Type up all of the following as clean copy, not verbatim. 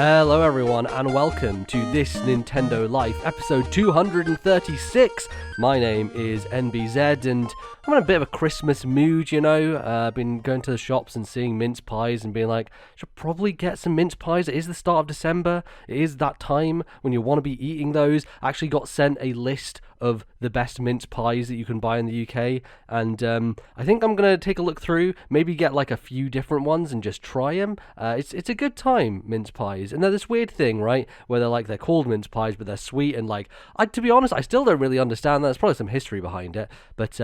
Hello everyone and welcome to This Nintendo Life, episode 236. My name is NBZ and I'm in a bit of a Christmas mood, you know. I've been going to the shops and seeing mince pies and being like, should probably get some mince pies. It is the start of December. It is that time when you want to be eating those. I actually got sent a list of the best mince pies that you can buy in the UK, and I think I'm going to take a look through, maybe get like a few different ones and just try them. It's a good time, mince pies, and they're this weird thing, right, where they're called mince pies, but they're sweet, and to be honest, I still don't really understand that. There's probably some history behind it, but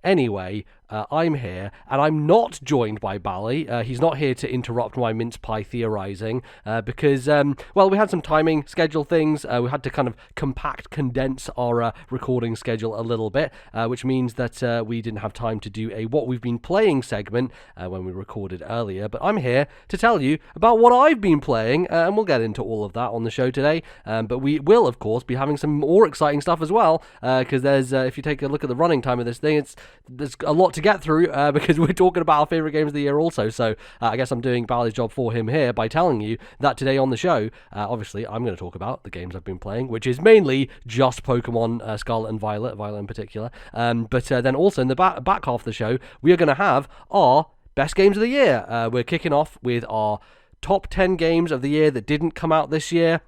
anyway, I'm here, and I'm not joined by Bally. He's not here to interrupt my mince pie theorizing, because, we had some timing schedule things. We had to kind of condense our recording schedule a little bit, which means that we didn't have time to do a What We've Been Playing segment when we recorded earlier. But I'm here to tell you about what I've been playing, and we'll get into all of that on the show today. But we will, of course, be having some more exciting stuff as well, because there's, if you take a look at the running time of this thing, there's a lot to get through, because we're talking about our favourite games of the year also. So I guess I'm doing Bally's job for him here by telling you that today on the show, obviously, I'm going to talk about the games I've been playing, which is mainly just Pokémon Scarlet and Violet in particular. But then also in the back half of the show, we are going to have our best games of the year. We're kicking off with our top 10 games of the year that didn't come out this year.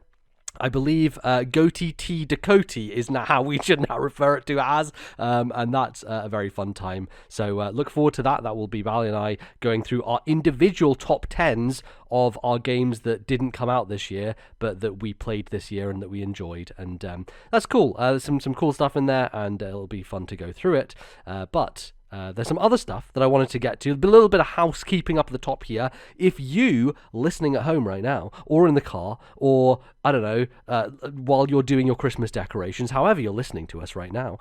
I believe GOTYTDACOTY is now how we should now refer it to as, and that's a very fun time. So look forward to that. That will be Bally and I going through our individual top 10s of our games that didn't come out this year, but that we played this year and that we enjoyed. And that's cool. There's some cool stuff in there, and it'll be fun to go through it. But there's some other stuff that I wanted to get to, a little bit of housekeeping up at the top here. If you, listening at home right now, or in the car, or, I don't know, while you're doing your Christmas decorations, however you're listening to us right now,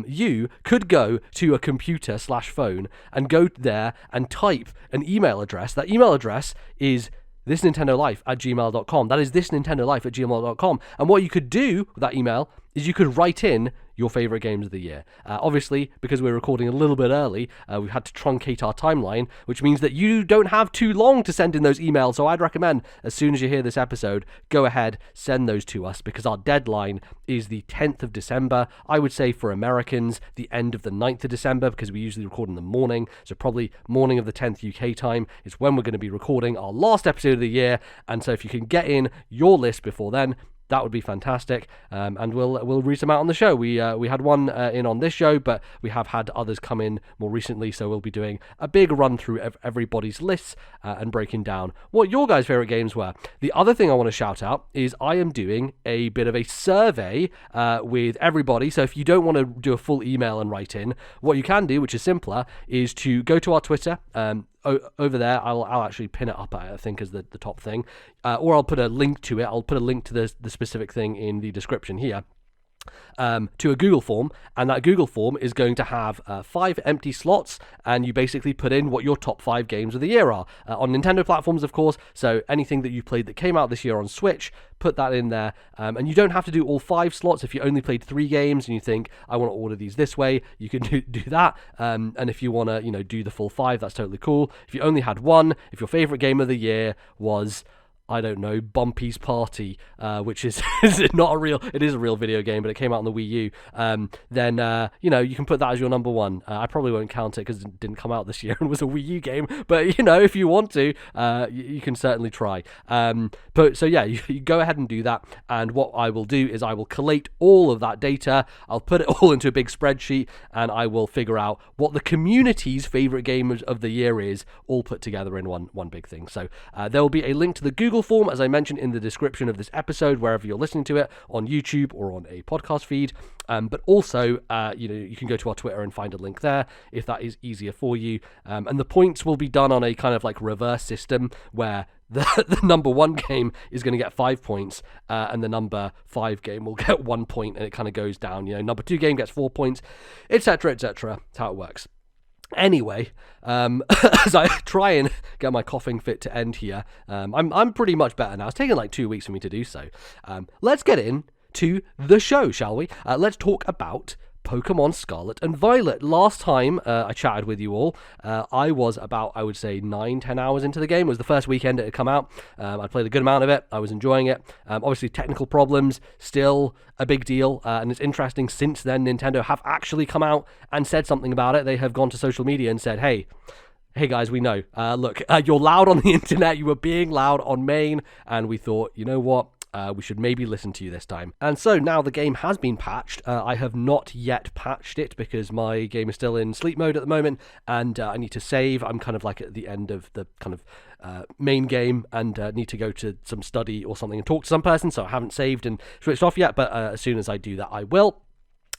you could go to a computer/phone and go there and type an email address. That email address is ThisNintendoLife@gmail.com. That is ThisNintendoLife@gmail.com. And what you could do with that email is you could write in your favourite games of the year. Obviously, because we're recording a little bit early, we've had to truncate our timeline, which means that you don't have too long to send in those emails. So I'd recommend, as soon as you hear this episode, go ahead, send those to us, because our deadline is the 10th of December. I would say for Americans, the end of the 9th of December, because we usually record in the morning. So probably morning of the 10th UK time is when we're going to be recording our last episode of the year. And so if you can get in your list before then, that would be fantastic, and we'll read them out on the show. We had one in on this show, but we have had others come in more recently, so we'll be doing a big run through of everybody's lists and breaking down what your guys' favourite games were. The other thing I want to shout out is I am doing a bit of a survey with everybody, so if you don't want to do a full email and write in, what you can do, which is simpler, is to go to our Twitter. Over there, I'll actually pin it up, I think, as the top thing, or I'll put a link to it. I'll put a link to the specific thing in the description here. To a Google form, and that Google form is going to have 5 empty slots, and you basically put in what your top 5 games of the year are on Nintendo platforms, of course. So anything that you played that came out this year on Switch, put that in there, and you don't have to do all 5 slots. If you only played 3 games and you think, I want to order these this way, you can do that, and if you want to do the full 5, that's totally cool. If you only had one, if your favorite game of the year was, I don't know, Bumpy's Party, which is not a real, it is a real video game, but it came out on the Wii U, then, you can put that as your number 1. I probably won't count it because it didn't come out this year and was a Wii U game, but, if you want to, you can certainly try. So you go ahead and do that, and what I will do is I will collate all of that data, I'll put it all into a big spreadsheet, and I will figure out what the community's favourite game of the year is, all put together in one big thing. So there will be a link to the Google form, as I mentioned, in the description of this episode, wherever you're listening to it, on YouTube or on a podcast feed. But also, you can go to our Twitter and find a link there if that is easier for you. And the points will be done on a kind of like reverse system, where the number 1 game is going to get 5 points, and the number 5 game will get 1 point, and it kind of goes down. Number 2 game gets 4 points, etc., etc. That's how it works. Anyway, as I try and get my coughing fit to end here, I'm pretty much better now. It's taken like 2 weeks for me to do so. Let's get in to the show, shall we? Let's talk about Pokemon Scarlet and Violet. Last time I chatted with you all, I was about, I would say, 9-10 hours into the game. It was the first weekend it had come out. I played a good amount of it. I was enjoying it. Obviously, technical problems, still a big deal. And it's interesting, since then, Nintendo have actually come out and said something about it. They have gone to social media and said, hey guys, we know. Look, you're loud on the internet. You were being loud on main. And we thought, you know what? We should maybe listen to you this time. And so now the game has been patched. I have not yet patched it because my game is still in sleep mode at the moment, and I need to save. I'm kind of like at the end of the kind of main game, and need to go to some study or something and talk to some person, so I haven't saved and switched off yet, but as soon as I do that, I will.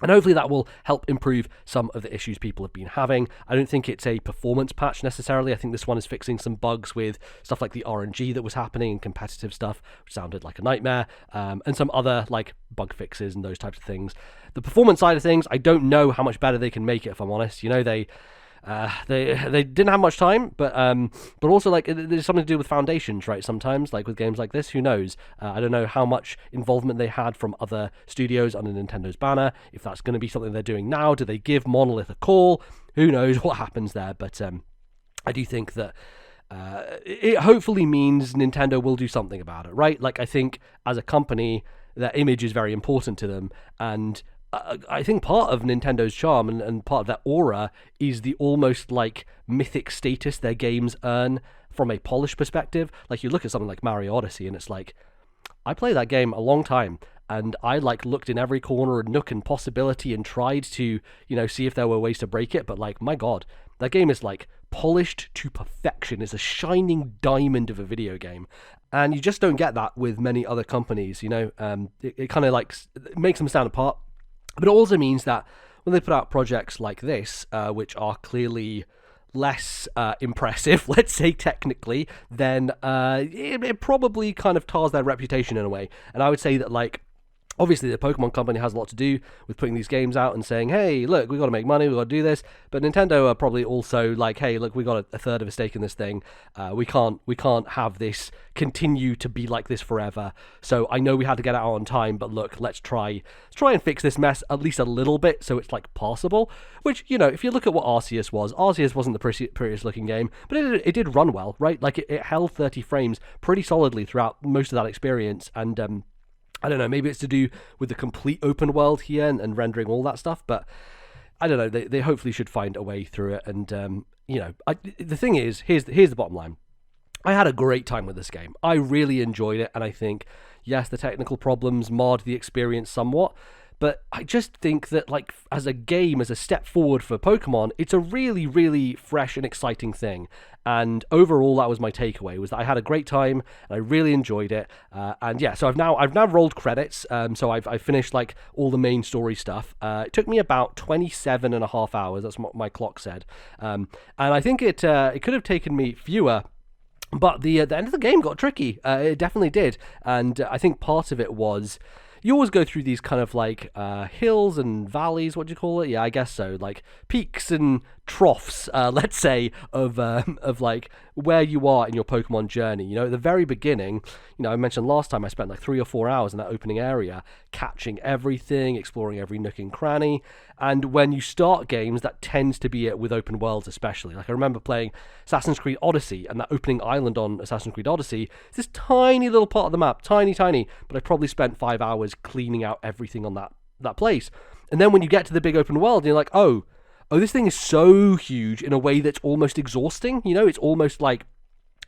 And hopefully that will help improve some of the issues people have been having. I don't think it's a performance patch necessarily. I think this one is fixing some bugs with stuff like the RNG that was happening and competitive stuff, which sounded like a nightmare, and some other like bug fixes and those types of things. The performance side of things, I don't know how much better they can make it, if I'm honest. You know, they didn't have much time, but also like there's something to do with foundations, right? Sometimes, like with games like this, who knows? I don't know how much involvement they had from other studios under Nintendo's banner. If that's going to be something they're doing now, do they give Monolith a call? Who knows what happens there? But I do think that it hopefully means Nintendo will do something about it, right? Like, I think as a company, their image is very important to them, and I think part of Nintendo's charm and part of their aura is the almost like mythic status their games earn from a polish perspective. Like, you look at something like Mario Odyssey and it's like, I played that game a long time, and I like looked in every corner and nook and possibility and tried to, you know, see if there were ways to break it, but like, my god, that game is like polished to perfection. It's a shining diamond of a video game. And you just don't get that with many other companies, you know. It kind of like makes them stand apart. But it also means that when they put out projects like this, which are clearly less impressive, let's say technically, then it probably kind of tars their reputation in a way. And I would say that, like, obviously the Pokemon company has a lot to do with putting these games out and saying, hey, look, we've got to make money, we've got to do this. But Nintendo are probably also like, hey, look, we got a third of a stake in this thing. We can't have this continue to be like this forever. So I know we had to get it out on time, but look, let's try and fix this mess at least a little bit so it's like passable. Which, you know, if you look at what Arceus wasn't the prettiest looking game, but it did run well, right? Like it held 30 frames pretty solidly throughout most of that experience, and I don't know, maybe it's to do with the complete open world here and rendering all that stuff, but I don't know, they hopefully should find a way through it. And, you know, the thing is, here's the bottom line. I had a great time with this game. I really enjoyed it, and I think, yes, the technical problems marred the experience somewhat, but I just think that, like, as a game, as a step forward for Pokemon, it's a really, really fresh and exciting thing. And overall, that was my takeaway, was that I had a great time, and I really enjoyed it. And yeah, so I've now rolled credits. So I've finished, like, all the main story stuff. It took me about 27 and a half hours. That's what my clock said. And I think it could have taken me fewer. But the end of the game got tricky. It definitely did. And I think part of it was, you always go through these kind of like hills and valleys, what do you call it? Yeah, I guess so. Like peaks and troughs, let's say, of like where you are in your Pokemon journey. You know, at the very beginning, you know, I mentioned last time I spent like 3 or 4 hours in that opening area, catching everything, exploring every nook and cranny. And when you start games, that tends to be it with open worlds, especially. Like I remember playing Assassin's Creed Odyssey, and that opening island on Assassin's Creed Odyssey, it's this tiny little part of the map, tiny, but I probably spent 5 hours cleaning out everything on that place. And then when you get to the big open world, you're like, oh, this thing is so huge in a way that's almost exhausting. You know, it's almost like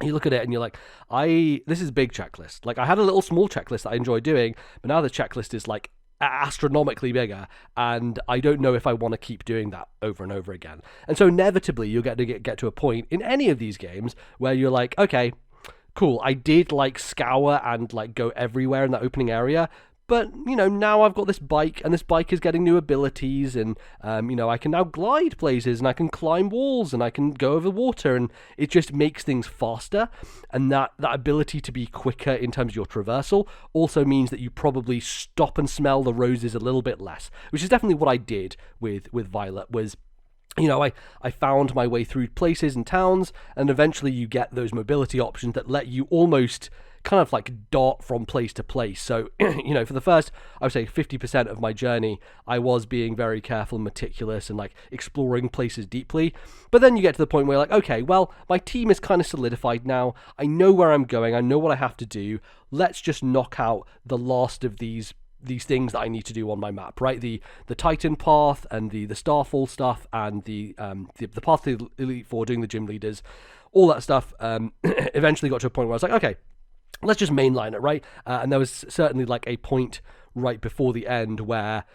you look at it and you're like, this is a big checklist. Like I had a little small checklist that I enjoyed doing, but now the checklist is like astronomically bigger, and I don't know if I want to keep doing that over and over again. And so inevitably you'll get to a point in any of these games where you're like, okay, cool, I did like scour and like go everywhere in that opening area, but, you know, now I've got this bike, and this bike is getting new abilities, and, you know, I can now glide places, and I can climb walls, and I can go over water, and it just makes things faster. And that ability to be quicker in terms of your traversal also means that you probably stop and smell the roses a little bit less, which is definitely what I did with Violet. Was, you know, I found my way through places and towns, and eventually you get those mobility options that let you almost kind of like dart from place to place. So, for the first, I would say 50% of my journey, I was being very careful and meticulous and like exploring places deeply. But then you get to the point where like, okay, well, my team is kind of solidified now. I know where I'm going. I know what I have to do. Let's just knock out the last of these things that I need to do on my map, right? The Titan path and the Starfall stuff and the path to the Elite Four, doing the gym leaders, all that stuff. Eventually got to a point where I was like, okay, let's just mainline it, right? And there was certainly like a point right before the end where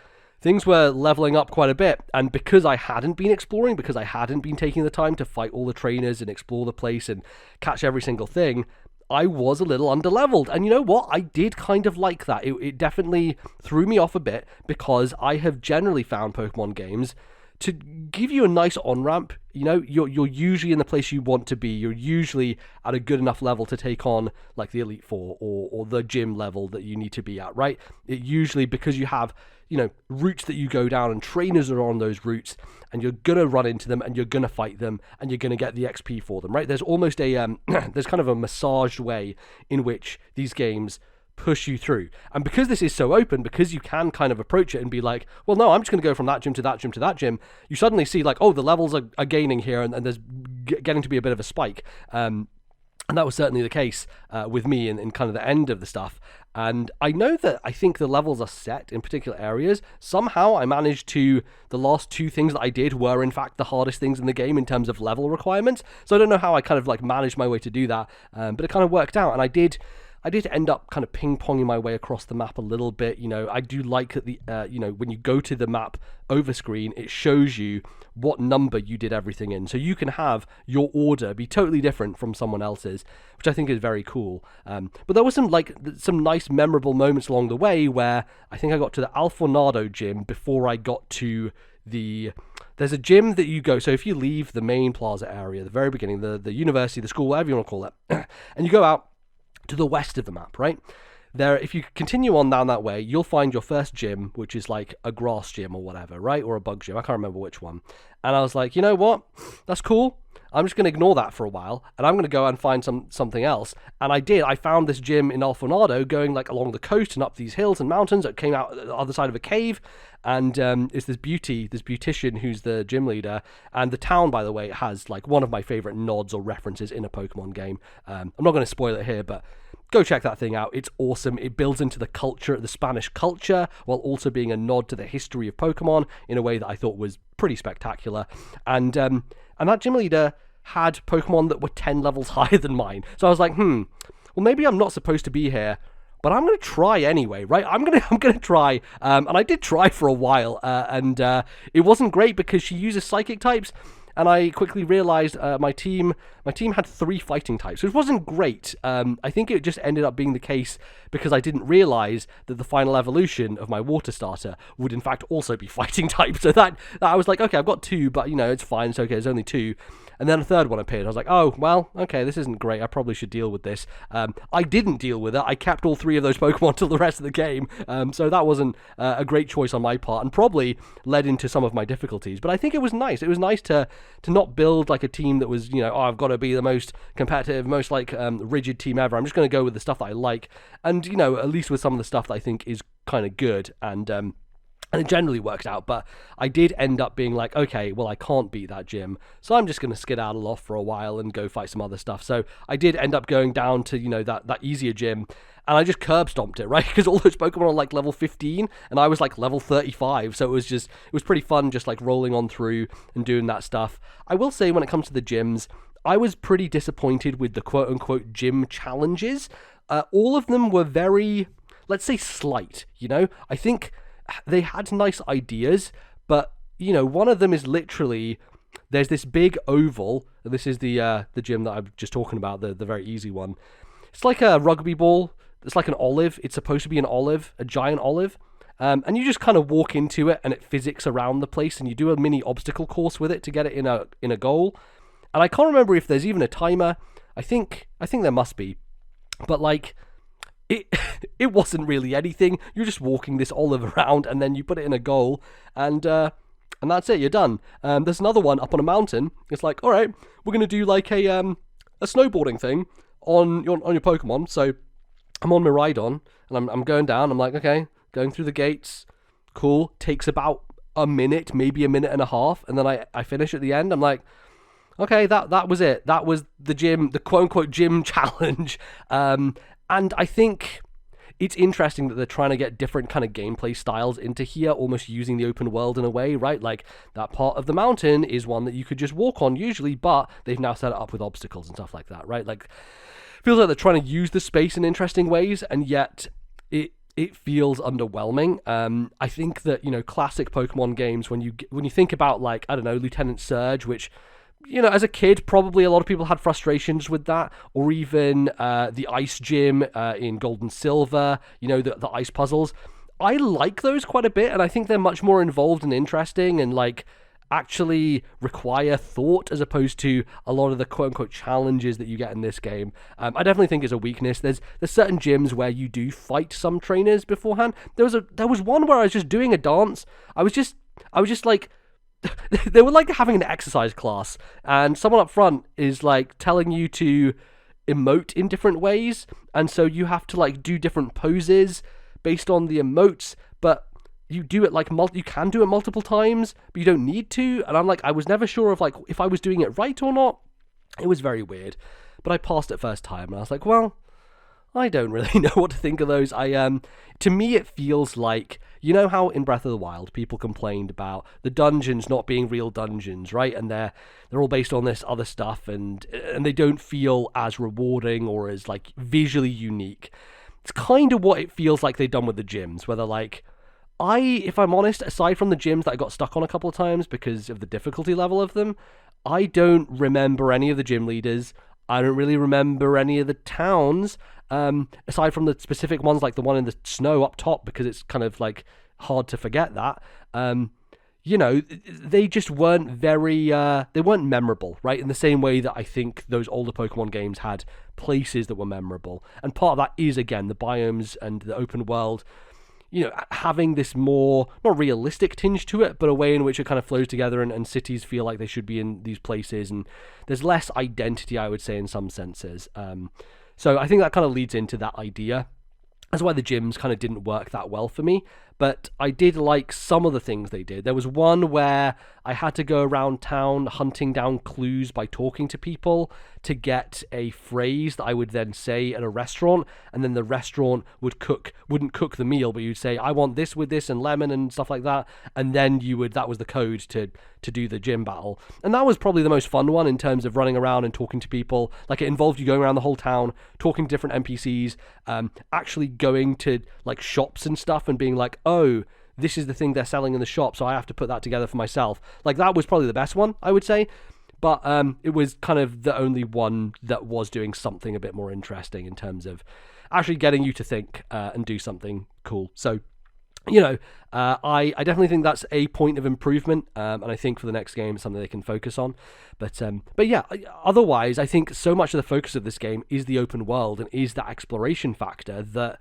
things were leveling up quite a bit, and because I hadn't been exploring, because I hadn't been taking the time to fight all the trainers and explore the place and catch every single thing, I was a little underleveled. And you know what? I did kind of like that. It definitely threw me off a bit, because I have generally found Pokemon games to give you a nice on-ramp. You're usually in the place you want to be. You're usually at a good enough level to take on like the Elite Four or the gym level that you need to be at, right? It usually, because you have routes that you go down and trainers are on those routes, and you're gonna run into them and you're gonna fight them and you're gonna get the XP for them, right? There's almost a there's kind of a massaged way in which these games push you through. And because this is so open, because you can kind of approach it and be like, well, no, I'm just going to go from that gym to that gym to that gym, you suddenly see like, oh, the levels are gaining here, and there's getting to be a bit of a spike. And that was certainly the case with me in kind of the end of the stuff. And I know that I think the levels are set in particular areas. Somehow I managed to, the last two things that I did were in fact the hardest things in the game in terms of level requirements. So I don't know how I kind of like managed my way to do that, but it kind of worked out. And I did end up kind of ping-ponging my way across the map a little bit. I do like that when you go to the map over screen, it shows you what number you did everything in. So you can have your order be totally different from someone else's, which I think is very cool. But there was some nice memorable moments along the way where I think I got to the Alfornado gym before I got to there's a gym that you go, so if you leave the main plaza area, the very beginning, the university, the school, whatever you want to call it, and you go out to the west of the map, right? There, if you continue on down that way, you'll find your first gym, which is like a grass gym or whatever, right? Or a bug gym. I can't remember which one. And I was like, you know what? That's cool. I'm just going to ignore that for a while, and I'm going to go and find something else. And I did. I found this gym in Alfornado going like along the coast and up these hills and mountains that came out the other side of a cave. And it's this beautician who's the gym leader. And the town, by the way, has like one of my favorite nods or references in a Pokemon game. I'm not going to spoil it here, but go check that thing out. It's awesome. It builds into the culture, the Spanish culture, while also being a nod to the history of Pokemon in a way that I thought was pretty spectacular. And that gym leader had Pokemon that were 10 levels higher than mine. So I was like, well, maybe I'm not supposed to be here, but I'm going to try anyway, right? I'm going to try. And I did try for a while, and it wasn't great because she uses psychic types. And I quickly realized my team had 3 fighting types, which wasn't great. I think it just ended up being the case because I didn't realize that the final evolution of my water starter would in fact also be fighting type. So that I was like, okay, I've got 2, but it's fine. It's okay. There's only 2. And then a third one appeared. I was like, oh, well, okay, this isn't great. I probably should deal with this. I didn't deal with it. I kept all 3 of those Pokemon till the rest of the game. So that wasn't a great choice on my part, and probably led into some of my difficulties. But I think it was nice. It was nice to not build like a team that was, I've got to be the most competitive, most like rigid team ever. I'm just going to go with the stuff that I like. And, at least with some of the stuff that I think is kind of good. And it generally worked out, but I did end up being like, okay, well, I can't beat that gym, so I'm just going to skedaddle off for a while and go fight some other stuff. So I did end up going down to, that easier gym, and I just curb stomped it, right? Because all those Pokemon are like level 15, and I was like level 35, so it was pretty fun just like rolling on through and doing that stuff. I will say when it comes to the gyms, I was pretty disappointed with the quote-unquote gym challenges. All of them were very, let's say, slight, I think they had nice ideas, but one of them is literally, there's this big oval, and this is the gym that I'm just talking about, the very easy one. It's like a rugby ball. It's like an olive. It's supposed to be an olive, a giant olive, and you just kind of walk into it, and it physics around the place, and you do a mini obstacle course with it to get it in a goal. And I can't remember if there's even a timer. I think there must be, but like, it wasn't really anything. You're just walking this olive around, and then you put it in a goal, and that's it. You're done. There's another one up on a mountain. It's like, all right, we're gonna do like a snowboarding thing on your Pokemon. So I'm on my Rhydon, and I'm going down. I'm like, okay, going through the gates, cool. Takes about a minute, maybe a minute and a half, and then I finish at the end. I'm like, okay, that was it. That was the gym, the quote unquote gym challenge. And I think it's interesting that they're trying to get different kind of gameplay styles into here, almost using the open world in a way, right? Like that part of the mountain is one that you could just walk on usually, but they've now set it up with obstacles and stuff like that, right? Like feels like they're trying to use the space in interesting ways, and yet it feels underwhelming. I think that, you know, classic Pokemon games, when you think about, like, I don't know, Lieutenant Surge, which, you know, as a kid, probably a lot of people had frustrations with that, or even the Ice Gym in Gold and Silver, you know, the ice puzzles. I like those quite a bit, and I think they're much more involved and interesting, and, like, actually require thought as opposed to a lot of the quote-unquote challenges that you get in this game. I definitely think is a weakness. There's certain gyms where you do fight some trainers beforehand. There was one where I was just doing a dance. I was just like, they were like having an exercise class, and someone up front is like telling you to emote in different ways, and so you have to like do different poses based on the emotes, but you do it like you can do it multiple times, but you don't need to. And I'm like, I was never sure of like if I was doing it right or not. It was very weird, but I passed it first time, and I was like, well, I don't really know what to think of those. To me, it feels like, you know how in Breath of the Wild people complained about the dungeons not being real dungeons, right? And they're all based on this other stuff, and they don't feel as rewarding or as like visually unique. It's kind of what it feels like they've done with the gyms, where they're like, if I'm honest, aside from the gyms that I got stuck on a couple of times because of the difficulty level of them, I don't remember any of the gym leaders. I don't really remember any of the towns, aside from the specific ones, like the one in the snow up top, because it's kind of like hard to forget that. You know, they just weren't they weren't memorable, right? In the same way that I think those older Pokemon games had places that were memorable. And part of that is, again, the biomes and the open world, you know, having this more, not realistic tinge to it, but a way in which it kind of flows together, and cities feel like they should be in these places, and there's less identity, I would say, in some senses. So I think that kind of leads into that idea. That's why the gyms kind of didn't work that well for me, but I did like some of the things they did. There was one where I had to go around town hunting down clues by talking to people to get a phrase that I would then say at a restaurant, and then the restaurant wouldn't cook the meal, but you'd say, I want this with this and lemon and stuff like that, and then that was the code to do the gym battle. And that was probably the most fun one in terms of running around and talking to people. Like, it involved you going around the whole town, talking to different NPCs, actually going to like shops and stuff and being like, oh, this is the thing they're selling in the shop, so I have to put that together for myself. Like, that was probably the best one, I would say. But it was kind of the only one that was doing something a bit more interesting in terms of actually getting you to think and do something cool. So, you know, I definitely think that's a point of improvement, and I think for the next game it's something they can focus on. But yeah, otherwise, I think so much of the focus of this game is the open world and is that exploration factor that,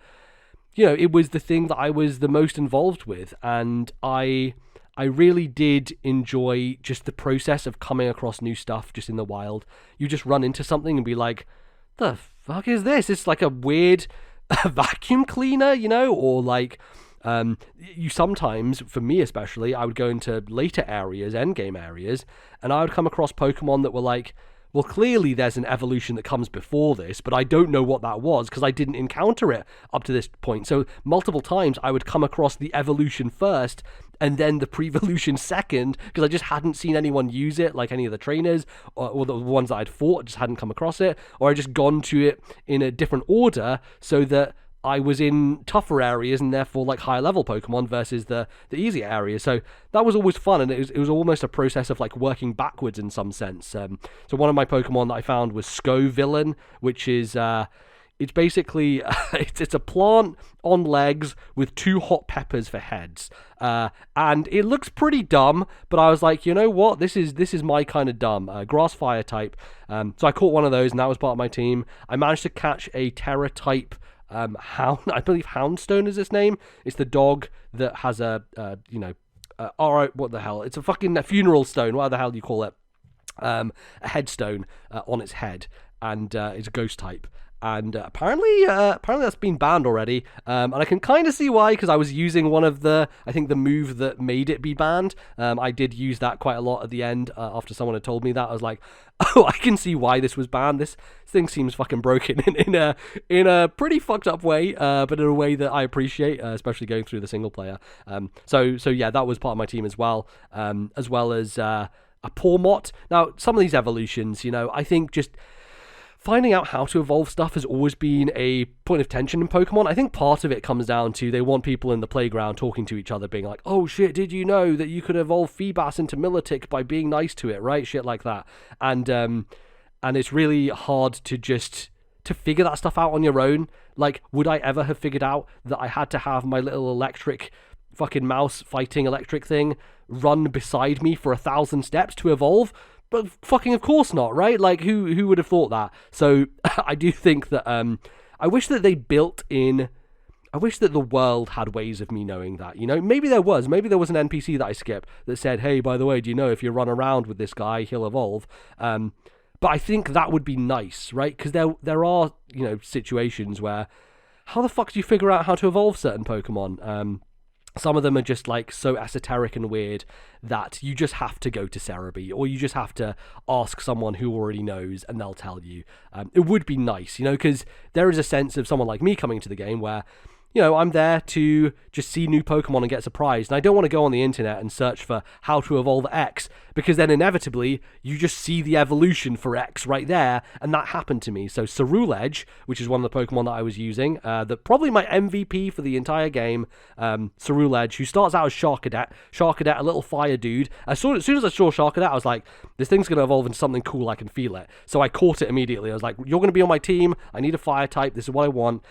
you know, it was the thing that I was the most involved with, and I really did enjoy just the process of coming across new stuff just in the wild. You just run into something and be like, the fuck is this? It's like a weird vacuum cleaner, you know, or like, you sometimes, for me especially, I would go into later areas, endgame areas, and I would come across Pokemon that were like, well, clearly there's an evolution that comes before this, but I don't know what that was because I didn't encounter it up to this point. So multiple times I would come across the evolution first and then the pre-evolution second, because I just hadn't seen anyone use it, like any of the trainers or the ones that I'd fought, just hadn't come across it, or I just gone to it in a different order so that I was in tougher areas and therefore like higher level Pokemon versus the easier areas. So that was always fun, and it was almost a process of like working backwards in some sense. So one of my Pokemon that I found was Scovillain, which is it's basically it's a plant on legs with 2 hot peppers for heads, and it looks pretty dumb, but I was like, you know what, this is my kind of dumb. Grass fire type. So I caught one of those, and that was part of my team. I managed to catch a Terra type Hound, I believe Houndstone is its name. It's the dog that has a alright, what the hell? It's a fucking funeral stone, what the hell do you call it? A headstone on its head, and it's a ghost type. And apparently that's been banned already. And I can kind of see why, because I was using one of the move that made it be banned. I did use that quite a lot at the end after someone had told me that. I was like, oh, I can see why this was banned. This thing seems fucking broken in a pretty fucked up way, but in a way that I appreciate, especially going through the single player. So yeah, that was part of my team as well as a poor mot. Now, some of these evolutions, I think just finding out how to evolve stuff has always been a point of tension in Pokemon. I think part of it comes down to they want people in the playground talking to each other, being like, oh shit, did you know that you could evolve Feebas into Milotic by being nice to it, right? Shit like that. And it's really hard to figure that stuff out on your own. Like, would I ever have figured out that I had to have my little electric fucking mouse fighting electric thing run beside me for 1,000 steps to evolve? But fucking of course not, right? Like, who would have thought that? So I do think that I wish that they built in. I wish that the world had ways of me knowing that. Maybe there was an NPC that I skipped that said, hey, by the way, do you know if you run around with this guy, he'll evolve? But I think that would be nice, right? Because there are situations where how the fuck do you figure out how to evolve certain Pokemon? Some of them are just like so esoteric and weird that you just have to go to Cerebi, or you just have to ask someone who already knows and they'll tell you. It would be nice, because there is a sense of someone like me coming to the game where, I'm there to just see new Pokemon and get surprised. And I don't want to go on the internet and search for how to evolve X, because then inevitably you just see the evolution for X right there. And that happened to me. So Ceruledge, which is one of the Pokemon that I was using, that probably my MVP for the entire game, Ceruledge, who starts out as Sharkadet, a little fire dude. As soon as I saw Sharkadet, I was like, this thing's going to evolve into something cool, I can feel it. So I caught it immediately. I was like, you're going to be on my team. I need a fire type. This is what I want.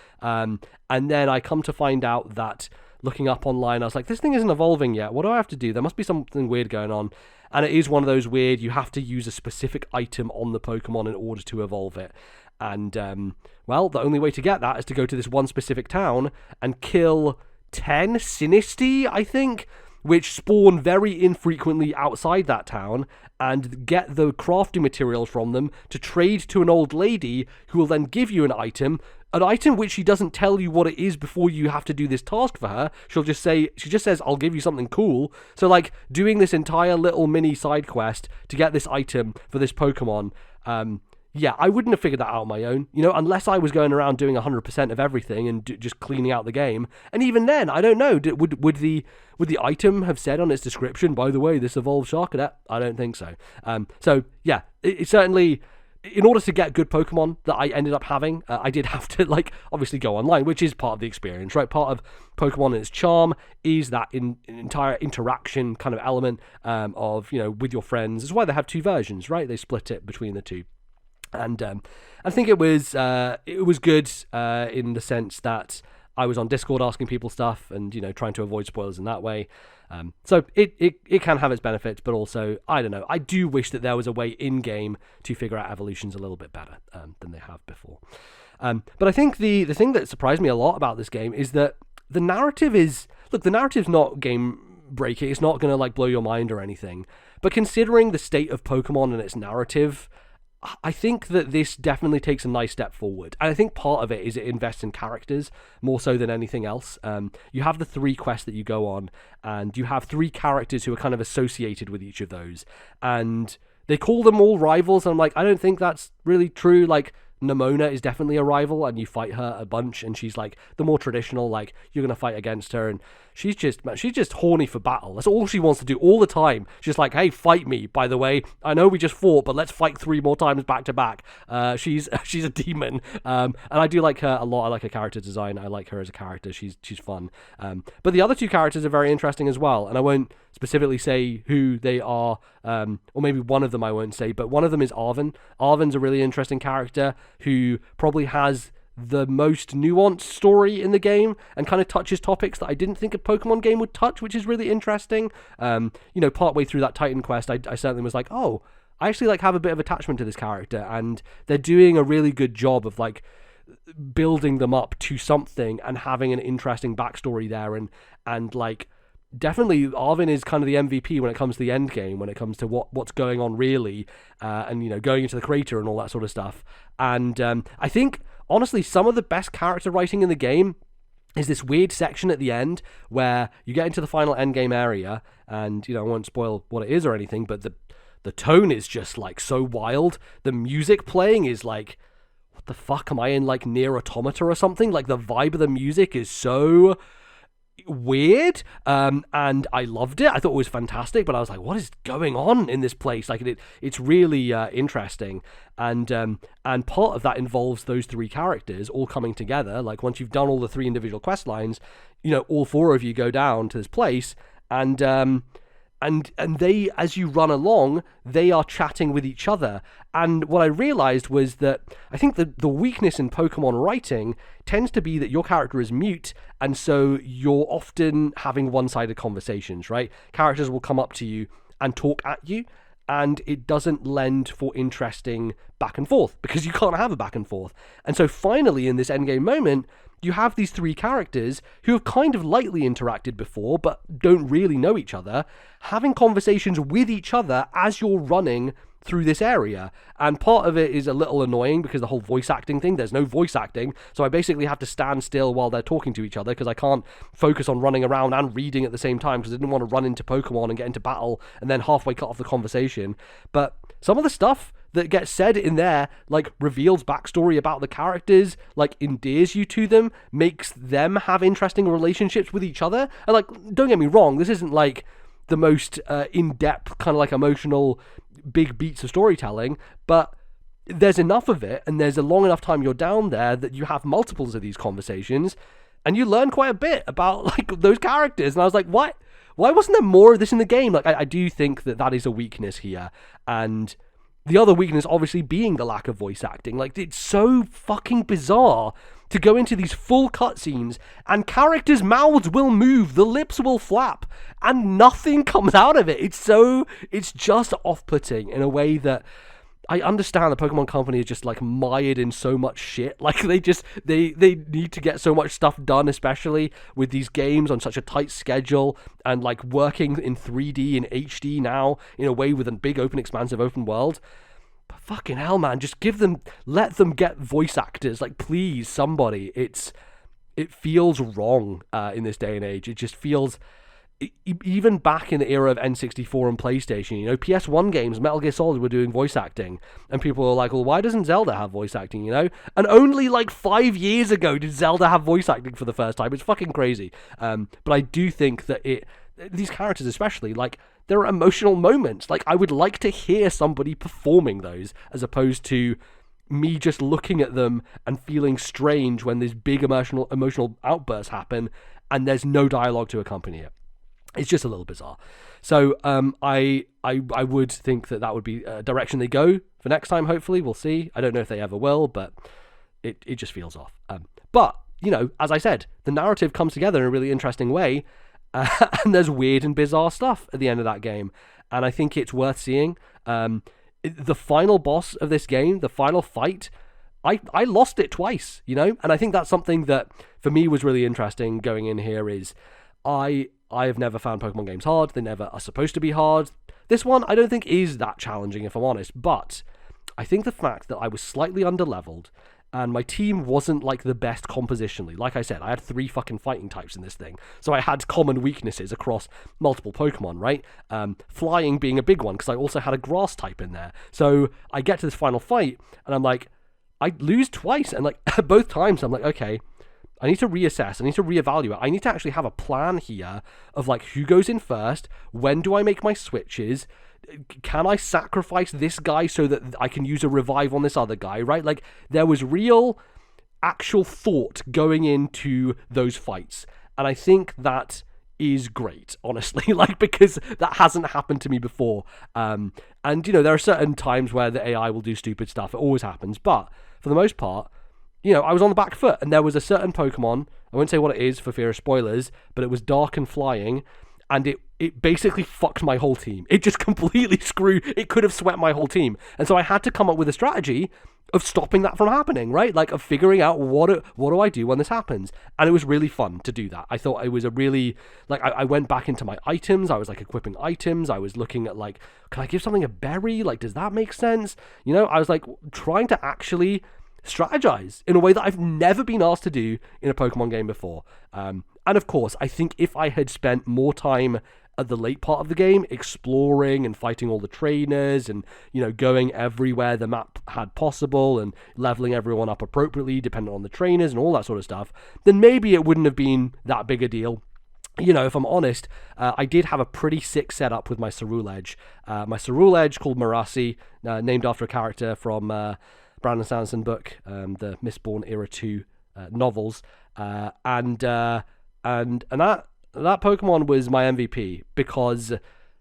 And then I come to find out that looking up online, I was like, this thing isn't evolving yet. What do I have to do? There must be something weird going on. And it is one of those weird, you have to use a specific item on the Pokemon in order to evolve it. And, well, the only way to get that is to go to this one specific town and kill 10 Sinistea, I think, which spawn very infrequently outside that town, and get the crafting materials from them to trade to an old lady who will then give you an item which she doesn't tell you what it is before you have to do this task for her. She just says, I'll give you something cool. So, like, doing this entire little mini side quest to get this item for this Pokemon, yeah, I wouldn't have figured that out on my own, unless I was going around doing 100% of everything and just cleaning out the game. And even then, I don't know, would the item have said on its description, by the way, this evolves Sharkadet? I don't think so. So, yeah, it certainly, in order to get good Pokemon that I ended up having, I did have to, obviously go online, which is part of the experience, right? Part of Pokemon and its charm is that entire interaction kind of element of, with your friends. That's why they have two versions, right? They split it between the two. And I think it was good in the sense that I was on Discord asking people stuff and, trying to avoid spoilers in that way. So it can have its benefits, but also, I don't know, I do wish that there was a way in-game to figure out evolutions a little bit better than they have before. But I think the thing that surprised me a lot about this game is that the narrative's not game-breaking. It's not going to, blow your mind or anything. But considering the state of Pokemon and its narrative, I think that this definitely takes a nice step forward. And I think part of it is it invests in characters more so than anything else. You have the 3 quests that you go on, and you have 3 characters who are kind of associated with each of those. And they call them all rivals, and I'm like, I don't think that's really true. Nemona is definitely a rival, and you fight her a bunch, and she's the more traditional, you're gonna fight against her, and she's just horny for battle. That's all she wants to do all the time. She's like, hey, fight me, by the way. I know we just fought, but let's fight 3 more times back to back. She's a demon. And I do like her a lot. I like her character design. I like her as a character. She's fun. But the other 2 characters are very interesting as well, and I won't specifically say who they are, or maybe one of them I won't say, but one of them is Arven. Arven's a really interesting character who probably has the most nuanced story in the game and kind of touches topics that I didn't think a Pokemon game would touch, which is really interesting. Partway through that Titan quest, I certainly was like, oh, I actually have a bit of attachment to this character, and they're doing a really good job of building them up to something and having an interesting backstory there, and definitely Arven is kind of the MVP when it comes to the end game, when it comes to what's going on really, and going into the crater and all that sort of stuff. And I think honestly, some of the best character writing in the game is this weird section at the end where you get into the final endgame area, and, I won't spoil what it is or anything, but the tone is just, like, so wild. The music playing is, like, what the fuck, am I in, like, Near Automata or something? Like, the vibe of the music is so weird, and I loved it. I thought it was fantastic, but I was like, what is going on in this place? Like, it's really interesting, and part of that involves those three characters all coming together. Like, once you've done all the three individual quest lines, all four of you go down to this place, and they, as you run along, they are chatting with each other. And what I realized was that I think the weakness in Pokemon writing tends to be that your character is mute, and so you're often having one-sided conversations, right? Characters will come up to you and talk at you, and it doesn't lend for interesting back and forth because you can't have a back and forth. And so finally, in this endgame moment, you have these three characters who have kind of lightly interacted before but don't really know each other, having conversations with each other as you're running through this area. And part of it is a little annoying because the whole voice acting thing, there's no voice acting, so I basically have to stand still while they're talking to each other because I can't focus on running around and reading at the same time because I didn't want to run into Pokemon and get into battle and then halfway cut off the conversation. But some of the stuff that gets said in there, like, reveals backstory about the characters, like, endears you to them, makes them have interesting relationships with each other. And, like, don't get me wrong, this isn't, like, the most in-depth, kind of, like, emotional big beats of storytelling, but there's enough of it, and there's a long enough time you're down there that you have multiples of these conversations, and you learn quite a bit about, like, those characters. And I was like, why wasn't there more of this in the game? Like, I do think that is a weakness here, and the other weakness obviously being the lack of voice acting. Like, it's so fucking bizarre to go into these full cutscenes and characters' mouths will move, the lips will flap, and nothing comes out of it. It's just off-putting in a way that I understand the Pokemon Company is just, like, mired in so much shit. Like, they need to get so much stuff done, especially with these games on such a tight schedule and, like, working in 3D and HD now in a way with a big open, expansive open world. But fucking hell, man, just let them get voice actors. Like, please, somebody. It feels wrong in this day and age. It just feels... Even back in the era of N64 and PlayStation, PS1 games, Metal Gear Solid were doing voice acting, and people were like, well, why doesn't Zelda have voice acting, And only, like, 5 years ago did Zelda have voice acting for the first time. It's fucking crazy. But I do think that these characters especially, like, there are emotional moments. Like, I would like to hear somebody performing those, as opposed to me just looking at them and feeling strange when these big emotional outbursts happen, and there's no dialogue to accompany it. It's just a little bizarre. So I would think that would be a direction they go for next time, hopefully. We'll see. I don't know if they ever will, but it just feels off. But, as I said, the narrative comes together in a really interesting way, and there's weird and bizarre stuff at the end of that game. And I think it's worth seeing. The final boss of this game, the final fight, I lost it twice, And I think that's something that, for me, was really interesting going in here is I have never found Pokemon games hard. They never are supposed to be hard. This one, I don't think is that challenging, if I'm honest. But I think the fact that I was slightly underleveled and my team wasn't, like, the best compositionally. Like I said, I had 3 fucking fighting types in this thing. So I had common weaknesses across multiple Pokemon, right? Flying being a big one, because I also had a grass type in there. So I get to this final fight, and I'm like, I lose twice. And, like, both times I'm like, okay, I need to reassess, I need to reevaluate, I need to actually have a plan here of, like, who goes in first, when do I make my switches, can I sacrifice this guy so that I can use a revive on this other guy, right? Like, there was real, actual thought going into those fights, and I think that is great, honestly, like, because that hasn't happened to me before, and, there are certain times where the AI will do stupid stuff, it always happens, but for the most part, I was on the back foot, and there was a certain Pokemon, I won't say what it is for fear of spoilers, but it was dark and flying, and it basically fucked my whole team. It just completely it could have swept my whole team. And so I had to come up with a strategy of stopping that from happening, right? Like, of figuring out what do I do when this happens? And it was really fun to do that. I thought it was a really, like, I went back into my items, I was, like, equipping items, I was looking at, like, can I give something a berry? Like, does that make sense? I was, like, trying to actually strategize in a way that I've never been asked to do in a Pokemon game before. And of course, I think if I had spent more time at the late part of the game exploring and fighting all the trainers and, going everywhere the map had possible and leveling everyone up appropriately depending on the trainers and all that sort of stuff, then maybe it wouldn't have been that big a deal. If I'm honest, I did have a pretty sick setup with my Ceruledge. My Ceruledge called Menace, named after a character from Brandon Sanderson book, the Mistborn Era 2 novels, and that Pokemon was my MVP because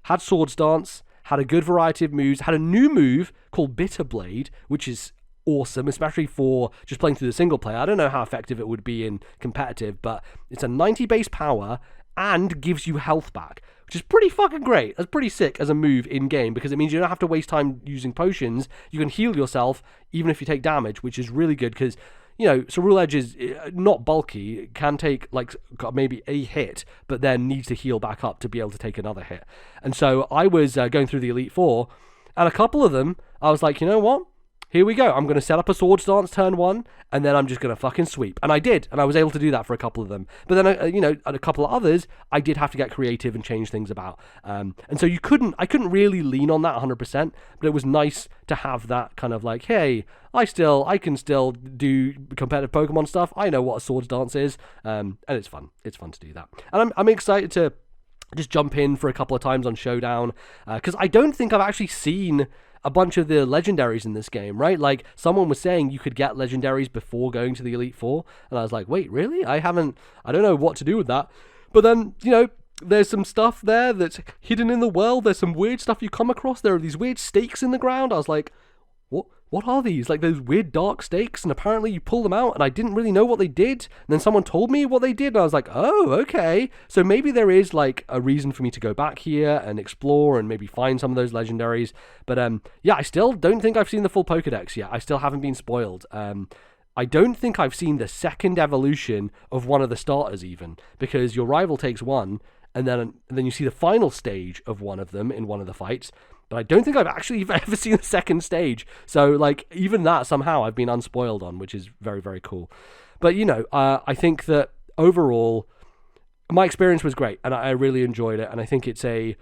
had Swords Dance, had a good variety of moves, had a new move called Bitter Blade, which is awesome, especially for just playing through the single player. I don't know how effective it would be in competitive, but it's a 90 base power and gives you health back, which is pretty fucking great. That's pretty sick as a move in game because it means you don't have to waste time using potions. You can heal yourself even if you take damage, which is really good because Ceruledge is not bulky. It can take maybe a hit, but then needs to heal back up to be able to take another hit. And so I was going through the Elite Four, and a couple of them, I was like, you know what? Here we go. I'm going to set up a Swords Dance turn 1, and then I'm just going to fucking sweep. And I did, and I was able to do that for a couple of them. But then, a couple of others, I did have to get creative and change things about. And so I couldn't really lean on that 100%, but it was nice to have that kind of like, hey, I can still do competitive Pokemon stuff. I know what a Swords Dance is, and it's fun. It's fun to do that. And I'm excited to just jump in for a couple of times on Showdown, because I don't think I've actually seen a bunch of the legendaries in this game, right? Like, someone was saying you could get legendaries before going to the Elite Four, and I was like, wait, really? I don't know what to do with that. But then, there's some stuff there that's hidden in the world. There's some weird stuff you come across. There are these weird stakes in the ground. I was like, what are these? Like those weird dark stakes, and apparently you pull them out, and I didn't really know what they did. And then someone told me what they did, and I was like, oh, okay. So maybe there is like a reason for me to go back here and explore and maybe find some of those legendaries. But I still don't think I've seen the full Pokedex yet. I still haven't been spoiled. I don't think I've seen the second evolution of one of the starters even, because your rival takes one, and then you see the final stage of one of them in one of the fights. But I don't think I've actually ever seen the second stage. So, like, even that somehow I've been unspoiled on, which is very, very cool. But, I think that overall, my experience was great, and I really enjoyed it. And I think it's a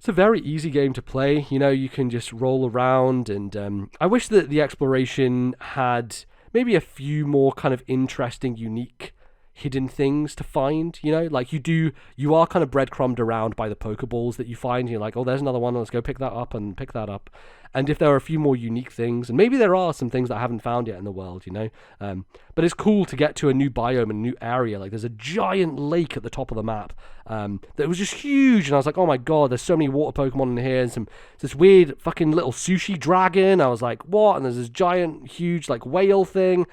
very easy game to play. You can just roll around, and I wish that the exploration had maybe a few more kind of interesting, unique hidden things to find, like you are kind of breadcrumbed around by the Pokeballs that you find. You're like, oh, there's another one, let's go pick that up and pick that up. And if there are a few more unique things, and maybe there are some things that I haven't found yet in the world, but it's cool to get to a new biome and a new area. Like, there's a giant lake at the top of the map that was just huge, and I was like, oh my god, there's so many water Pokemon in here, and this weird fucking little sushi dragon. I was like, what? And there's this giant, huge, like, whale thing.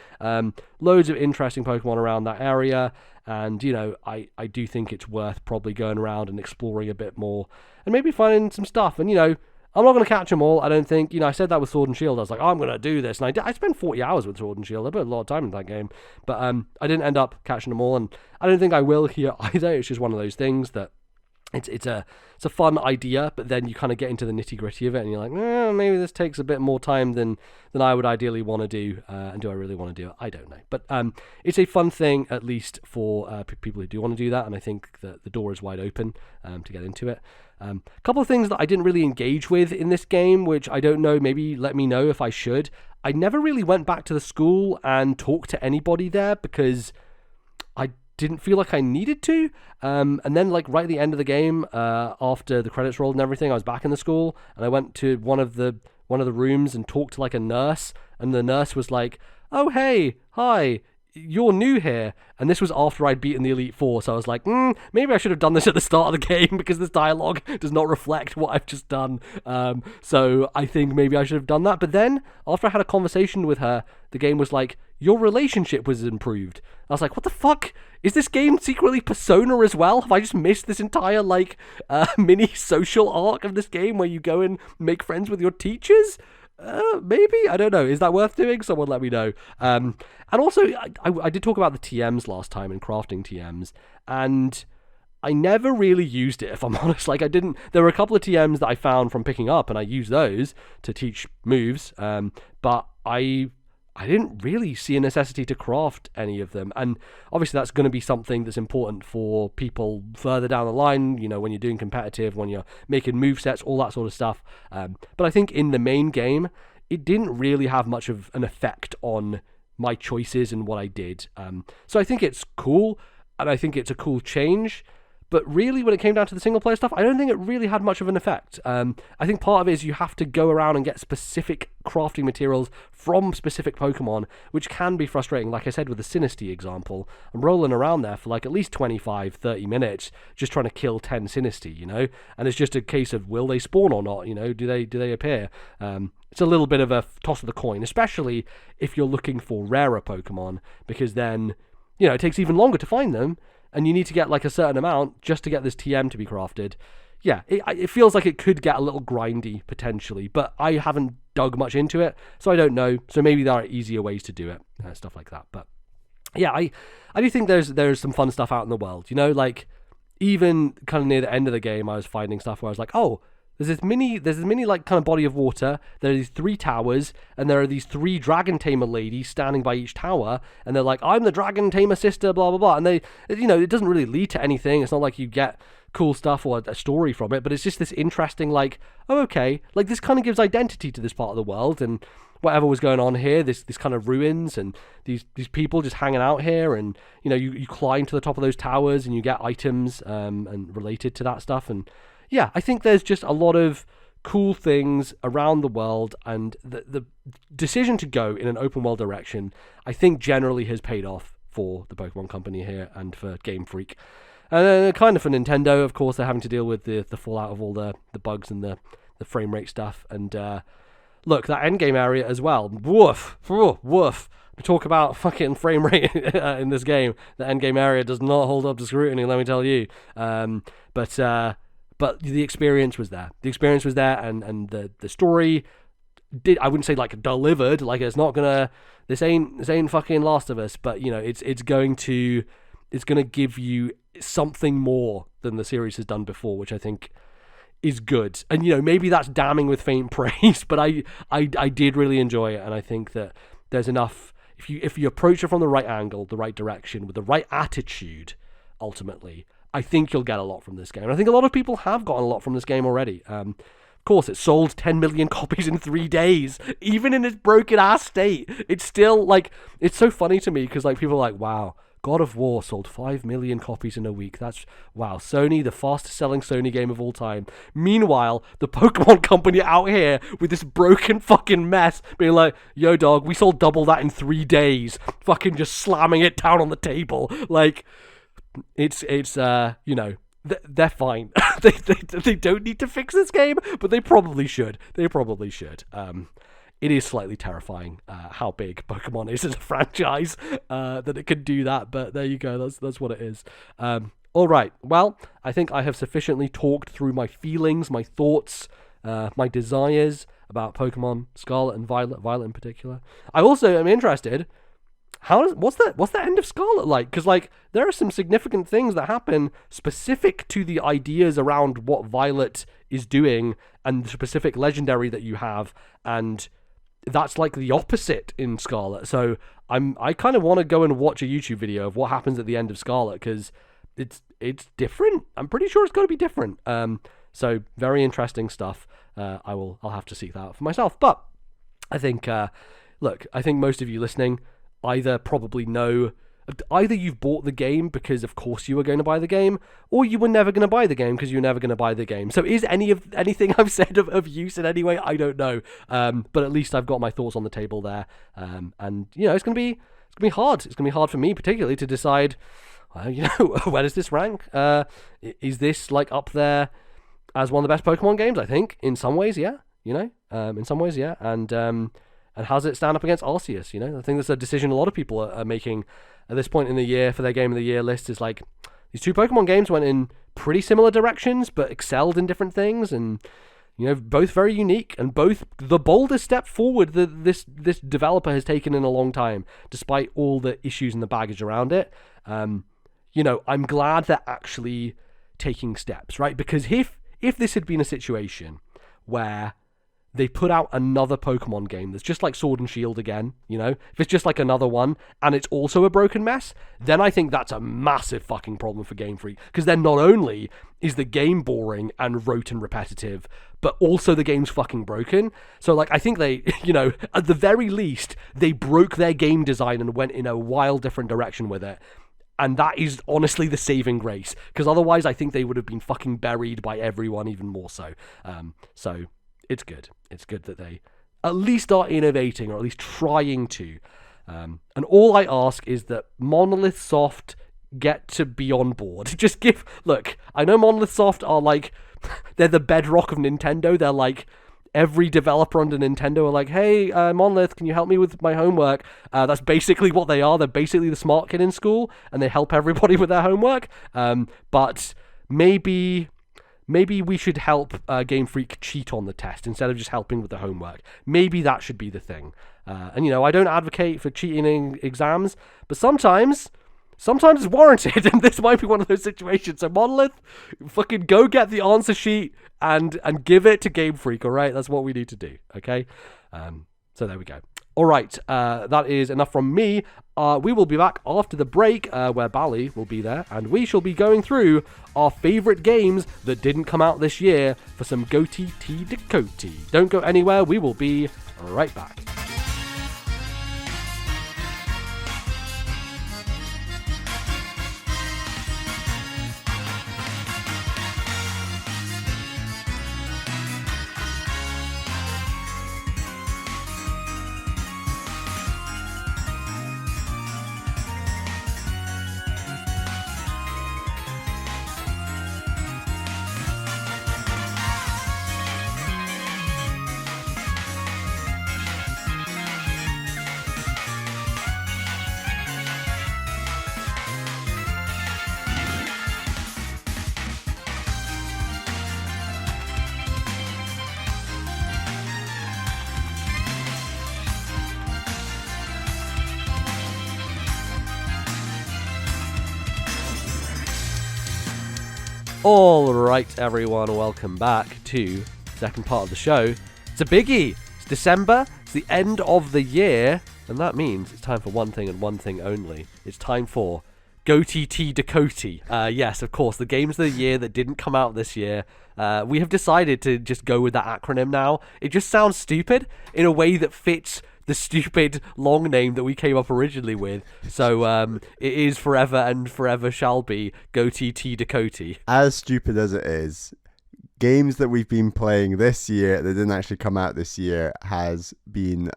Loads of interesting Pokemon around that area, and I do think it's worth probably going around and exploring a bit more, and maybe finding some stuff. And I'm not going to catch them all, I don't think. I said that with Sword and Shield. I was like, oh, I'm going to do this. And I spent 40 hours with Sword and Shield. I put a lot of time in that game. But I didn't end up catching them all. And I don't think I will here either. It's just one of those things that it's a fun idea, but then you kind of get into the nitty-gritty of it, and you're like, maybe this takes a bit more time than I would ideally want to do, and do I really want to do it? I don't know. But it's a fun thing, at least for people who do want to do that, and I think that the door is wide open to get into it. A couple of things that I didn't really engage with in this game, which I don't know, maybe let me know if I should. I never really went back to the school and talked to anybody there because I didn't feel like I needed to. And then, like, right at the end of the game, after the credits rolled and everything, I was back in the school, and I went to one of the rooms and talked to like a nurse, and the nurse was like, oh, hey, hi, you're new here. And this was after I'd beaten the Elite Four, so I was like, maybe I should have done this at the start of the game because this dialogue does not reflect what I've just done. So I think maybe I should have done that. But then, after I had a conversation with her, the game was like, your relationship was improved. I was like, what the fuck? Is this game secretly Persona as well? Have I just missed this entire, like, mini social arc of this game where you go and make friends with your teachers? Maybe? I don't know. Is that worth doing? Someone let me know. And also, I did talk about the TMs last time and crafting TMs, and I never really used it, if I'm honest. Like, there were a couple of TMs that I found from picking up, and I used those to teach moves, but I I didn't really see a necessity to craft any of them. And obviously that's going to be something that's important for people further down the line, you know, when you're doing competitive, when you're making movesets, all that sort of stuff. But I think in the main game, it didn't really have much of an effect on my choices and what I did. So I think it's cool, and I think it's a cool change. But really, when it came down to the single-player stuff, I don't think it really had much of an effect. I think part of it is you have to go around and get specific crafting materials from specific Pokemon, which can be frustrating. Like I said with the Sinistea example, I'm rolling around there for like at least 25, 30 minutes just trying to kill 10 Sinistea, you know? And it's just a case of, will they spawn or not, you know? Do they appear? It's a little bit of a toss of the coin, especially if you're looking for rarer Pokemon, because then, you know, it takes even longer to find them, and you need to get like a certain amount just to get this TM to be crafted. Yeah, it feels like it could get a little grindy potentially, but I haven't dug much into it, so I don't know. So maybe there are easier ways to do it, stuff like that. But yeah, I do think there's some fun stuff out in the world. You know, like even kind of near the end of the game, I was finding stuff where I was like, oh, there's this mini like kind of body of water. There are these 3 towers, and there are these 3 dragon tamer ladies standing by each tower, and they're like, I'm the dragon tamer sister, blah blah blah. And they, you know, it doesn't really lead to anything. It's not like you get cool stuff or a story from it, but it's just this interesting, like, oh okay, like this kind of gives identity to this part of the world, and whatever was going on here, this kind of ruins, and these people just hanging out here, and you know, you climb to the top of those towers and you get items and related to that stuff. And yeah, I think there's just a lot of cool things around the world, and the decision to go in an open world direction, I think generally has paid off for the Pokemon Company here and for Game Freak. And then kind of for Nintendo, of course, they're having to deal with the fallout of all the bugs and the frame rate stuff. And look, that endgame area as well. Woof, woof. We talk about fucking frame rate in this game. The endgame area does not hold up to scrutiny, let me tell you. But the experience was there. The experience was there, and the story did, I wouldn't say like delivered, like it's not gonna, this ain't fucking Last of Us, but you know, it's gonna give you something more than the series has done before, which I think is good. And you know, maybe that's damning with faint praise, but I did really enjoy it, and I think that there's enough, if you approach it from the right angle, the right direction, with the right attitude, ultimately, I think you'll get a lot from this game. And I think a lot of people have gotten a lot from this game already. Of course, it sold 10 million copies in 3 days. Even in its broken-ass state, it's still, like, it's so funny to me, because, like, people are like, wow, God of War sold 5 million copies in a week. That's, wow, Sony, the fastest-selling Sony game of all time. Meanwhile, the Pokemon Company out here with this broken fucking mess, being like, yo, dog, we sold double that in 3 days. Fucking just slamming it down on the table. Like, it's you know, they're fine. they don't need to fix this game, but they probably should. It is slightly terrifying how big Pokemon is as a franchise, that it can do that, but there you go, that's what it is. Alright, well, I think I have sufficiently talked through my feelings, my thoughts, my desires about Pokemon Scarlet and Violet in particular. I also am interested, what's the end of Scarlet like? Because like there are some significant things that happen specific to the ideas around what Violet is doing and the specific legendary that you have, and that's like the opposite in Scarlet. So I kind of want to go and watch a YouTube video of what happens at the end of Scarlet, because it's different. I'm pretty sure it's going to be different. So very interesting stuff. I'll have to seek that out for myself. But I think look, I think most of you listening either you've bought the game because of course you were going to buy the game, or you were never going to buy the game because you were never going to buy the game. So is anything I've said of use in any way? I don't know. But at least I've got my thoughts on the table there. And you know, it's gonna be hard. It's gonna be hard for me particularly to decide, you know, where does this rank? Is this like up there as one of the best Pokemon games? I think in some ways, yeah. You know, in some ways, yeah. And how does it stand up against Arceus? You know, I think that's a decision a lot of people are making at this point in the year for their Game of the Year list, is like, these two Pokemon games went in pretty similar directions, but excelled in different things, and, you know, both very unique, and both the boldest step forward that this developer has taken in a long time, despite all the issues and the baggage around it. You know, I'm glad they're actually taking steps, right? Because if this had been a situation where they put out another Pokemon game that's just like Sword and Shield again, if it's just like another one, and it's also a broken mess, then I think that's a massive fucking problem for Game Freak, because then not only is the game boring and rote and repetitive, but also the game's fucking broken. So, like, I think they, at the very least, they broke their game design and went in a wild different direction with it. And that is honestly the saving grace, because otherwise I think they would have been fucking buried by everyone even more so. So it's good. It's good that they at least are innovating, or at least trying to. And all I ask is that Monolith Soft get to be on board. Look, I know Monolith Soft are like, they're the bedrock of Nintendo. They're like, every developer under Nintendo are like, hey, Monolith, can you help me with my homework? That's basically what they are. They're basically the smart kid in school, and they help everybody with their homework. But maybe we should help Game Freak cheat on the test instead of just helping with the homework. Maybe that should be the thing. And I don't advocate for cheating in exams, but sometimes it's warranted, and this might be one of those situations. So Monolith, fucking go get the answer sheet and give it to Game Freak, all right? That's what we need to do, okay? So there we go. All right, that is enough from me. We will be back after the break, where Bally will be there, and we shall be going through our favourite games that didn't come out this year for some GOTYTDACOTY. Don't go anywhere. We will be right back. All right, everyone, welcome back to the second part of the show. It's a biggie. It's December. It's the end of the year, and that means it's time for one thing and one thing only. It's time for GOTYTDACOTY. Yes, of course, the games of the year that didn't come out this year. We have decided to just go with that acronym now. It just sounds stupid in a way that fits the stupid long name that we came up originally with. So it is forever and forever shall be GOTYTDACOTY. As stupid as it is, games that we've been playing this year that didn't actually come out this year has been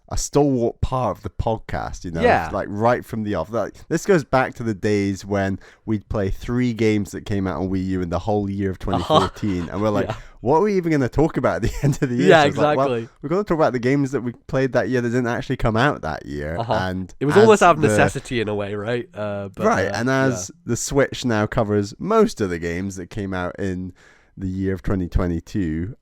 a stalwart part of the podcast, Yeah. Like right from the off. This goes back to the days when we'd play 3 games that came out on Wii U in the whole year of 2014, and we're like, what are we even going to talk about at the end of the year? Yeah, so exactly. We're going to talk about the games that we played that year that didn't actually come out that year. And it was almost out of necessity in a way, right? And as the Switch now covers most of the games that came out in the year of 2022,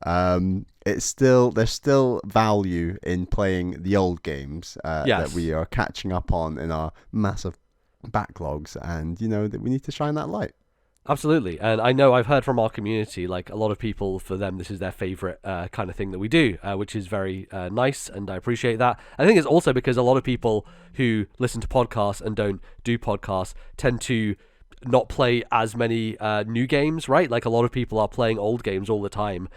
there's still value in playing the old games that we are catching up on in our massive backlogs, and that we need to shine that light. Absolutely. And I know I've heard from our community, like a lot of people, for them this is their favorite kind of thing that we do, which is very nice, and I appreciate that. I think it's also because a lot of people who listen to podcasts and don't do podcasts tend to not play as many new games, right? Like a lot of people are playing old games all the time,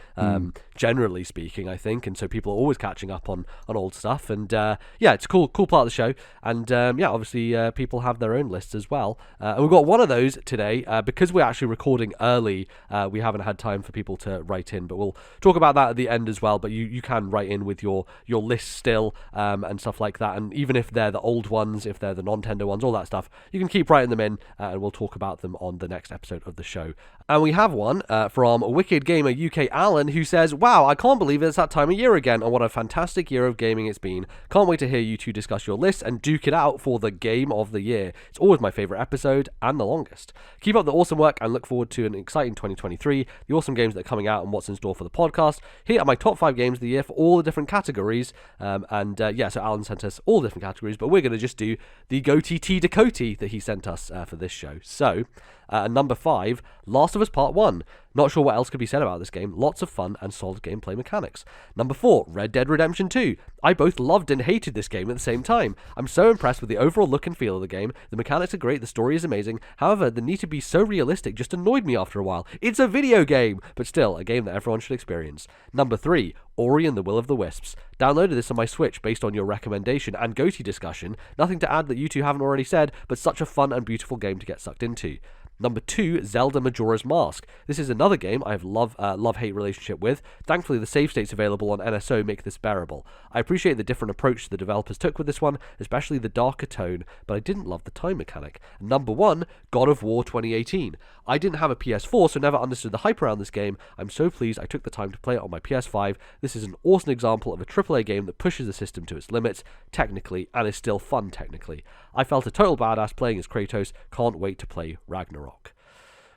generally speaking, I think, and so people are always catching up on old stuff, and it's a cool part of the show, and obviously people have their own lists as well, and we've got one of those today, because we're actually recording early. We haven't had time for people to write in, but we'll talk about that at the end as well. But you can write in with your list still, and stuff like that, and even if they're the old ones, if they're the non-Nintendo ones, all that stuff, you can keep writing them in, and we'll talk about them on the next episode of the show. And we have one from Wicked Gamer UK Alan, who says, wow, I can't believe it's that time of year again, and what a fantastic year of gaming it's been. Can't wait to hear you two discuss your list and duke it out for the game of the year. It's always my favourite episode and the longest. Keep up the awesome work and look forward to an exciting 2023, the awesome games that are coming out and what's in store for the podcast. Here are my top 5 games of the year for all the different categories, so Alan sent us all the different categories, but we're going to just do the GOTYTDACOTY that he sent us for this show. So And number 5, Last of Us Part 1. Not sure what else could be said about this game. Lots of fun and solid gameplay mechanics. Number 4, Red Dead Redemption 2. I both loved and hated this game at the same time. I'm so impressed with the overall look and feel of the game. The mechanics are great, the story is amazing. However, the need to be so realistic just annoyed me after a while. It's a video game, but still, a game that everyone should experience. Number 3, Ori and the Will of the Wisps. Downloaded this on my Switch based on your recommendation and GOTY discussion. Nothing to add that you two haven't already said, but such a fun and beautiful game to get sucked into. Number 2, Zelda Majora's Mask. This is another game I have love-hate relationship with. Thankfully, the save states available on NSO make this bearable. I appreciate the different approach the developers took with this one, especially the darker tone, but I didn't love the time mechanic. Number 1, God of War 2018. I didn't have a PS4, so never understood the hype around this game. I'm so pleased I took the time to play it on my PS5. This is an awesome example of a AAA game that pushes the system to its limits, technically, and is still fun technically. I felt a total badass playing as Kratos. Can't wait to play Ragnarok.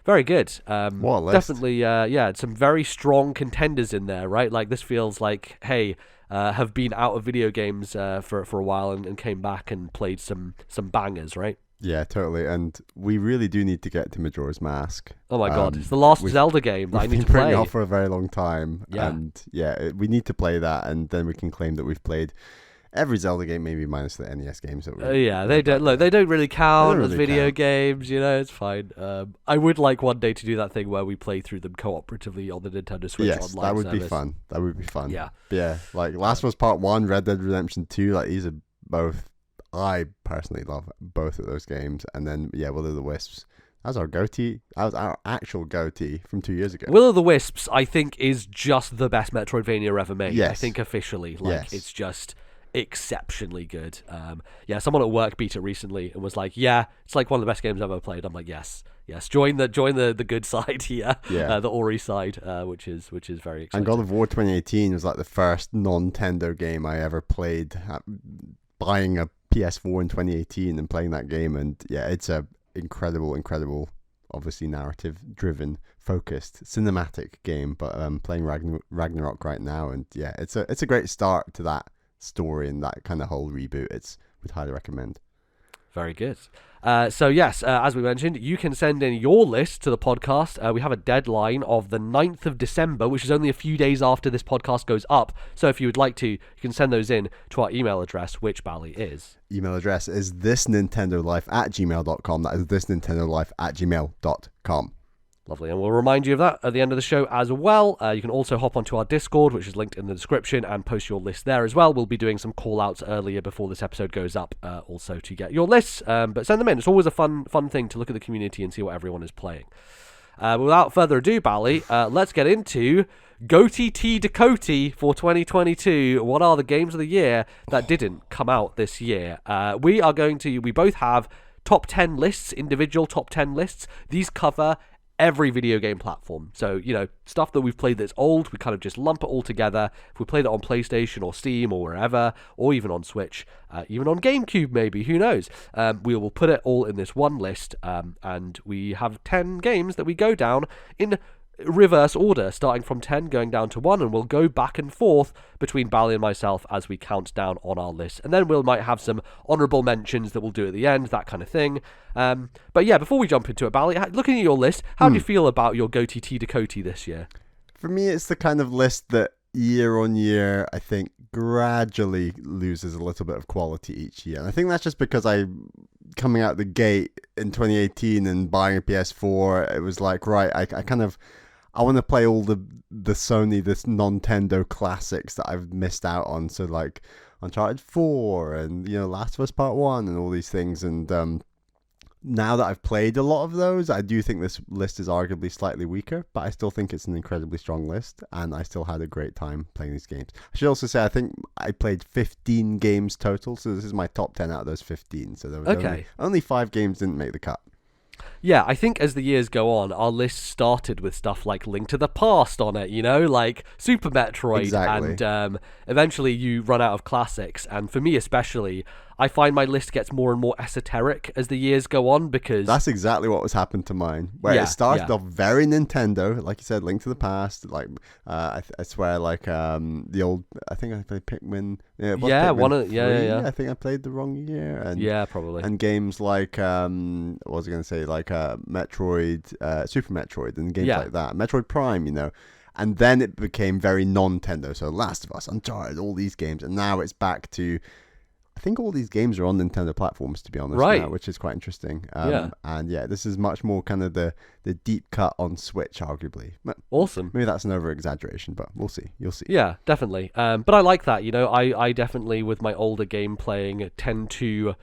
Very good. What a list. Definitely, some very strong contenders in there, right? Like, this feels like, hey, have been out of video games for a while and came back and played some bangers, right? Yeah, totally. And we really do need to get to Majora's Mask. Oh my god, it's the last Zelda game that I need to play. We've been putting it off for a very long time. Yeah. And we need to play that, and then we can claim that we've played every Zelda game, maybe minus the NES games. That they don't really count as video count. games, it's fine. I would like one day to do that thing where we play through them cooperatively on the Nintendo Switch yes, online that would service. be fun. That would be fun. Yeah. But yeah, like Last of Us Part 1, Red Dead Redemption 2, like these are both, I personally love both of those games. And then, Will of the Wisps. That was our GOTY. That was our actual GOTY from 2 years ago. Will of the Wisps, I think, is just the best Metroidvania ever made. Yes. I think officially. Yes. It's just exceptionally good. Someone at work beat it recently and was like, it's like one of the best games I've ever played. I'm like, yes, join the good side here, the Ori side, which is very exciting. And God of War 2018 was like the first non-Nintendo game I ever played. Buying a PS4 in 2018 and playing that game, and it's a incredible, obviously narrative-driven, focused, cinematic game. But playing Ragnarok right now, and it's a great start to that story and that kind of whole reboot. Would highly recommend. Very good. As we mentioned, you can send in your list to the podcast. We have a deadline of the 9th of December, which is only a few days after this podcast goes up. So if you would like to, you can send those in to our email address, which Bally is. Email address is thisnintendolife@gmail.com. That is thisnintendolife@gmail.com. Lovely, and we'll remind you of that at the end of the show as well. You can also hop onto our Discord, which is linked in the description, and post your list there as well. We'll be doing some call-outs earlier before this episode goes up, also to get your lists. But send them in. It's always a fun thing to look at the community and see what everyone is playing. Without further ado, Bally, let's get into GOTYTDACOTY for 2022. What are the games of the year that didn't come out this year? We both have top 10 lists, individual top 10 lists. These cover every video game platform. So, stuff that we've played that's old, we kind of just lump it all together. If we played it on PlayStation or Steam or wherever, or even on Switch, even on GameCube maybe, who knows? We will put it all in this one list, and we have 10 games that we go down in reverse order, starting from 10 going down to 1, and we'll go back and forth between Bally and myself as we count down on our list, and then we might have some honourable mentions that we'll do at the end, that kind of thing. Before we jump into it, Bally, looking at your list, how do you feel about your GOTYTDACOTY this year? For me, it's the kind of list that year on year, I think, gradually loses a little bit of quality each year. And I think that's just because coming out the gate in 2018 and buying a PS4, it was like, right, I want to play all the Sony, this Nintendo classics that I've missed out on. So like Uncharted 4 and, Last of Us Part 1 and all these things. And now that I've played a lot of those, I do think this list is arguably slightly weaker, but I still think it's an incredibly strong list, and I still had a great time playing these games. I should also say I think I played 15 games total, so this is my top 10 out of those 15. So there was only 5 games didn't make the cut. Yeah, I think as the years go on, our list started with stuff like Link to the Past on it, like Super Metroid. Exactly. And eventually you run out of classics. And for me especially, I find my list gets more and more esoteric as the years go on, because that's exactly what was happened to mine. Where it started off very Nintendo, like you said, Link to the Past. Like I swear, like the old. I think I played Pikmin. Pikmin 3. I think I played the wrong year. And probably. And games like what was I going to say? Like Metroid, Super Metroid, and games like that. Metroid Prime, you know. And then it became very non-Nintendo. So Last of Us, Uncharted, all these games, and now it's back to. I think all these games are on Nintendo platforms, to be honest, now, which is quite interesting. And this is much more kind of the deep cut on Switch, arguably. Awesome. Maybe that's an over-exaggeration, but we'll see. You'll see. Yeah, definitely. But I like that. You know, I definitely, with my older game playing, tend to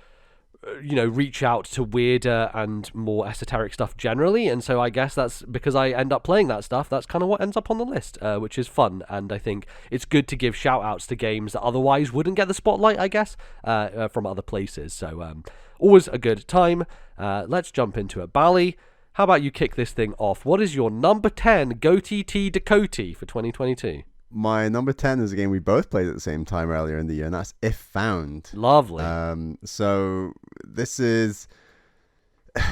reach out to weirder and more esoteric stuff generally, and so I guess that's because I end up playing that stuff. That's kind of what ends up on the list, which is fun, and I think it's good to give shout outs to games that otherwise wouldn't get the spotlight, I guess, from other places. So always a good time. Let's jump into it. Bally, how about you kick this thing off? What is your number 10 GOTYTDACOTY for 2022? My number 10 is a game we both played at the same time earlier in the year, and that's If Found. Lovely. So this is...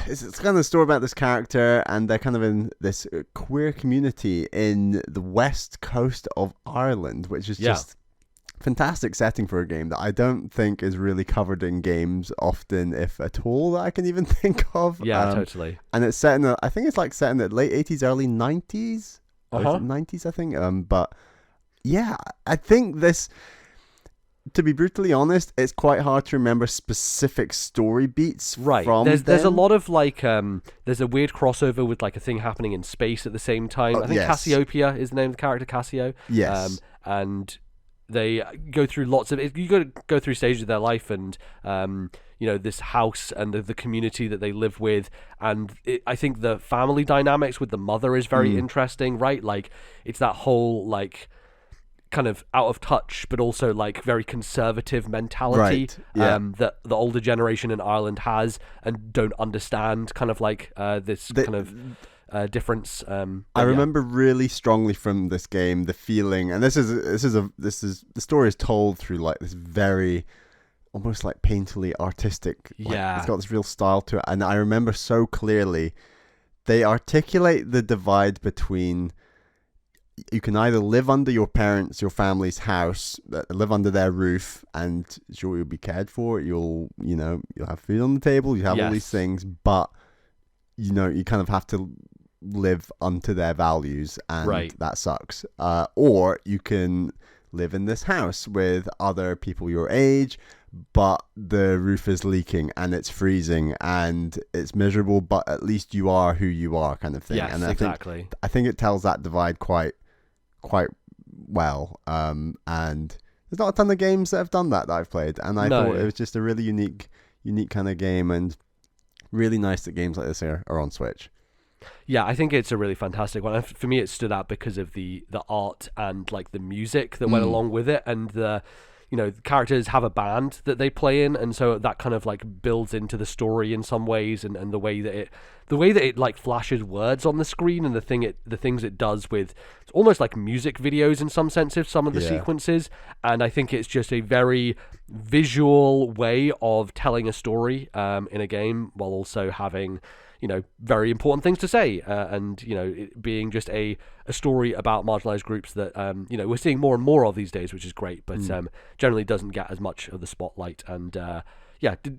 It's kind of a story about this character, and they're kind of in this queer community in the west coast of Ireland, which is just fantastic setting for a game that I don't think is really covered in games often, if at all, that I can even think of. Yeah, totally. And it's set in I think it's like set in the late 80s, early 90s. 90s, I think. But... yeah, I think this, to be brutally honest, it's quite hard to remember specific story beats from There's a lot of like, there's a weird crossover with like a thing happening in space at the same time. I think Cassiopeia is the name of the character, Cassio. Yes. And they go through lots of, you got to go through stages of their life, and this house and the community that they live with, and I think the family dynamics with the mother is very interesting, right? Like, it's that whole like kind of out of touch but also like very conservative mentality that the older generation in Ireland has and don't understand, kind of like this kind of difference. I remember really strongly from this game the feeling, and this is the story is told through like this very almost like painfully artistic, it's got this real style to it, and I remember so clearly they articulate the divide between you can either live under your parents, your family's house, live under their roof, and sure, you'll be cared for. You'll have food on the table. You have all these things, but you kind of have to live unto their values, and that sucks. Or you can live in this house with other people your age, but the roof is leaking and it's freezing and it's miserable, but at least you are who you are, kind of thing. Yes, and exactly. I think it tells that divide quite well, and there's not a ton of games that have done that I've played, and I thought it was just a really unique kind of game, and really nice that games like this are on Switch. Yeah, I think it's a really fantastic one. For me, it stood out because of the art and like the music that went along with it, and the characters have a band that they play in, and so that kind of like builds into the story in some ways, and the way that it like flashes words on the screen, and the things it does with, it's almost like music videos in some senses, some of the sequences, and I think it's just a very visual way of telling a story in a game, while also having very important things to say, and it being just a story about marginalized groups that we're seeing more and more of these days, which is great, but generally doesn't get as much of the spotlight, and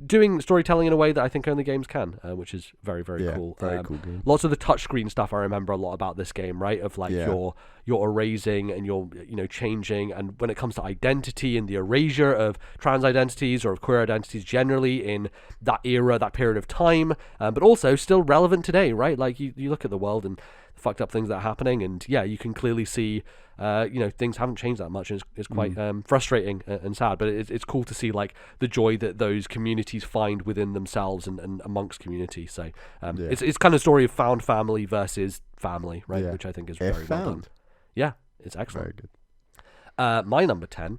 doing storytelling in a way that I think only games can, which is very, very cool. Very cool game. Lots of the touchscreen stuff I remember a lot about this game, right? Of like you're erasing and you're changing, and when it comes to identity and the erasure of trans identities or of queer identities generally in that era, that period of time, but also still relevant today, right? Like you look at the world and the fucked up things that are happening, and you can clearly see things haven't changed that much, and it's quite frustrating and sad, but it's cool to see like the joy that those communities find within themselves and amongst community. So it's kind of story of found family versus family, right? Which I think is very well done. Yeah, it's excellent. Very good. My number 10,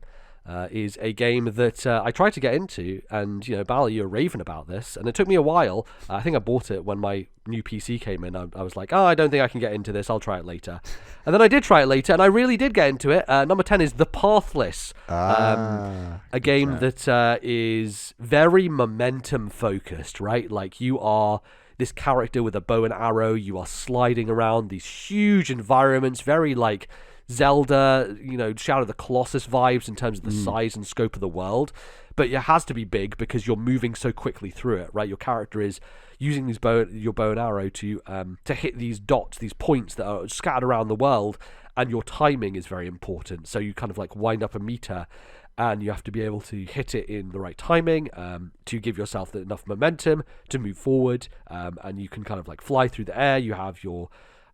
is a game that I tried to get into, and Bally, you're raving about this, and it took me a while. I think I bought it when my new PC came in. I was like, I don't think I can get into this. I'll try it later. And then I did try it later, and I really did get into it. Number 10 is The Pathless, a game that is very momentum focused, right? Like, you are this character with a bow and arrow. You are sliding around these huge environments, very like Zelda, Shadow of the Colossus vibes in terms of the size and scope of the world. But it has to be big because you're moving so quickly through it, right? Your character is using your bow and arrow to hit these dots, these points that are scattered around the world, and your timing is very important. So you kind of like wind up a meter, and you have to be able to hit it in the right timing to give yourself enough momentum to move forward, and you can kind of like fly through the air. You have your,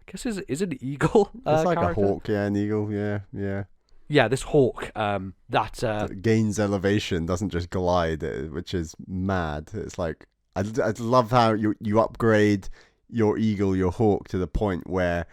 I guess, is it an eagle? It's like character? A hawk, yeah, an eagle, yeah. Yeah, this hawk that gains elevation, doesn't just glide, which is mad. It's like I love how you upgrade your eagle, your hawk, to the point where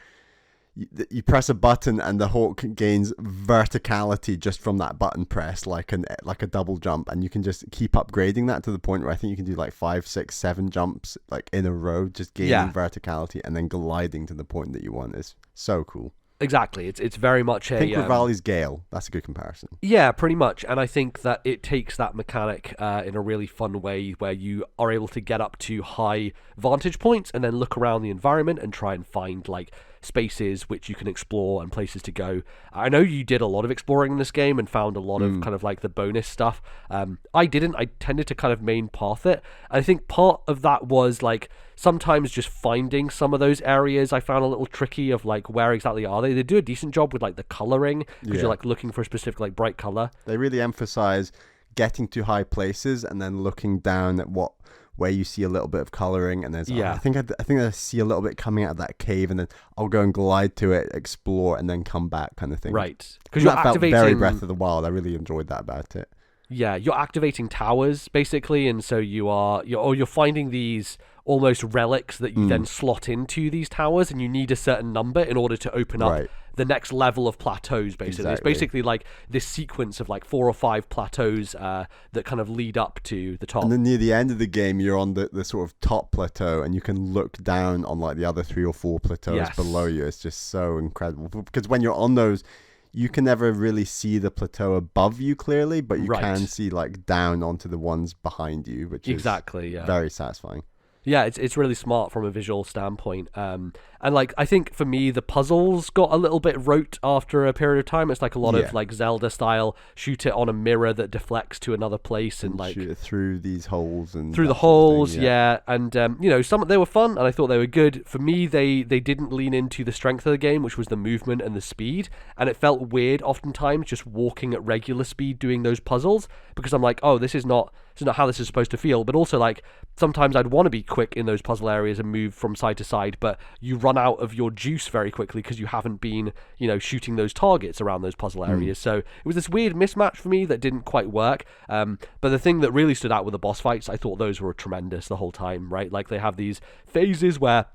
you press a button and the hawk gains verticality just from that button press, like a double jump, and you can just keep upgrading that to the point where I think you can do like 5, 6, 7 jumps like in a row, just gaining verticality and then gliding to the point that you want. Is so cool. Exactly. It's very much I think Rivali's Gale. That's a good comparison. Yeah, pretty much. And I think that it takes that mechanic in a really fun way where you are able to get up to high vantage points and then look around the environment and try and find like spaces which you can explore and places to go. I know you did a lot of exploring in this game and found a lot of kind of like the bonus stuff. I didn't. I tended to kind of main path it. I think part of that was like sometimes just finding some of those areas I found a little tricky of like where exactly are they. They do a decent job with like the coloring because you're like looking for a specific like bright color. They really emphasize getting to high places and then looking down at where you see a little bit of coloring, and there's I think I see a little bit coming out of that cave, and then I'll go and glide to it, explore, and then come back, kind of thing. Right, because you're activating. Felt very Breath of the Wild. I really enjoyed that about it. Yeah, you're activating towers basically, and so you're finding these almost relics that you then slot into these towers, and you need a certain number in order to open up the next level of plateaus, basically. Exactly. It's basically like this sequence of like 4 or 5 plateaus that kind of lead up to the top. And then near the end of the game, you're on the sort of top plateau, and you can look down on like the other 3 or 4 plateaus below you. It's just so incredible. Because when you're on those, you can never really see the plateau above you clearly, but you can see like down onto the ones behind you, which is very satisfying. Yeah, it's really smart from a visual standpoint. And like I think for me the puzzles got a little bit rote after a period of time. It's like a lot of like Zelda style, shoot it on a mirror that deflects to another place and like shoot it through these holes and through the holes, and some they were fun and I thought they were good. For me they didn't lean into the strength of the game, which was the movement and the speed, and it felt weird oftentimes just walking at regular speed doing those puzzles, because I'm like, oh, this is not how this is supposed to feel. But also like sometimes I'd want to be quick in those puzzle areas and move from side to side, but you run out of your juice very quickly because you haven't been shooting those targets around those puzzle areas. So it was this weird mismatch for me that didn't quite work. But the thing that really stood out with the boss fights, I thought those were tremendous the whole time, right? Like they have these phases where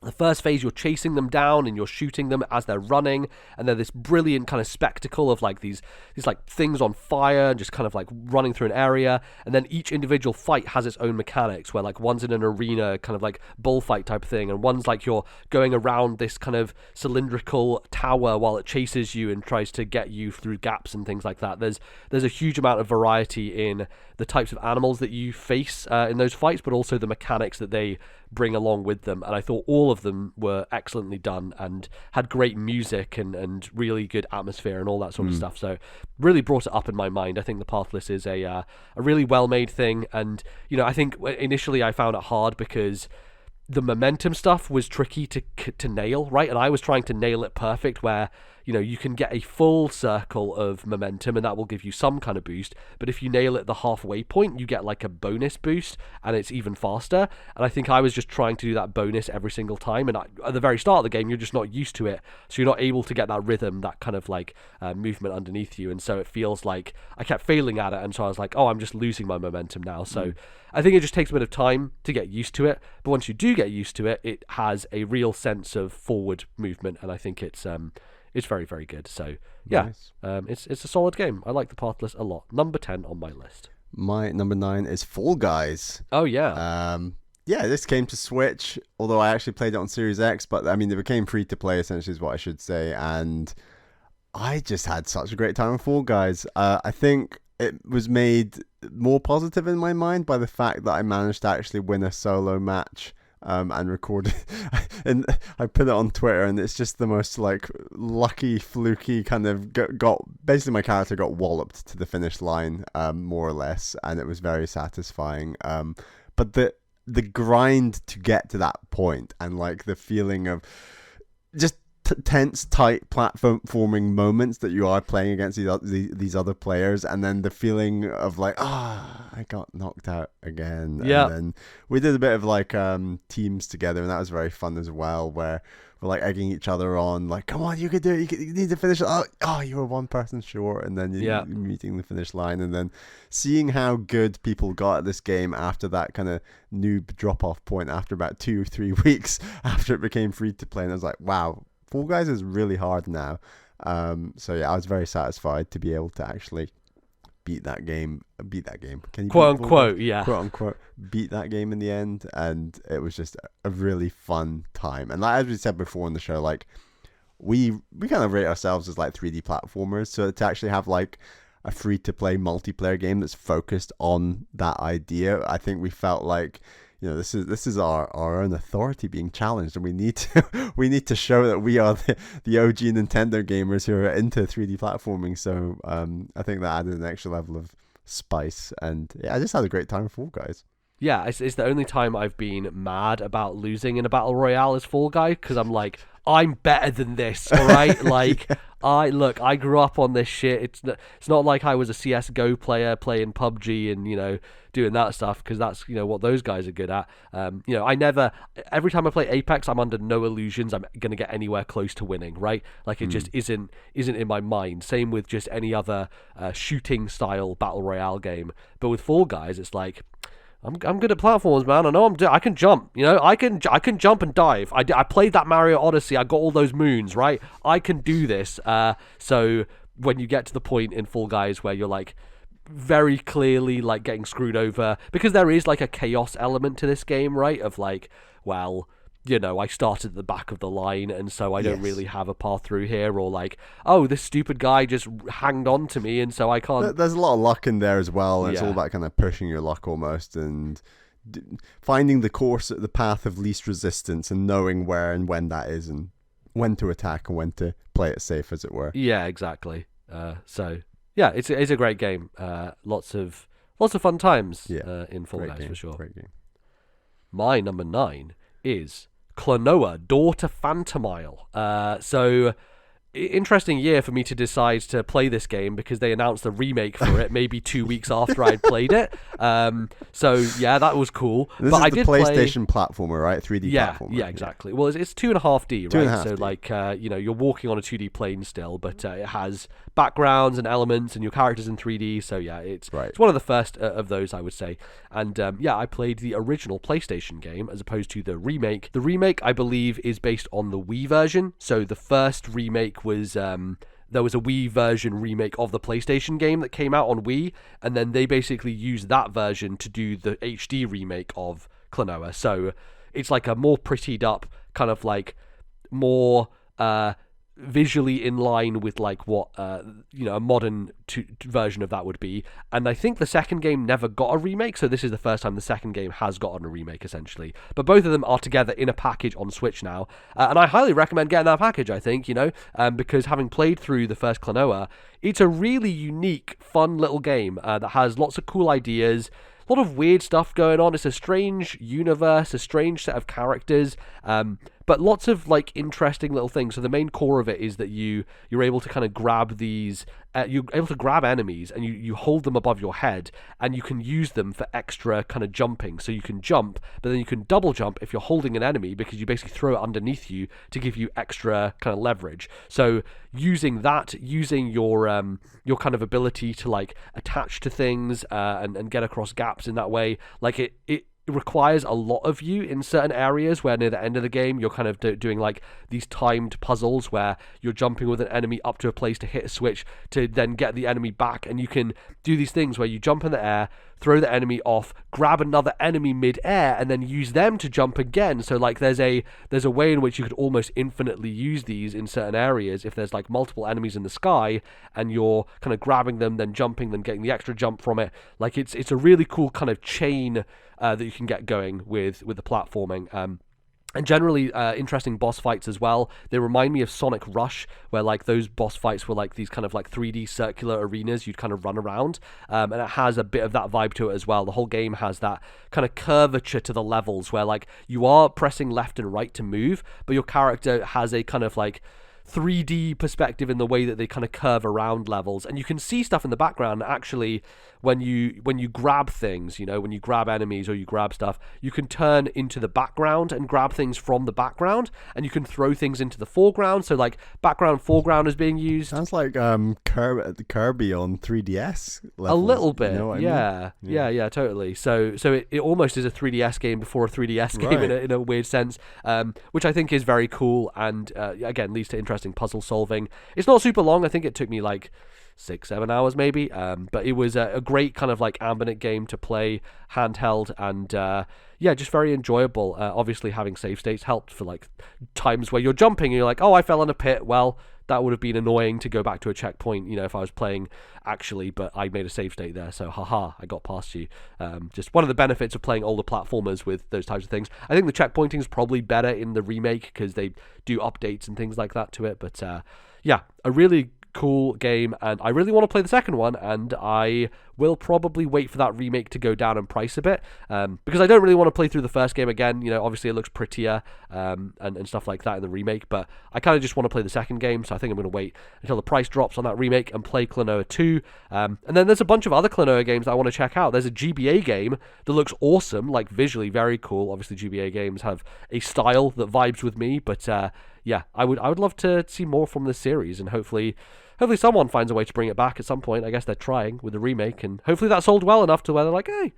the first phase you're chasing them down and you're shooting them as they're running, and they're this brilliant kind of spectacle of like these like things on fire and just kind of like running through an area. And then each individual fight has its own mechanics, where like one's in an arena kind of like bullfight type thing, and one's like you're going around this kind of cylindrical tower while it chases you and tries to get you through gaps and things like that. There's a huge amount of variety in the types of animals that you face in those fights, but also the mechanics that they bring along with them. And I thought all of them were excellently done and had great music and really good atmosphere and all that sort of stuff. So really brought it up in my mind. I think The Pathless is a really well-made thing. And, I think initially I found it hard because the momentum stuff was tricky to nail, right? And I was trying to nail it perfect where, you can get a full circle of momentum and that will give you some kind of boost. But if you nail it the halfway point, you get like a bonus boost and it's even faster. And I think I was just trying to do that bonus every single time. And at the very start of the game, you're just not used to it. So you're not able to get that rhythm, that kind of like movement underneath you. And so it feels like I kept failing at it. And so I was like, oh, I'm just losing my momentum now. So I think it just takes a bit of time to get used to it. But once you do get used to it, it has a real sense of forward movement. And I think it's it's very, very good. So yeah, Nice. it's a solid game. I like the Pathless a lot. Number 10 on my list. My number 9 is Fall Guys. Oh yeah. Yeah, this came to Switch, although I actually played it on Series X, but I mean, it became free to play, essentially, is what I should say, and I just had such a great time with Fall Guys. I think it was made more positive in my mind by the fact that I managed to actually win a solo match and record it. And I put it on Twitter, and it's just the most like lucky, fluky kind of got basically my character got walloped to the finish line, more or less, and it was very satisfying. But the grind to get to that point, and like the feeling of just tense, tight platforming moments that you are playing against these other players, and then the feeling of like, I got knocked out again. Yeah. And then we did a bit of like teams together, and that was very fun as well, where we're like egging each other on, like, come on, you could do it, you need to finish it. Oh, you were one person short, and then you're meeting the finish line, and then seeing how good people got at this game after that kind of noob drop off point after about 2 or 3 weeks after it became free to play, and I was like, wow, Fall Guys is really hard now. So yeah, I was very satisfied to be able to actually beat that game. Can you quote unquote, yeah. Quote unquote, beat that game in the end, and it was just a really fun time. And like, as we said before in the show, like we kind of rate ourselves as like 3D platformers, so to actually have like a free to play multiplayer game that's focused on that idea, I think we felt like, you know, this is our own authority being challenged, and we need to show that we are the OG Nintendo gamers who are into 3D platforming. So I think that added an extra level of spice, and yeah, I just had a great time with Fall Guys. Yeah, it's the only time I've been mad about losing in a battle royale as Fall Guy, because I'm like, I'm better than this, all right? Like, yeah. I grew up on this shit. It's not like I was a CS:GO player playing PUBG and, you know, doing that stuff, because that's, you know, what those guys are good at. You know, every time I play Apex, I'm under no illusions I'm going to get anywhere close to winning, right? Like, it just isn't in my mind. Same with just any other shooting style battle royale game. But with Fall Guys, it's like, I'm good at platforms, man. I know I can jump. You know, I can jump and dive. I played that Mario Odyssey. I got all those moons, right? I can do this. So when you get to the point in Fall Guys where you're like very clearly like getting screwed over, because there is like a chaos element to this game, right? Of like, well, you know, I started at the back of the line, and so I don't really have a path through here, or like, oh, this stupid guy just hanged on to me, and so I can't. There's a lot of luck in there as well, and it's all about kind of pushing your luck almost, and finding the path of least resistance, and knowing where and when that is, and when to attack and when to play it safe, as it were. Yeah, exactly. So yeah, it's a great game. Lots of fun times in Fall Guys for sure. Great game. My number 9 is Klonoa, Door to Phantomile. So interesting year for me to decide to play this game, because they announced a remake for it maybe 2 weeks after I'd played it. So yeah, that was cool. This but is I the did PlayStation platformer, right? 3D platformer. Yeah, exactly. Well, it's 2.5D, right? 2.5D. So like, you know, you're walking on a 2D plane still, but it has backgrounds and elements, and your character's in 3D. So yeah, it's one of the first of those, I would say. And yeah, I played the original PlayStation game as opposed to the remake. The remake, I believe, is based on the Wii version. So the first remake was there was a Wii version remake of the PlayStation game that came out on Wii, and then they basically used that version to do the HD remake of Klonoa. So it's like a more prettied up, kind of like more visually in line with like what you know, a modern version of that would be. And I think the second game never got a remake, so this is the first time the second game has gotten a remake, essentially. But both of them are together in a package on Switch now, and I highly recommend getting that package, I think, you know, because having played through the first Klonoa, it's a really unique, fun little game that has lots of cool ideas, a lot of weird stuff going on. It's a strange universe, a strange set of characters, but lots of like interesting little things. So the main core of it is that you're able to kind of grab these, you're able to grab enemies, and you hold them above your head, and you can use them for extra kind of jumping. So you can jump, but then you can double jump if you're holding an enemy, because you basically throw it underneath you to give you extra kind of leverage. So using your kind of ability to like attach to things and get across gaps in that way, like it requires a lot of you in certain areas where near the end of the game you're kind of doing like these timed puzzles where you're jumping with an enemy up to a place to hit a switch to then get the enemy back, and you can do these things where you jump in the air, throw the enemy off, grab another enemy mid-air, and then use them to jump again. So like there's a way in which you could almost infinitely use these in certain areas if there's like multiple enemies in the sky and you're kind of grabbing them, then jumping, then getting the extra jump from it. Like it's a really cool kind of chain that you can get going with the platforming. And generally interesting boss fights as well. They remind me of Sonic Rush, where like those boss fights were like these kind of like 3D circular arenas you'd kind of run around, and it has a bit of that vibe to it as well. The whole game has that kind of curvature to the levels where like you are pressing left and right to move, but your character has a kind of like 3D perspective in the way that they kind of curve around levels, and you can see stuff in the background. Actually, when you grab things, you know, when you grab enemies or you grab stuff, you can turn into the background and grab things from the background, and you can throw things into the foreground. So like background, foreground is being used. Sounds like Kirby on 3DS levels, a little bit, you know what I yeah. mean? Yeah, totally. So it almost is a 3DS game before a 3DS game in a weird sense, which I think is very cool, and again leads to interesting puzzle solving. It's not super long. I think it took me like 6-7 hours maybe, but it was a great kind of like ambient game to play handheld, and just very enjoyable. Obviously having save states helped for like times where you're jumping and you're like, oh, I fell in a pit. Well, that would have been annoying to go back to a checkpoint, you know, if I was playing actually, but I made a save state there, so haha, I got past you. Just one of the benefits of playing older platformers with those types of things. I think the checkpointing is probably better in the remake because they do updates and things like that to it, but a really cool game, and I really want to play the second one, and I will probably wait for that remake to go down in price a bit, because I don't really want to play through the first game again. You know, obviously it looks prettier and stuff like that in the remake, but I kind of just want to play the second game, so I think I'm going to wait until the price drops on that remake and play Klonoa 2. And then there's a bunch of other Klonoa games that I want to check out. There's a GBA game that looks awesome, like visually very cool. Obviously GBA games have a style that vibes with me, but I would love to see more from this series, and hopefully someone finds a way to bring it back at some point. I guess they're trying with the remake, and hopefully that sold well enough to where they're like, hey,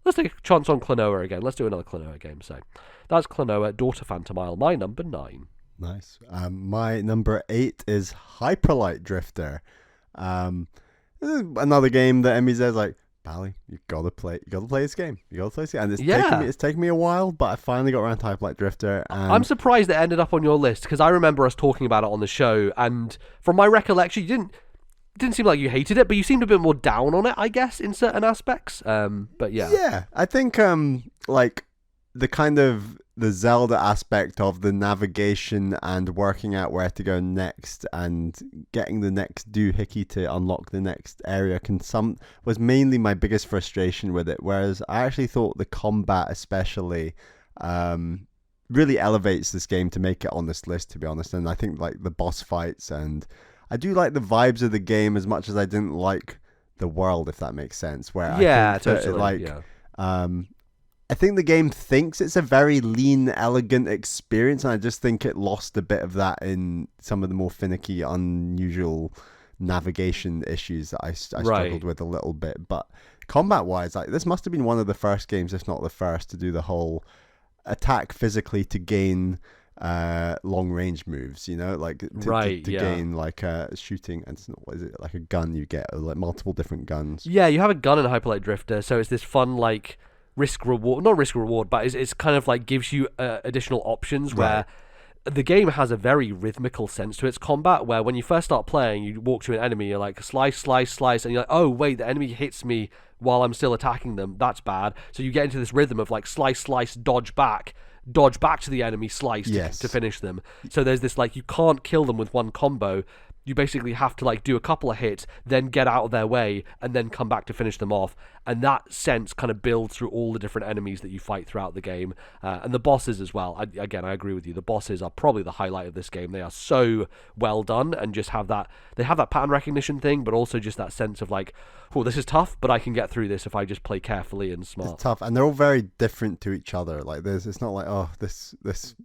let's take a chance on Klonoa again. Let's do another Klonoa game. So that's Klonoa, Daughter Phantomile, my number 9. Nice. My number 8 is Hyperlight Drifter. This is another game that Emmy says like, Bally, you gotta play this game. And it's taken me a while, but I finally got around to Hyperlight Drifter. And I'm surprised it ended up on your list, because I remember us talking about it on the show, and from my recollection, you didn't seem like you hated it, but you seemed a bit more down on it, I guess, in certain aspects. But yeah. Yeah, I think like the Zelda aspect of the navigation and working out where to go next and getting the next doohickey to unlock the next area was mainly my biggest frustration with it, whereas I actually thought the combat especially really elevates this game to make it on this list, to be honest. And I think like the boss fights, and I do like the vibes of the game as much as I didn't like the world, if that makes sense, where I think totally. I think the game thinks it's a very lean, elegant experience, and I just think it lost a bit of that in some of the more finicky, unusual navigation issues that I struggled with a little bit. But combat-wise, like this must have been one of the first games, if not the first, to do the whole attack physically to gain long-range moves, you know, like to gain like shooting, and what is it, like a gun you get, or like multiple different guns. Yeah, you have a gun in Hyperlight Drifter, so it's this fun like not risk reward, but it's kind of like gives you additional options where the game has a very rhythmical sense to its combat, where when you first start playing, you walk to an enemy, you're like slice, slice, slice, and you're like, oh wait, the enemy hits me while I'm still attacking them, that's bad. So you get into this rhythm of like slice, slice, dodge back to the enemy, slice to finish them. So there's this like, you can't kill them with one combo. You basically have to like do a couple of hits, then get out of their way, and then come back to finish them off. And that sense kind of builds through all the different enemies that you fight throughout the game, and the bosses as well. I agree with you. The bosses are probably the highlight of this game. They are so well done, and just have that pattern recognition thing, but also just that sense of like, oh, this is tough, but I can get through this if I just play carefully and smart. It's tough, and they're all very different to each other. Like it's not like, oh, this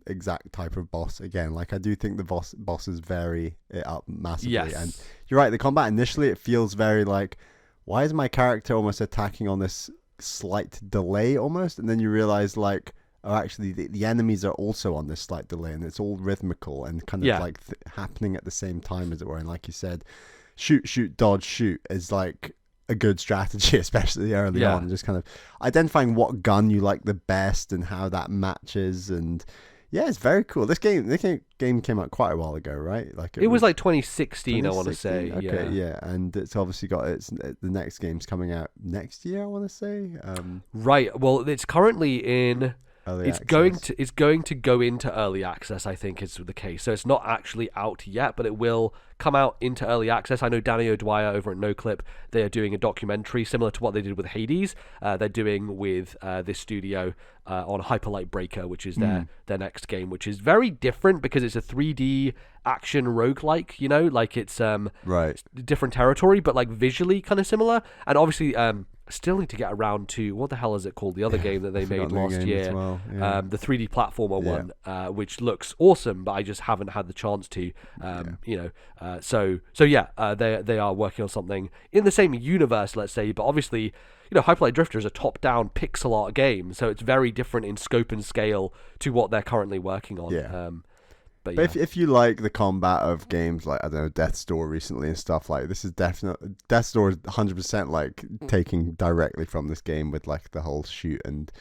exact type of boss again. Like I do think the bosses vary it up massively. Yes. And you're right, the combat initially, it feels very like, why is my character almost attacking on this slight delay almost, and then you realize like, oh, actually the enemies are also on this slight delay, and it's all rhythmical and kind of like happening at the same time, as it were. And like you said, shoot, dodge, shoot is like a good strategy, especially early on. Just kind of identifying what gun you like the best and how that matches, and yeah, it's very cool. This game came out quite a while ago, right? Like it was like 2016, I want to say. Okay, yeah, and it's obviously got the next game's coming out next year, I want to say. Right. Well, it's currently in. It's going to go into early access, I think is the case. So it's not actually out yet, but it will come out into early access. I know Danny O'Dwyer over at NoClip, they are doing a documentary similar to what they did with Hades. They're doing with this studio on Hyperlight Breaker, which is their next game, which is very different because it's a 3D action roguelike, you know, like it's different territory, but like visually kind of similar. And obviously still need to get around to, what the hell is it called, the other game that they made last year, the 3D platformer one, which looks awesome, but I just haven't had the chance to, you know, they are working on something in the same universe, let's say, but obviously, you know, Hyperlight Drifter is a top-down pixel art game, so it's very different in scope and scale to what they're currently working on. But if you like the combat of games like, I don't know, Death's Door recently and stuff, like this is definitely, Death's Door is 100% like taking directly from this game with like the whole shoot and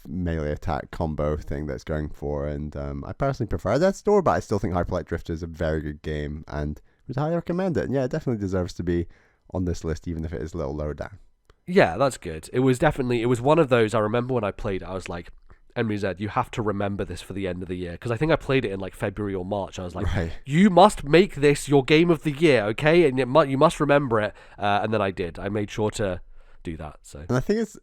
melee attack combo thing that's going for. And I personally prefer Death's Door, but I still think Hyperlight Drifter is a very good game and would highly recommend it. And yeah, it definitely deserves to be on this list, even if it is a little lower down. Yeah, that's good. It was one of those, I remember when I played it, I was like, NBZ, you have to remember this for the end of the year, because I think I played it in like February or March. I was like, you must make this your game of the year, okay? And you must remember it. And then I did. I made sure to do that. So, and I think it's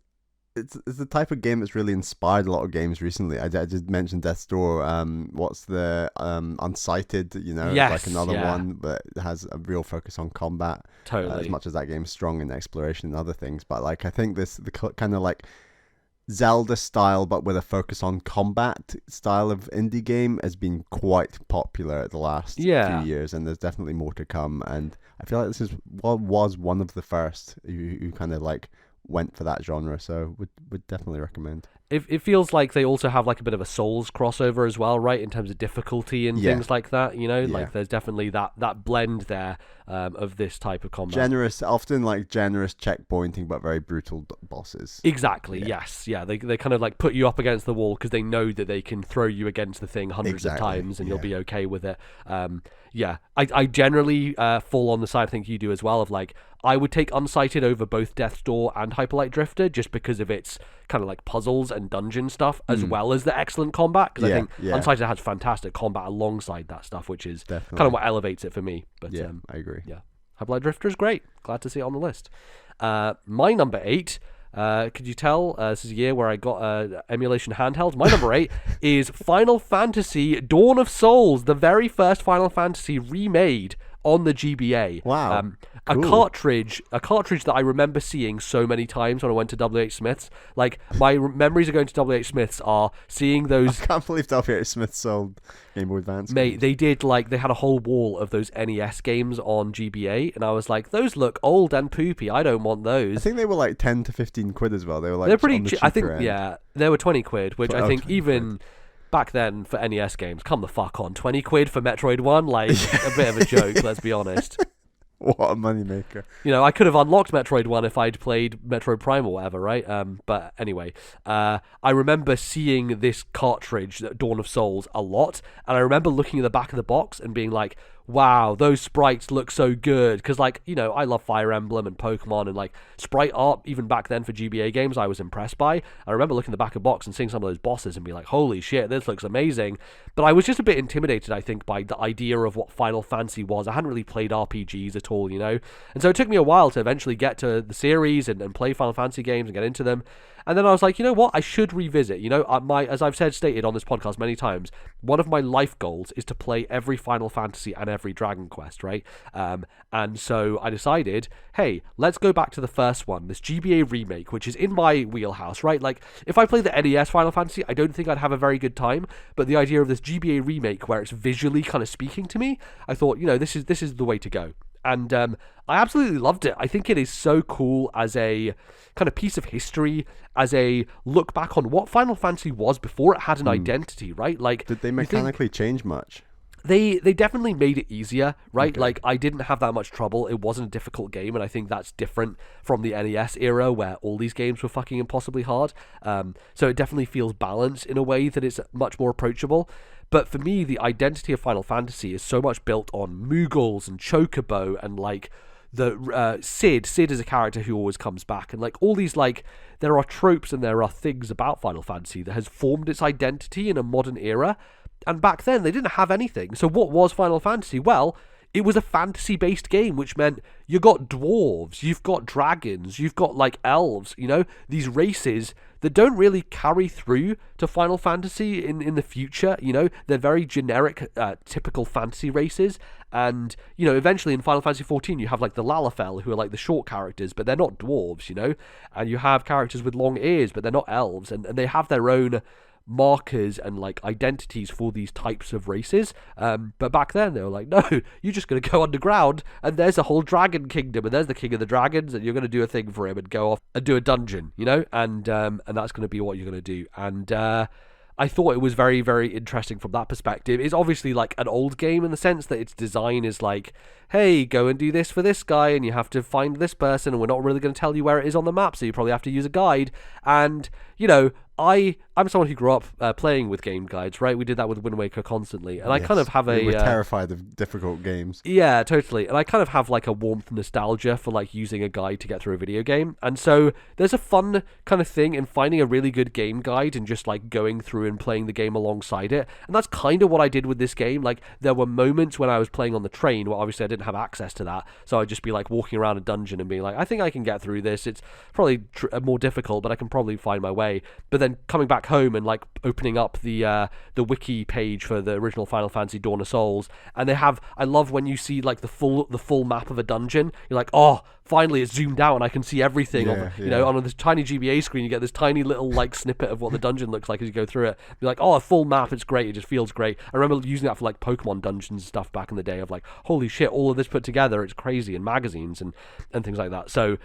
the type of game that's really inspired a lot of games recently. I just mentioned Death's Door. What's the Unsighted? You know, like another one that has a real focus on combat. Totally. As much as that game's strong in exploration and other things, but like I think the kind of like Zelda style, but with a focus on combat style of indie game has been quite popular the last few years, and there's definitely more to come. And I feel like this was one of the first who kind of like went for that genre, so would definitely recommend. It feels like they also have like a bit of a Souls crossover as well, right, in terms of difficulty and things like that, you know, like there's definitely that blend there of this type of combat. Often generous checkpointing, but very brutal bosses. Exactly, yes. Yeah, they kind of like put you up against the wall because they know that they can throw you against the thing hundreds of times and you'll be okay with it. I generally fall on the side, I think you do as well, of like, I would take Unsighted over both Death's Door and Hyperlight Drifter just because of its kind of like puzzles and dungeon stuff, as well as the excellent combat, because I think Unsighted has fantastic combat alongside that stuff, which is kind of what elevates it for me. But I agree. Yeah, Hyperlight Drifter is great. Glad to see it on the list. My number 8, could you tell this is a year where I got emulation handheld? My number 8 is Final Fantasy Dawn of Souls, the very first Final Fantasy remade on the GBA. Wow. Cool. A cartridge that I remember seeing so many times when I went to WH Smith's. Like, my memories of going to WH Smith's are seeing those. I can't believe WH Smith sold Game Boy Advance Mate, games. they did, like, they had a whole wall of those NES games on GBA, and I was like, those look old and poopy. I don't want those. I think they were like 10 to 15 quid as well. They were like, they're pretty cheap. I think, they were 20 quid, which I think even back then for NES games, come the fuck on. 20 quid for Metroid 1? Like, a bit of a joke, let's be honest. What a moneymaker. You know, I could have unlocked Metroid 1 if I'd played Metroid Prime or whatever, right? But anyway, I remember seeing this cartridge, Dawn of Souls, a lot. And I remember looking at the back of the box and being like, wow, those sprites look so good. Because, like, you know, I love Fire Emblem and Pokemon, and, like, sprite art, even back then for GBA games, I was impressed by. I remember looking at the back of the box and seeing some of those bosses and be like, holy shit, this looks amazing. But I was just a bit intimidated, I think, by the idea of what Final Fantasy was. I hadn't really played RPGs at all, you know? And so it took me a while to eventually get to the series and play Final Fantasy games and get into them. And then I was like, you know what? I should revisit. You know, as I've stated on this podcast many times, one of my life goals is to play every Final Fantasy and every Dragon Quest, right? And so I decided, hey, let's go back to the first one, this GBA remake, which is in my wheelhouse, right? Like, if I play the NES Final Fantasy, I don't think I'd have a very good time. But the idea of this GBA remake, where it's visually kind of speaking to me, I thought, you know, this is the way to go. And I absolutely loved it. I think it is so cool as a kind of piece of history, as a look back on what Final Fantasy was before it had an identity, right? Like, did they mechanically change much? They definitely made it easier, right? Okay. Like, I didn't have that much trouble. It wasn't a difficult game, and I think that's different from the NES era where all these games were fucking impossibly hard. So it definitely feels balanced in a way that it's much more approachable. But for me, the identity of Final Fantasy is so much built on Moogles and Chocobo and, like, the Sid is a character who always comes back, and like all these, like, there are tropes and there are things about Final Fantasy that has formed its identity in a modern era. And back then, they didn't have anything. So what was Final Fantasy? Well, it was a fantasy-based game, which meant you got dwarves, you've got dragons, you've got, like, elves, you know, these races that don't really carry through to Final Fantasy in the future, you know. They're very generic, typical fantasy races. And, you know, eventually in Final Fantasy XIV, you have, like, the Lalafell, who are, like, the short characters, but they're not dwarves, you know. And you have characters with long ears, but they're not elves. And they have their own markers and, like, identities for these types of races, but back then they were like, no, you're just going to go underground and there's a whole dragon kingdom and there's the king of the dragons and you're going to do a thing for him and go off and do a dungeon, you know, and that's going to be what you're going to do. And I thought it was very, very interesting from that perspective. It's obviously like an old game in the sense that its design is like, hey, go and do this for this guy and you have to find this person and we're not really going to tell you where it is on the map, so you probably have to use a guide. And, you know, I'm someone who grew up playing with game guides, right? We did that with Wind Waker constantly, and yes, I kind of have we're terrified of difficult games. Yeah, totally. And I kind of have like a warmth nostalgia for like using a guide to get through a video game. And so there's a fun kind of thing in finding a really good game guide and just like going through and playing the game alongside it. And that's kind of what I did with this game. Like, there were moments when I was playing on the train where obviously I didn't have access to that, so I'd just be like walking around a dungeon and being like, I think I can get through this. It's probably more difficult, but I can probably find my way. But then coming back home and like opening up the wiki page for the original Final Fantasy Dawn of Souls, and I love when you see like the full map of a dungeon. You're like, oh, finally it's zoomed out and I can see everything. You know, on this tiny GBA screen, you get this tiny little like snippet of what the dungeon looks like as you go through it. You're like, oh, a full map, it's great, it just feels great. I remember using that for like Pokemon dungeons and stuff back in the day, of like, holy shit, all of this put together, it's crazy, in magazines and things like that. So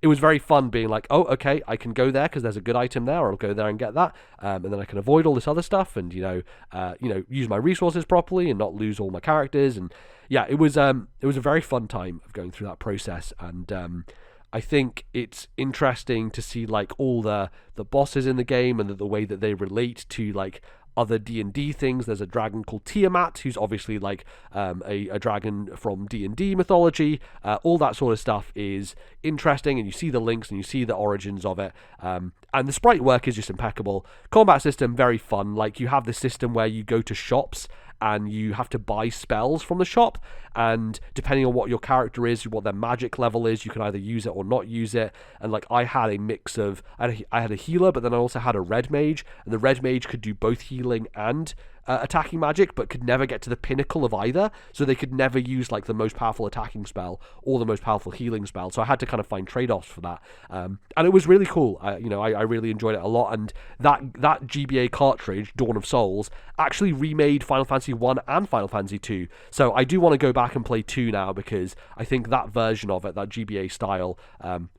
it was very fun being like, oh, okay, I can go there because there's a good item there, or I'll go there and get that, and then I can avoid all this other stuff and use my resources properly and not lose all my characters. And yeah, it was a very fun time of going through that process. And I think it's interesting to see like all the bosses in the game and the way that they relate to like other D&D things. There's a dragon called Tiamat, who's obviously like a dragon from D&D mythology. All that sort of stuff is interesting, and you see the links and you see the origins of it. And the sprite work is just impeccable. Combat system, very fun. Like, you have this system where you go to shops and you have to buy spells from the shop, and depending on what your character is, what their magic level is, you can either use it or not use it. And like, I had a mix of, I had a healer, but then I also had a red mage, and the red mage could do both healing and attacking magic, but could never get to the pinnacle of either, so they could never use like the most powerful attacking spell or the most powerful healing spell. So I had to kind of find trade-offs for that, and it was really cool. I really enjoyed it a lot. And that GBA cartridge, Dawn of Souls, actually remade Final Fantasy 1 and Final Fantasy 2. So I do want to go back and play 2 now, because I think that version of it, that GBA style,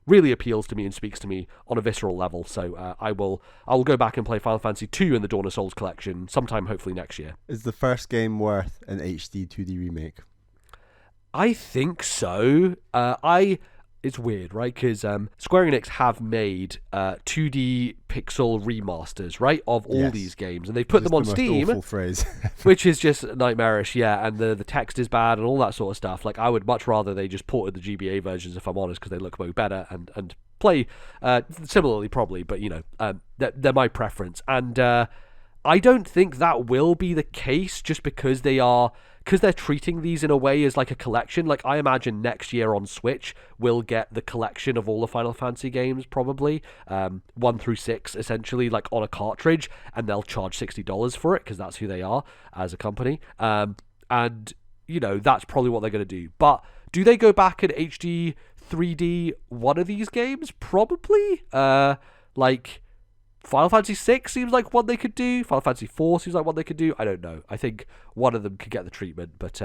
really appeals to me and speaks to me on a visceral level. So I will go back and play Final Fantasy 2 in the Dawn of Souls collection sometime, hopefully next year. Is the first game worth an HD 2D remake? I think so. It's weird, right? Because Square Enix have made 2D pixel remasters, right, of all these games, and they put them on Steam, awful phrase. which is just nightmarish, yeah. And the text is bad and all that sort of stuff. Like, I would much rather they just ported the GBA versions, if I'm honest, because they look way better and play similarly, probably. But they're my preference, and I don't think that will be the case, just because they're treating these in a way as like a collection. Like, I imagine next year on Switch we'll get the collection of all the Final Fantasy games, probably 1 through 6, essentially, like on a cartridge, and they'll charge $60 for it because that's who they are as a company. And that's probably what they're going to do. But do they go back and HD 3D one of these games? Probably. Like, Final Fantasy 6 seems like one they could do. Final Fantasy 4 seems like one they could do. I don't know. I think one of them could get the treatment, but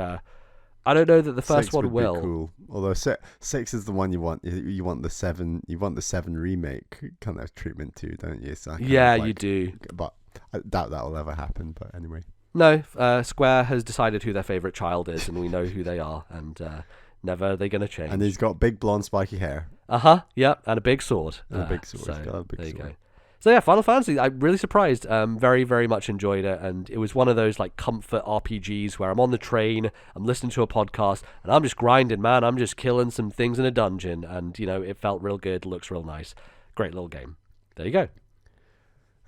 I don't know that the first 6 one would will. be cool. Although 6 is the one you want. You want the 7. You want the 7 remake kind of treatment too, don't you? So You do. But I doubt that will ever happen. But anyway. No, Square has decided who their favourite child is, and we know who they are, and never are they going to change. And he's got big blonde spiky hair. Yep, and a big sword. And a big sword. So, He's got a big there you sword. go. So yeah, Final Fantasy, I'm really surprised. Very, very much enjoyed it, and it was one of those like comfort RPGs where I'm on the train, I'm listening to a podcast, and I'm just grinding, man. I'm just killing some things in a dungeon, and it felt real good, looks real nice. Great little game. There you go.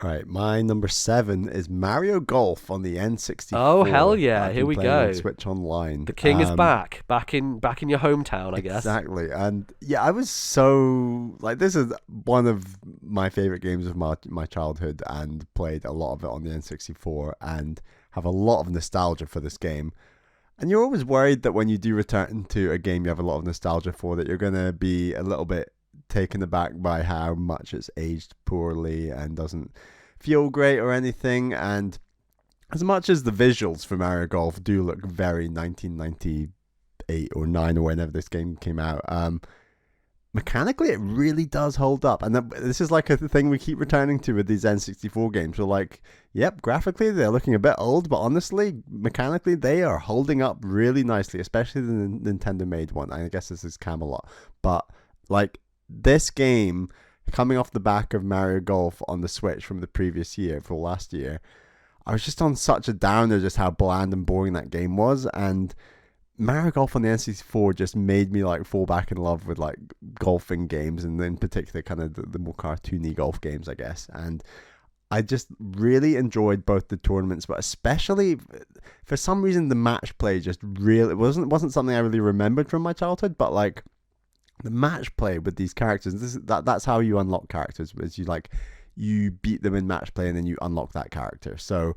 All right, my number 7 is Mario Golf on the N64. Oh hell yeah! Here we go. On Switch Online. The king is back in your hometown, I guess. Exactly, and yeah, I was so like, this is one of my favorite games of my childhood, and played a lot of it on the N64, and have a lot of nostalgia for this game. And you're always worried that when you do return to a game you have a lot of nostalgia for, that you're gonna be a little bit taken aback by how much it's aged poorly and doesn't feel great or anything. And as much as the visuals for Mario Golf do look very 1998 or 9 or whenever this game came out, mechanically it really does hold up. And this is like a thing we keep returning to with these N64 games. We're like, yep, graphically they're looking a bit old, but honestly, mechanically they are holding up really nicely, especially the Nintendo made one. I guess this is Camelot, but like, this game, coming off the back of Mario Golf on the Switch from the previous year, for last year, I was just on such a downer just how bland and boring that game was. And Mario Golf on the N64 just made me like fall back in love with like golfing games, and in particular kind of the more cartoony golf games, I guess. And I just really enjoyed both the tournaments, but especially for some reason the match play just really wasn't something I really remembered from my childhood, but like, the match play with these characters, that's how you unlock characters, is you beat them in match play and then you unlock that character. So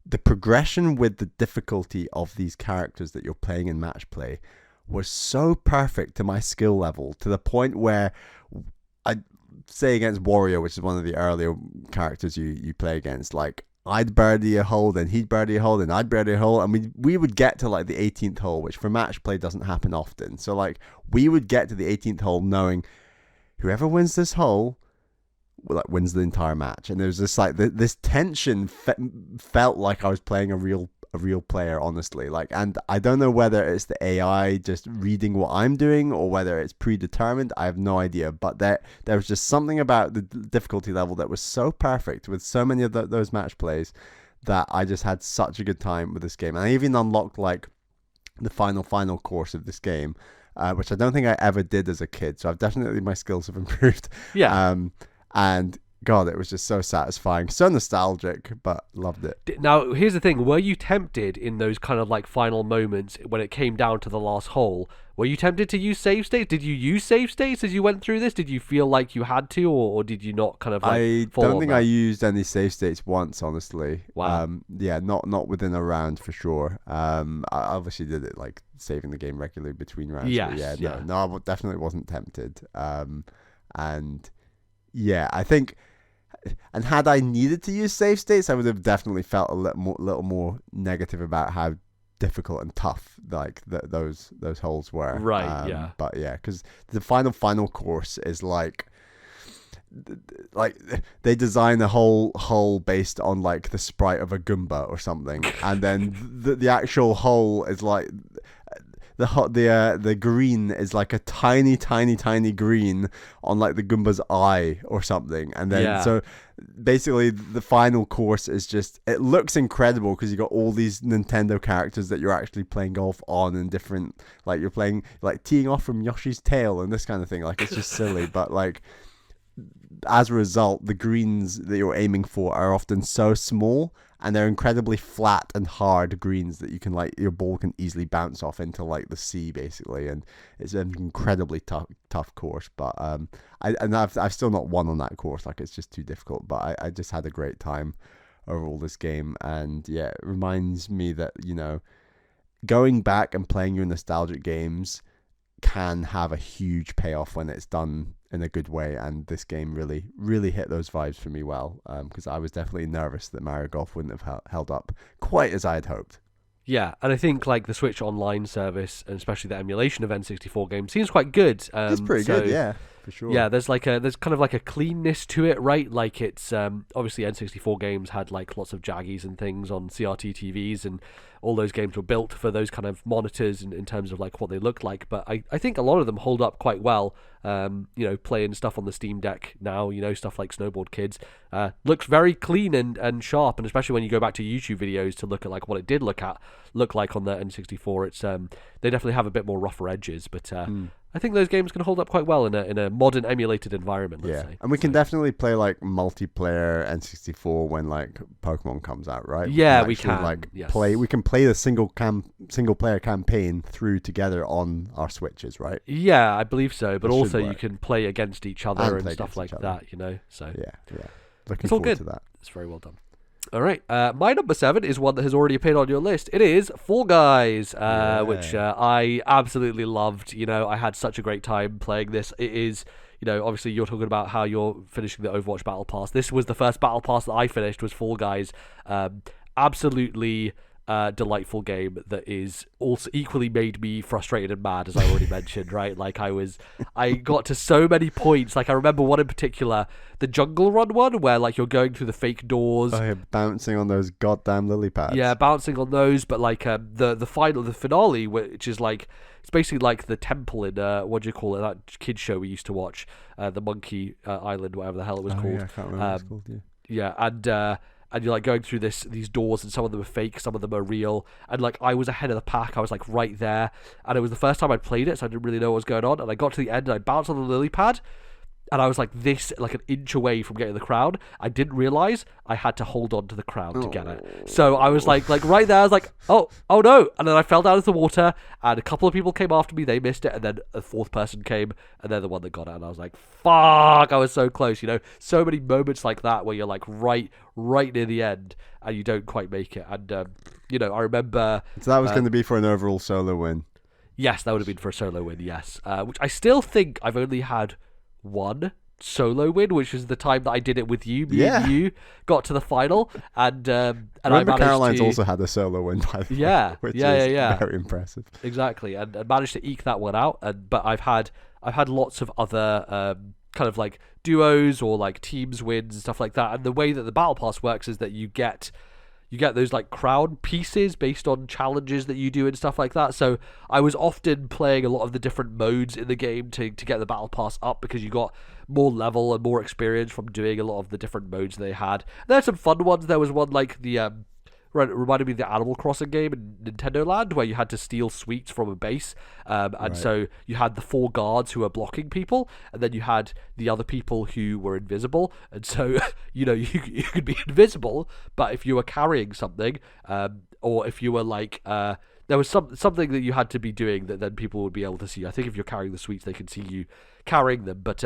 the progression with the difficulty of these characters that you're playing in match play was so perfect to my skill level, to the point where I say against Wario, which is one of the earlier characters you play against, like, I'd birdie a hole, then he'd birdie a hole, then I'd birdie a hole, and we would get to like the 18th hole, which for match play doesn't happen often. So like, we would get to the 18th hole knowing whoever wins this hole, like, wins the entire match. And there was this like this tension felt like I was playing a real player, honestly. Like, and I don't know whether it's the AI just reading what I'm doing or whether it's predetermined. I have no idea, but there was just something about the difficulty level that was so perfect with so many of those match plays that I just had such a good time with this game. And I even unlocked like the final course of this game, which I don't think I ever did as a kid. So I've definitely, my skills have improved. Yeah. And God, it was just so satisfying, so nostalgic, but loved it. Now, here's the thing. Were you tempted in those kind of like final moments when it came down to the last hole? Were you tempted to use save states? Did you use save states as you went through this? Did you feel like you had to, or did you not kind of like I don't think I used any save states once, honestly. Wow. Yeah, not within a round for sure. I obviously did it like saving the game regularly between rounds. Yes, No, I definitely wasn't tempted. And yeah, I think, and had I needed to use save states, I would have definitely felt a little more negative about how difficult and tough like those holes were. Right. Yeah. But yeah, because the final course is like they design a whole hole based on like the sprite of a Goomba or something, and then the actual hole is like the green is like a tiny green on like the Goomba's eye or something. And then so basically the final course is just, it looks incredible because you got all these Nintendo characters that you're actually playing golf on, and different, like you're playing like teeing off from Yoshi's tail and this kind of thing. Like, it's just silly, but like, as a result, the greens that you're aiming for are often so small, and they're incredibly flat and hard greens that you can, like, your ball can easily bounce off into like the sea basically, and it's an incredibly tough course. But I've still not won on that course. Like, it's just too difficult. But I just had a great time overall this game, and yeah, it reminds me that, you know, going back and playing your nostalgic games can have a huge payoff when it's done in a good way, and this game really hit those vibes for me well, because I was definitely nervous that Mario Golf wouldn't have held up quite as I had hoped. Yeah, and I think like the Switch Online service, and especially the emulation of N64 games, seems quite good. It's pretty good, yeah, for sure. Yeah, there's kind of like a cleanness to it, right? Like it's obviously N64 games had like lots of jaggies and things on CRT TVs, and all those games were built for those kind of monitors in terms of like what they looked like. But I think a lot of them hold up quite well. Playing stuff on the Steam Deck now, stuff like Snowboard Kids looks very clean and sharp, and especially when you go back to YouTube videos to look at like what it did look like on the N64, it's they definitely have a bit more rougher edges, but I think those games can hold up quite well in a modern emulated environment, let's say. And we can definitely play like multiplayer N64 when like Pokemon comes out, right? Yeah, we can. We can play the single player campaign through together on our Switches, right? Yeah, I believe so. But also you can play against each other and stuff like that, So yeah. Looking forward to that. It's very well done. All right, my number 7 is one that has already appeared on your list. It is Fall Guys, which I absolutely loved. I had such a great time playing this. It is, obviously you're talking about how you're finishing the Overwatch Battle Pass. This was the first Battle Pass that I finished, was Fall Guys. Absolutely delightful game that is also equally made me frustrated and mad, as I already mentioned, right? Like I got to so many points. Like I remember one in particular, the Jungle Run one, where like you're going through the fake doors. Oh, yeah, bouncing on those goddamn lily pads. Yeah, bouncing on those, but like the finale, which is like, it's basically like the temple in what do you call it? That kids show we used to watch, the Monkey Island, whatever the hell it was called. Yeah, I can't remember what it's called. Yeah, and you're like going through these doors, and some of them are fake, some of them are real. And like I was ahead of the pack, I was like right there, and it was the first time I'd played it, so I didn't really know what was going on. And I got to the end, and I bounced on the lily pad, and I was like an inch away from getting the crown. I didn't realize I had to hold on to the crown to get it. So I was like right there. I was like, oh no! And then I fell down into the water, and a couple of people came after me. They missed it, and then a fourth person came, and they're the one that got it. And I was like, fuck! I was so close. So many moments like that where you're like right near the end, and you don't quite make it. And I remember. So that was going to be for an overall solo win. Yes, that would have been for a solo win. Yes, which I still think I've only had one solo win, which is the time that I did it with you. Me and you got to the final, and I managed Caroline's to... also had a solo win, by the way, which is very impressive. Exactly, and managed to eke that one out. But I've had lots of other kind of like duos or like teams wins and stuff like that. And the way that the Battle Pass works is that you get those like crown pieces based on challenges that you do and stuff like that. So I was often playing a lot of the different modes in the game to get the Battle Pass up, because you got more level and more experience from doing a lot of the different modes they had. There's some fun ones. There was one like the reminded me of the Animal Crossing game in Nintendo Land, where you had to steal sweets from a base, and so you had the 4 guards who were blocking people, and then you had the other people who were invisible, and so you could be invisible, but if you were carrying something, or if you were like there was something that you had to be doing that then people would be able to see. I think if you're carrying the sweets, they can see you carrying them, but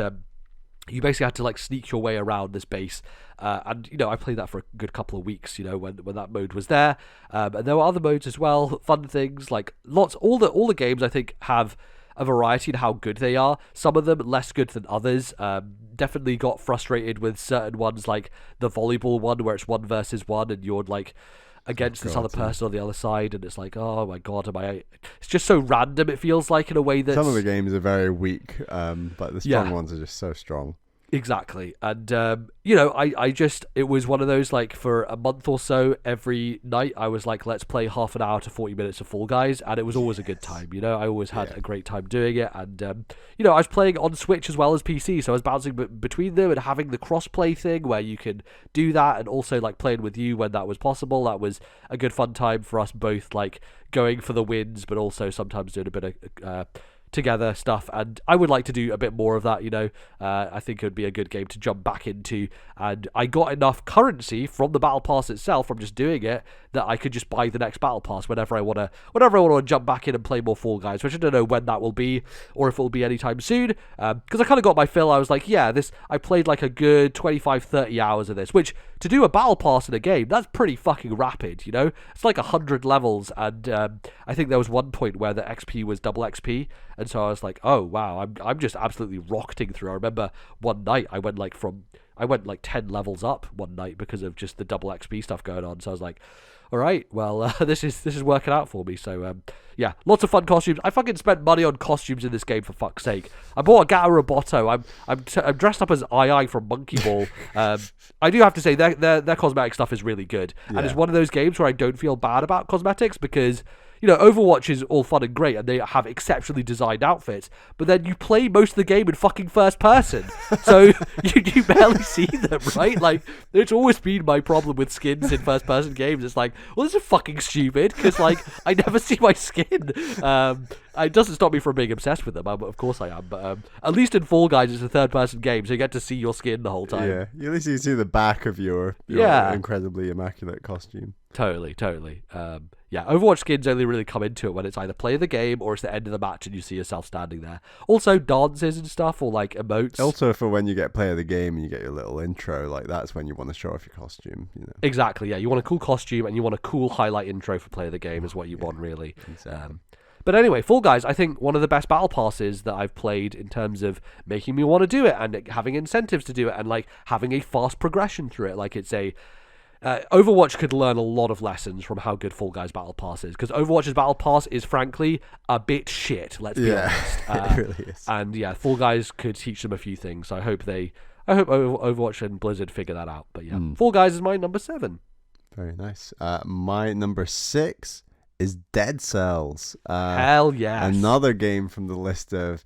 you basically had to like sneak your way around this base, and I played that for a good couple of weeks. When that mode was there, and there were other modes as well, fun things like lots. All the games I think have a variety in how good they are. Some of them less good than others. Definitely got frustrated with certain ones, like the volleyball one where it's 1 versus 1, and you're like against this other person on the other side, and it's like, oh my god, it's just so random, it feels like, in a way that some of the games are very weak, but the strong ones are just so strong. Exactly. And it was one of those, like, for a month or so, every night I was like, let's play half an hour to 40 minutes of Fall Guys, and it was always a good time. I always had a great time doing it. And I was playing on Switch as well as PC, so I was bouncing between them and having the cross-play thing where you can do that, and also like playing with you when that was possible. That was a good fun time for us both, like going for the wins, but also sometimes doing a bit of together stuff, and I would like to do a bit more of that. I think it would be a good game to jump back into, and I got enough currency from the Battle Pass itself, from just doing it, that I could just buy the next Battle Pass whenever I want to jump back in and play more Fall Guys, which I don't know when that will be, or if it will be anytime soon, because I kind of got my fill. I was like, I played like a good 25-30 hours of this, which, to do a Battle Pass in a game, that's pretty fucking rapid. It's like 100 levels, and I think there was one point where the XP was double XP, and so I was like, oh wow, I'm just absolutely rocketing through. I remember one night I went like from I went like 10 levels up one night because of just the double XP stuff going on. So I was like, all right, well, this is working out for me. So yeah, lots of fun costumes. I fucking spent money on costumes in this game, for fuck's sake. I bought a Gata Roboto. I'm dressed up as II from Monkey Ball. I do have to say their cosmetic stuff is really good, and it's one of those games where I don't feel bad about cosmetics because, you know, Overwatch is all fun and great, and they have exceptionally designed outfits, but then you play most of the game in fucking first person, so you barely see them, right? Like, it's always been my problem with skins in first person games. It's like, well, this is fucking stupid, because, like, I never see my skin. It doesn't stop me from being obsessed with them. Of course I am, but at least in Fall Guys, it's a third person game, so you get to see your skin the whole time. Yeah, at least you see the back of your incredibly immaculate costume. Totally. Yeah, Overwatch skins only really come into it when it's either play the game or it's the end of the match and you see yourself standing there. Also, dances and stuff, or like emotes. Also, for when you get play of the game and you get your little intro, like that's when you want to show off your costume. You know. Exactly. Yeah, you want a cool costume and you want a cool highlight intro for play of the game is what you want, really. Exactly. But anyway, Fall Guys, I think one of the best battle passes that I've played in terms of making me want to do it and having incentives to do it and like having a fast progression through it. Like, it's a Overwatch could learn a lot of lessons from how good Fall Guys Battle Pass is, because Overwatch's Battle Pass is frankly a bit shit, let's be honest. It really is. And yeah, Fall Guys could teach them a few things. So I hope Overwatch and Blizzard figure that out. But yeah, Fall Guys is my number 7. Very nice. My number 6 is Dead Cells. Hell yes. Another game from the list of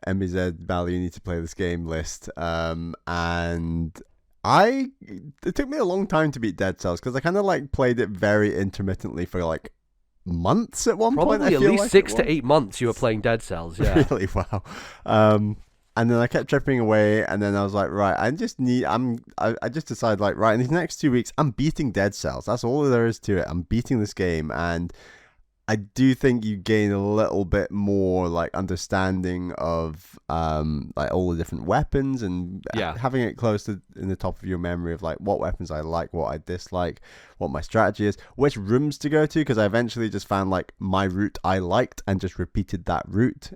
MBZ Bally, you need to play this game list. And it took me a long time to beat Dead Cells because I kind of like played it very intermittently for like months at one point. Probably at least 6 to 8 months you were playing Dead Cells. Yeah. Really? Wow. And then I kept chipping away, and then I was like, right, I just decided, like, right, in these next 2 weeks, I'm beating Dead Cells. That's all there is to it. I'm beating this game, and I do think you gain a little bit more, like, understanding of, like, all the different weapons, and having it close to in the top of your memory of, like, what weapons I like, what I dislike, what my strategy is, which rooms to go to, because I eventually just found, like, my route I liked and just repeated that route,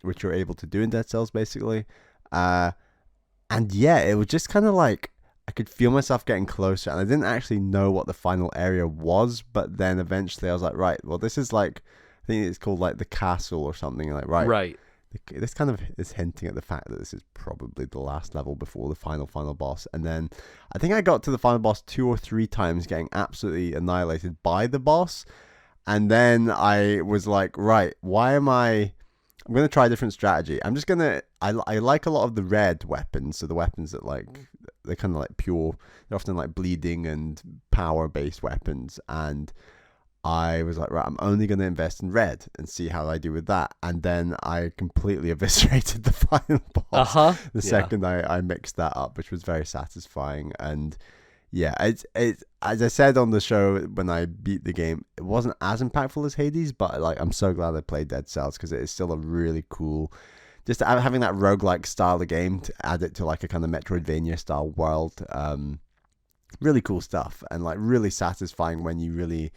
which you're able to do in Dead Cells, basically. And yeah, it was just kind of like, I could feel myself getting closer, and I didn't actually know what the final area was, but then eventually I was like, right, well, this is like, I think it's called like the castle or something, like, right. This kind of is hinting at the fact that this is probably the last level before the final boss. And then I think I got to the final boss 2 or 3 times, getting absolutely annihilated by the boss. And then I was like, right, I'm going to try a different strategy. I like a lot of the red weapons. So the weapons that like, they're kind of like pure, they're often like bleeding and power based weapons. And I was like, right, I'm only going to invest in red and see how I do with that. And then I completely eviscerated the final boss the second I mixed that up, which was very satisfying. And yeah, it's as I said on the show when I beat the game, it wasn't as impactful as Hades, but like I'm so glad I played Dead Cells because it is still a really cool, just having that roguelike style of game to add it to like a kind of Metroidvania style world. Really cool stuff, and like really satisfying when you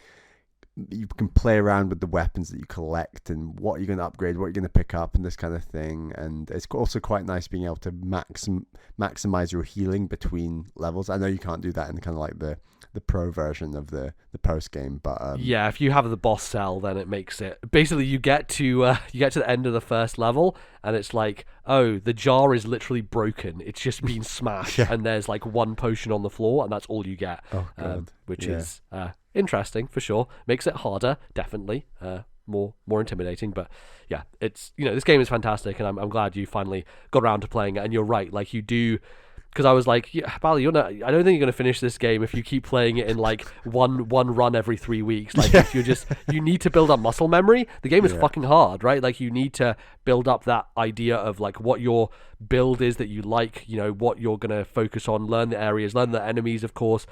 can play around with the weapons that you collect and what you're going to upgrade, what you're going to pick up, and this kind of thing. And it's also quite nice being able to maximize your healing between levels. I know you can't do that in kind of like the pro version of the post game, but yeah, if you have the boss cell, then it makes it basically you get to the end of the first level, and it's like, oh, the jar is literally broken. It's just been smashed, and there's like one potion on the floor, and that's all you get. Oh, God. Which is interesting for sure. Makes it harder, definitely. More intimidating, but yeah, it's, you know, this game is fantastic, and I'm glad you finally got around to playing it. And you're right, like you do, because I was like, yeah, Bally, I don't think you're going to finish this game if you keep playing it in like one run every 3 weeks. Like if you need to build up muscle memory. The game is fucking hard, right? Like you need to build up that idea of like what your build is that you like, you know, what you're going to focus on, learn the areas, learn the enemies, of course.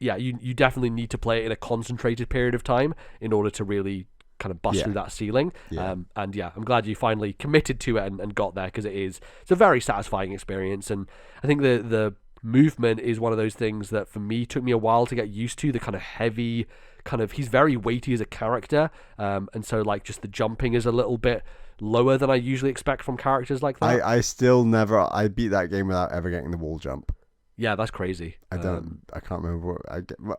Yeah, you definitely need to play it in a concentrated period of time in order to really kind of bust through that ceiling. And yeah, I'm glad you finally committed to it and got there, because it's a very satisfying experience. And I think the movement is one of those things that for me took me a while to get used to, the kind of heavy kind of, he's very weighty as a character, and so like just the jumping is a little bit lower than I usually expect from characters like that. I still never, I beat that game without ever getting the wall jump. Yeah, that's crazy. I can't remember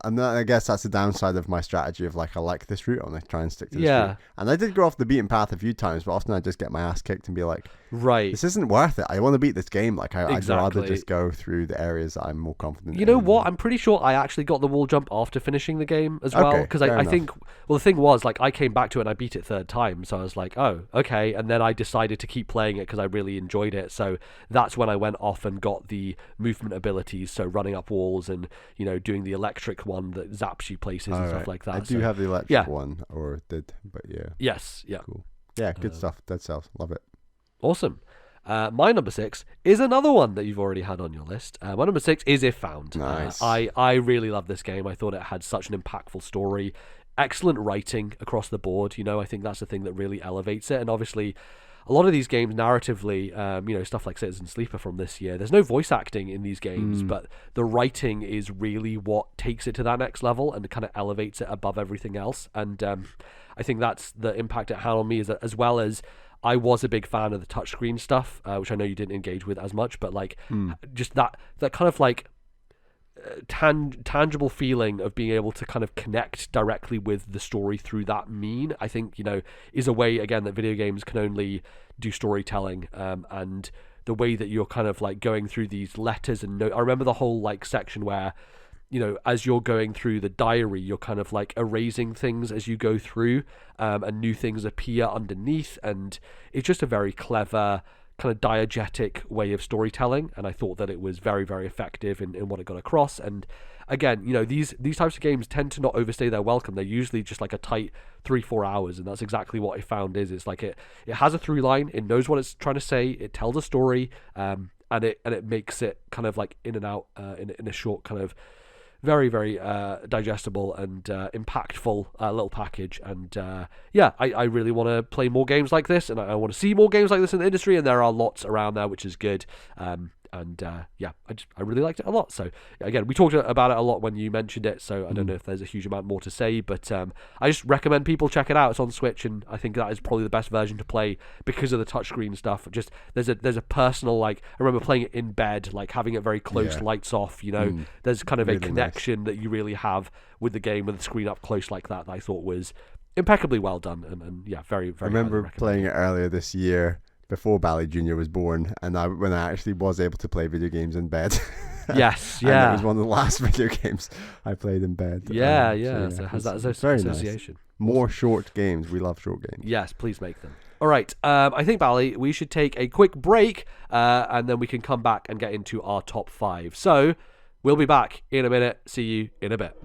and I guess that's the downside of my strategy of like, I like this route, I'm going to try and stick to this route. And I did go off the beaten path a few times, but often I just get my ass kicked and be like, right, this isn't worth it. I want to beat this game. Like I'd Exactly. rather just go through the areas that I'm more confident in. You know what? I'm pretty sure I actually got the wall jump after finishing the game as well. Okay, Because fair I enough. think, well, the thing was, like, I came back to it and I beat it third time. So I was like, oh, okay. And then I decided to keep playing it because I really enjoyed it. So that's when I went off and got the movement abilities. So running up walls and, you know, doing the electric one that zaps you places and stuff like that. I do have the electric one, or did, but yeah. Yes, yeah. Cool. Yeah, good stuff. Dead Cells. Love it. Awesome. My number 6 is another one that you've already had on your list. My number 6 is If Found. Nice. I really love this game. I thought it had such an impactful story, excellent writing across the board. You know, I think that's the thing that really elevates it. And obviously, a lot of these games narratively, you know, stuff like Citizen Sleeper from this year, there's no voice acting in these games, but the writing is really what takes it to that next level and kind of elevates it above everything else. And I think that's the impact it had on me, as well as I was a big fan of the touchscreen stuff, which I know you didn't engage with as much, but like just that kind of like tangible feeling of being able to kind of connect directly with the story through that I think, you know, is a way, again, that video games can only do storytelling, and the way that you're kind of like going through these letters and I remember the whole like section where, you know, as you're going through the diary, you're kind of like erasing things as you go through, and new things appear underneath, and it's just a very clever kind of diegetic way of storytelling, and I thought that it was very, very effective in what it got across. And again, you know, these types of games tend to not overstay their welcome. They're usually just like a tight 3-4 hours, and that's exactly what I found is. It's like it has a through line, it knows what it's trying to say, it tells a story, and it makes it kind of like in and out in a short kind of very, very digestible and impactful little package. And I really want to play more games like this, and I want to see more games like this in the industry, and there are lots around there, which is good. I really liked it a lot. So again, we talked about it a lot when you mentioned it, so I don't know if there's a huge amount more to say, but I just recommend people check it out. It's on Switch, and I think that is probably the best version to play because of the touchscreen stuff. Just there's a personal, like, I remember playing it in bed, like having it very close, lights off, you know. There's kind of really a connection that you really have with the game with the screen up close like that I thought was impeccably well done, and very, very. I remember playing it earlier this year, before Bally Jr. was born, and when I actually was able to play video games in bed. Yes, and it was one of the last video games I played in bed. So it has that association. Nice. More short games. We love short games. Yes, please make them. All right, I think, Bally, we should take a quick break, and then we can come back and get into our top 5. So we'll be back in a minute. See you in a bit.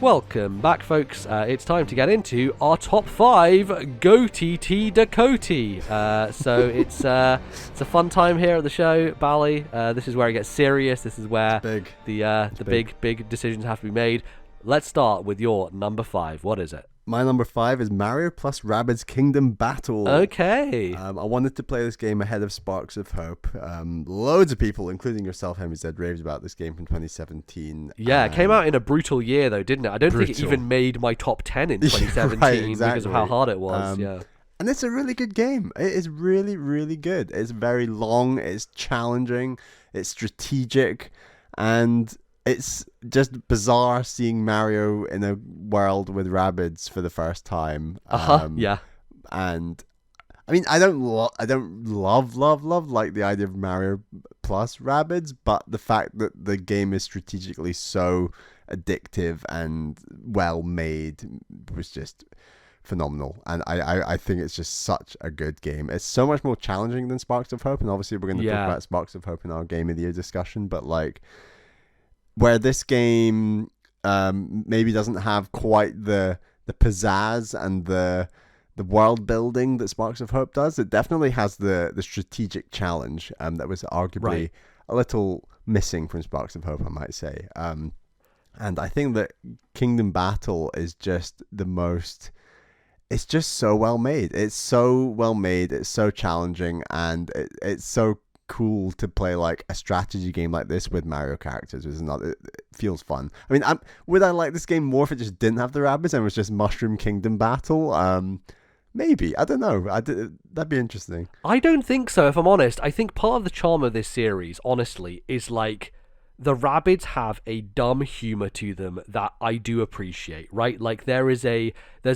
Welcome back, folks. It's time to get into our top 5 GOTYTDACOTY. So it's a fun time here at the show, Bally. This is where it gets serious. This is where the big decisions have to be made. Let's start with your number 5. What is it? My number 5 is Mario plus Rabbids Kingdom Battle. Okay. I wanted to play this game ahead of Sparks of Hope. Loads of people, including yourself, Henry, said raves about this game from 2017. Yeah, it came out in a brutal year, though, didn't it? I don't think it even made my top 10 in 2017 because of how hard it was. And it's a really good game. It is really, really good. It's very long. It's challenging. It's strategic. And it's just bizarre seeing Mario in a world with Rabbids for the first time. Yeah. And I mean, I don't love like the idea of Mario plus Rabbids, but the fact that the game is strategically so addictive and well made was just phenomenal. And I think it's just such a good game. It's so much more challenging than Sparks of Hope, and obviously we're going to talk about Sparks of Hope in our Game of the Year discussion, but like where this game maybe doesn't have quite the pizzazz and the world building that Sparks of Hope does, it definitely has the strategic challenge that was arguably a little missing from Sparks of Hope, I might say. And I think that Kingdom Battle is just the most... It's just so well made. It's so well made. It's so challenging, and it's so cool to play like a strategy game like this with Mario characters. It feels fun. I mean, would I like this game more if it just didn't have the rabbits and it was just Mushroom Kingdom Battle? Maybe. I don't know. That'd be interesting. I don't think so, if I'm honest. I think part of the charm of this series, honestly, is like the Rabbids have a dumb humor to them that I do appreciate, right? Like there's a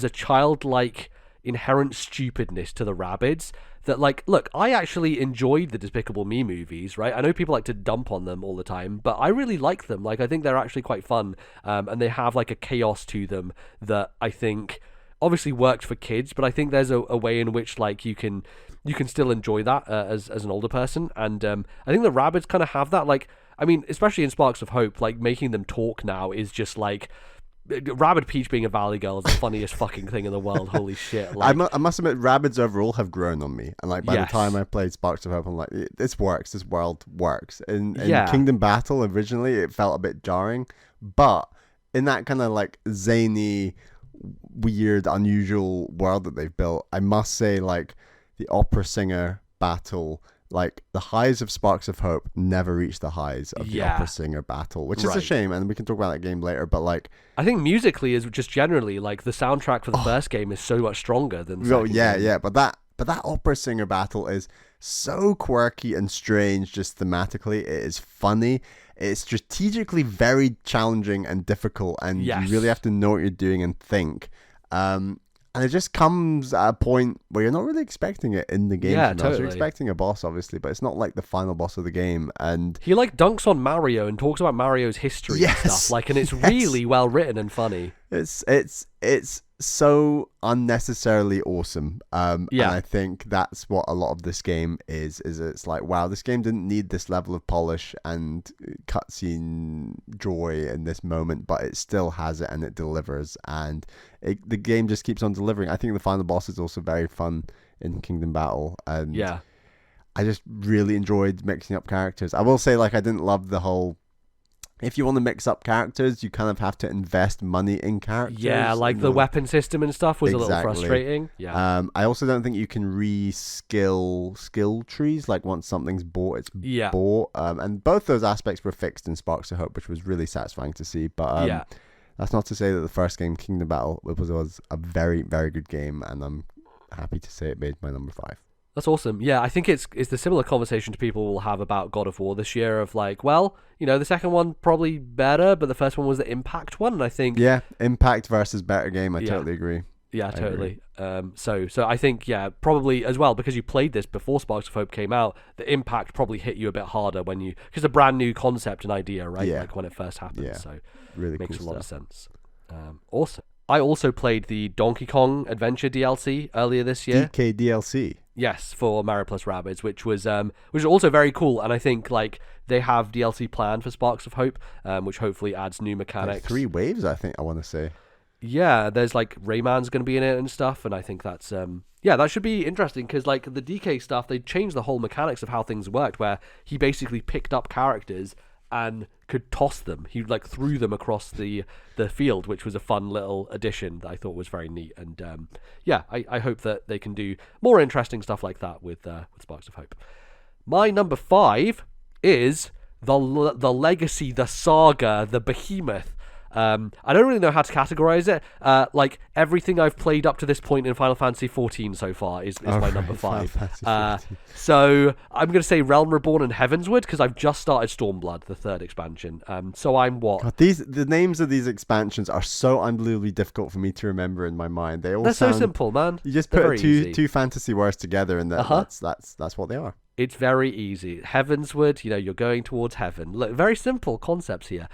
childlike inherent stupidness to the Rabbids that, like, look, I actually enjoyed the Despicable Me movies, right? I know people like to dump on them all the time, but I really like them. Like, I think they're actually quite fun, and they have like a chaos to them that I think obviously worked for kids, but I think there's a way in which like you can still enjoy that as an older person, and I think the Rabbids kind of have that. Like, I mean, especially in Sparks of Hope, like making them talk now is just like Rabbid Peach being a Valley Girl is the funniest fucking thing in the world. Holy shit! Like, I must admit, Rabbids overall have grown on me, and like by the time I played Sparks of Hope, I'm like, this works. This world works. In Kingdom Battle originally, it felt a bit jarring, but in that kind of like zany, weird, unusual world that they've built, I must say, like the opera singer battle, like the highs of Sparks of Hope never reach the highs of the opera singer battle, which is a shame, and we can talk about that game later, but like I think musically is just generally like the soundtrack for the first game is so much stronger than the second game. But that opera singer battle is so quirky and strange just thematically. It is funny. It's strategically very challenging and difficult, and you really have to know what you're doing and think. And it just comes at a point where you're not really expecting it in the game. Yeah, totally. You're expecting a boss, obviously, but it's not like the final boss of the game. And he like dunks on Mario and talks about Mario's history and stuff. Like, and it's really well written and funny. It's so unnecessarily awesome. And I think that's what a lot of this game is it's like, wow, this game didn't need this level of polish and cutscene joy in this moment, but it still has it and it delivers, and the game just keeps on delivering. I think the final boss is also very fun in Kingdom Battle, and I just really enjoyed mixing up characters. I will say, like, I didn't love the whole, if you want to mix up characters, you kind of have to invest money in characters. Yeah, like the weapon system and stuff was a little frustrating. Yeah. I also don't think you can skill trees. Like once something's bought, it's bought. And both those aspects were fixed in Sparks of Hope, which was really satisfying to see. But that's not to say that the first game, Kingdom Battle, was a very, very good game, and I'm happy to say it made my number 5. That's awesome. Yeah, I think it's the similar conversation people will have about God of War this year of like, well, you know, the second one probably better, but the first one was the Impact one, and I think Impact versus better game. I totally agree. Yeah, totally. So I think probably as well, because you played this before Sparks of Hope came out, the Impact probably hit you a bit harder when you, because a brand new concept and idea, right? Yeah. Like when it first happened. Yeah. So really makes cool a lot stuff. of sense. Awesome. I also played the Donkey Kong Adventure DLC earlier this year. DK DLC. Yes, for Mario plus Rabbids, which was also very cool, and I think like they have DLC planned for Sparks of Hope, which hopefully adds new mechanics. Like 3 waves, I think I want to say. Yeah, there's like Rayman's going to be in it and stuff, and I think that's that should be interesting, because like the DK stuff, they changed the whole mechanics of how things worked, where he basically picked up characters and could toss them. He like threw them across the field, which was a fun little addition that I thought was very neat. And I hope that they can do more interesting stuff like that with Sparks of Hope. My number 5 is the legacy, the saga, the behemoth, I don't really know how to categorize it. Like everything I've played up to this point in Final Fantasy 14 so far is my number 5. So I'm going to say Realm Reborn and Heavensward because I've just started Stormblood, the 3rd expansion. So I'm what? God, the names of these expansions are so unbelievably difficult for me to remember in my mind. They're so simple, man. You just put two fantasy words together, and that's what they are. It's very easy. Heavensward, you're going towards heaven. Look, very simple concepts here.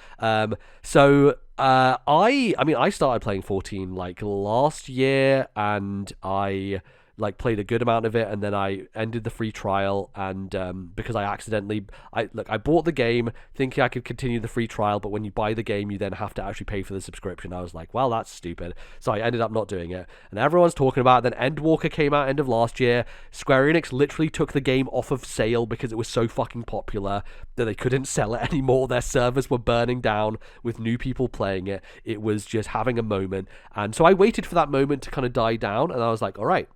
So I started playing 14 like last year, and I like played a good amount of it, and then I ended the free trial, and because I accidentally I bought the game thinking I could continue the free trial, but when you buy the game you then have to actually pay for the subscription. I was like, well, that's stupid, so I ended up not doing it, and everyone's talking about it. Then Endwalker came out end of last year. Square Enix literally took the game off of sale because it was so fucking popular that they couldn't sell it anymore. Their servers were burning down with new people playing it. It was just having a moment, and so I waited for that moment to kind of die down, and I was like, all right,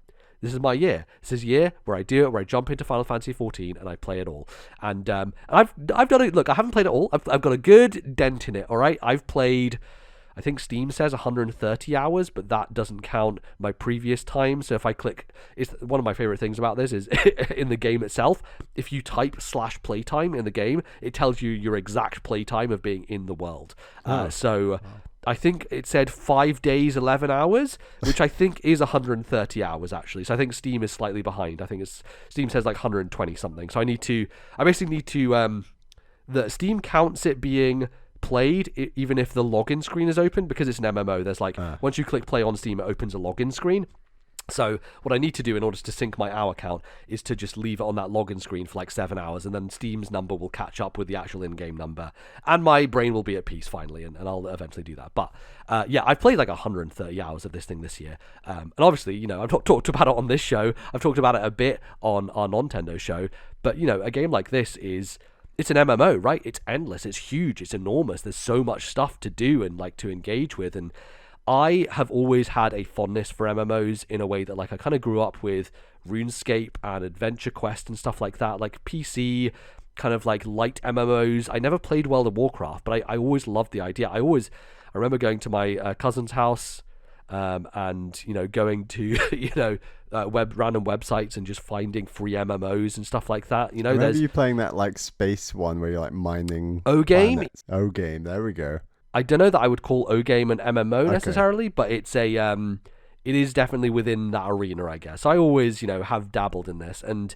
this is my year. This is a year where I do it, where I jump into Final Fantasy 14 and I play it all. And I've done it. Look, I haven't played it all. I've got a good dent in it. All right, I've played, I think Steam says 130 hours, but that doesn't count my previous time. So if I click, it's one of my favorite things about this is in the game itself. If you type /playtime in the game, it tells you your exact playtime of being in the world. I think it said 5 days, 11 hours, which I think is 130 hours actually. So I think Steam is slightly behind. I think Steam says like 120 something. So I basically need to, the Steam counts it being played even if the login screen is open, because it's an MMO. There's like, once you click play on Steam, it opens a login screen. So what I need to do in order to sync my hour count is to just leave it on that login screen for like 7 hours, and then Steam's number will catch up with the actual in-game number, and my brain will be at peace finally, and I'll eventually do that. But I've played like 130 hours of this thing this year, and obviously, I've talked about it on this show, I've talked about it a bit on our Nintendo show, but a game like this it's an MMO, right? It's endless, it's huge, it's enormous, there's so much stuff to do and like to engage with, and I have always had a fondness for MMOs in a way that like I kind of grew up with RuneScape and Adventure Quest and stuff like that, like PC kind of like light MMOs. I never played World of Warcraft, but I always loved the idea. I remember going to my cousin's house and going to random websites and just finding free MMOs and stuff like that. Remember you playing that like space one where you're like mining O-Game? O-Game, there we go. I don't know that I would call O-Game an MMO necessarily, but it's it is definitely within that arena, I guess. I always, have dabbled in this, and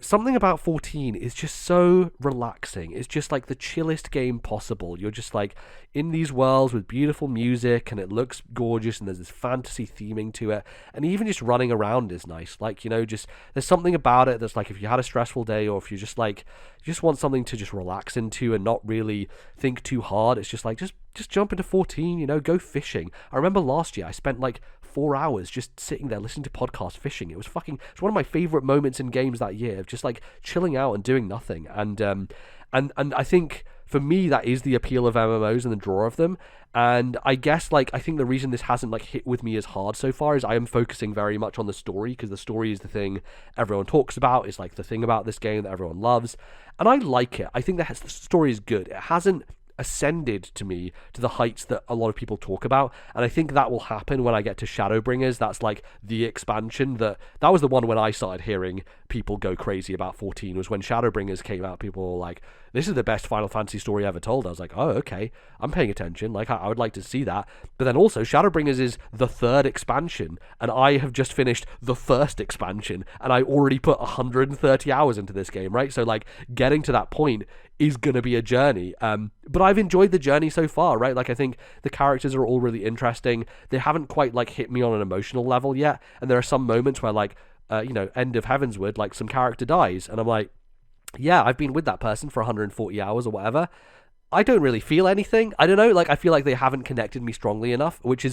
something about 14 is just so relaxing. It's just like the chillest game possible. You're just like in these worlds with beautiful music, and it looks gorgeous, and there's this fantasy theming to it, and even just running around is nice. Like, just there's something about it that's like, if you had a stressful day, or if you just like you just want something to just relax into and not really think too hard, it's just like just jump into 14, go fishing. I remember last year I spent like 4 hours just sitting there listening to podcasts fishing. It's one of my favorite moments in games that year, of just like chilling out and doing nothing. And I think for me that is the appeal of MMOs and the draw of them. And I guess like I think the reason this hasn't like hit with me as hard so far is I am focusing very much on the story, because the story is the thing everyone talks about. It's like the thing about this game that everyone loves, and I like it. I think the story is good. It hasn't ascended to me to the heights that a lot of people talk about, and I think that will happen when I get to Shadowbringers. That's like the expansion that was the one when I started hearing people go crazy about 14, was when Shadowbringers came out. People were like, this is the best Final Fantasy story ever told. I was like, oh, okay, I'm paying attention, like I would like to see that. But then also Shadowbringers is the 3rd expansion, and I have just finished the 1st expansion, and I already put 130 hours into this game, right? So like getting to that point is going to be a journey, but I've enjoyed the journey so far, right? Like I think the characters are all really interesting. They haven't quite like hit me on an emotional level yet, and there are some moments where like end of Heavensward, like some character dies, and I'm like, yeah, I've been with that person for 140 hours or whatever. I don't really feel anything. I don't know, like I feel like they haven't connected me strongly enough, which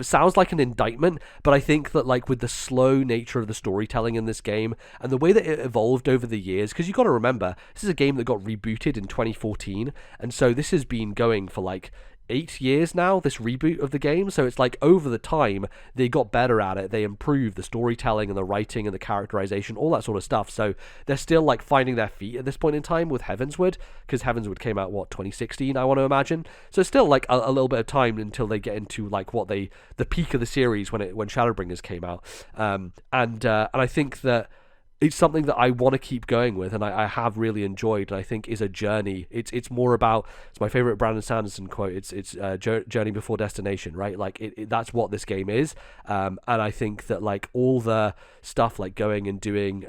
sounds like an indictment, but I think that like with the slow nature of the storytelling in this game and the way that it evolved over the years, because you got to remember, this is a game that got rebooted in 2014, and so this has been going for like 8 years now, this reboot of the game. So it's like over the time they got better at it. They improved the storytelling and the writing and the characterization, all that sort of stuff. So they're still like finding their feet at this point in time with Heavensward, because Heavensward came out 2016, I want to imagine. So still like a little bit of time until they get into like the peak of the series when Shadowbringers came out. And I think that it's something that I want to keep going with, and I have really enjoyed, and I think is a journey. It's more about, it's my favorite Brandon Sanderson quote, it's journey before destination, right? Like that's what this game is. And I think that like all the stuff like going and doing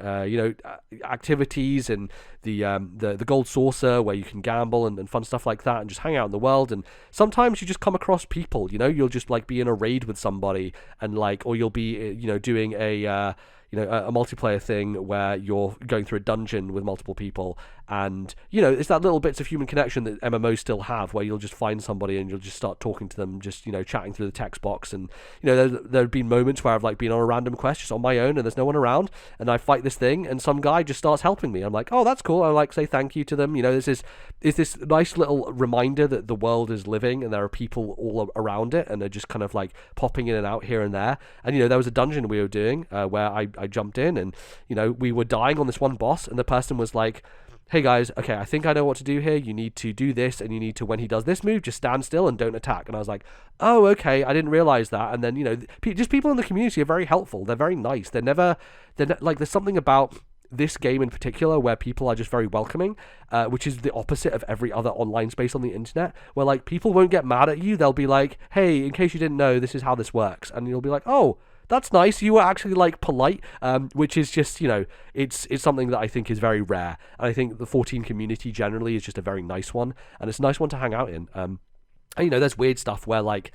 activities and the gold saucer where you can gamble and fun stuff like that and just hang out in the world, and sometimes you just come across people, you'll just like be in a raid with somebody, and like, or you'll be doing a multiplayer thing where you're going through a dungeon with multiple people, and it's that little bits of human connection that MMOs still have, where you'll just find somebody and you'll just start talking to them, just chatting through the text box. And there have been moments where I've like been on a random quest just on my own and there's no one around, and I fight this thing and some guy just starts helping me. I'm like, oh, that's cool. I like say thank you to them. This is this nice little reminder that the world is living and there are people all around it, and they're just kind of like popping in and out here and there. And there was a dungeon we were doing where I jumped in, and we were dying on this one boss, and the person was like, hey guys, okay, I think I know what to do here. You need to do this, and you need to, when he does this move, just stand still and don't attack. And I was like, oh, okay, I didn't realize that. And then just people in the community are very helpful. They're very nice. Like, there's something about this game in particular where people are just very welcoming, which is the opposite of every other online space on the internet, where like people won't get mad at you. They'll be like, hey, in case you didn't know, this is how this works. And you'll be like, oh, that's nice. You were actually like polite, which is just, it's something that I think is very rare. And I think the 14 community generally is just a very nice one, and it's a nice one to hang out in. And there's weird stuff where like,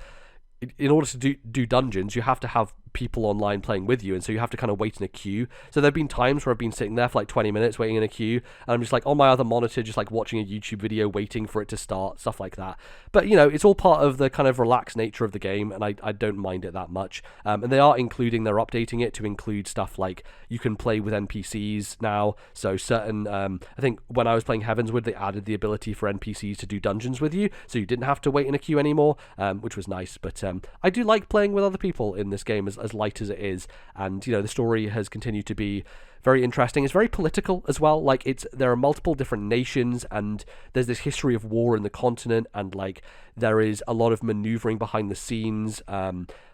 in order to do dungeons, you have to have people online playing with you, and so you have to kind of wait in a queue. So there've been times where I've been sitting there for like 20 minutes waiting in a queue, and I'm just like on my other monitor just like watching a YouTube video waiting for it to start, stuff like that. But it's all part of the kind of relaxed nature of the game, and I don't mind it that much. And they're updating it to include stuff like you can play with NPCs now. So certain I think when I was playing Heavensward, they added the ability for NPCs to do dungeons with you, so you didn't have to wait in a queue anymore, which was nice. But I do like playing with other people in this game, as light as it is, and the story has continued to be very interesting. It's very political as well. Like there are multiple different nations, and there's this history of war in the continent, and like there is a lot of maneuvering behind the scenes,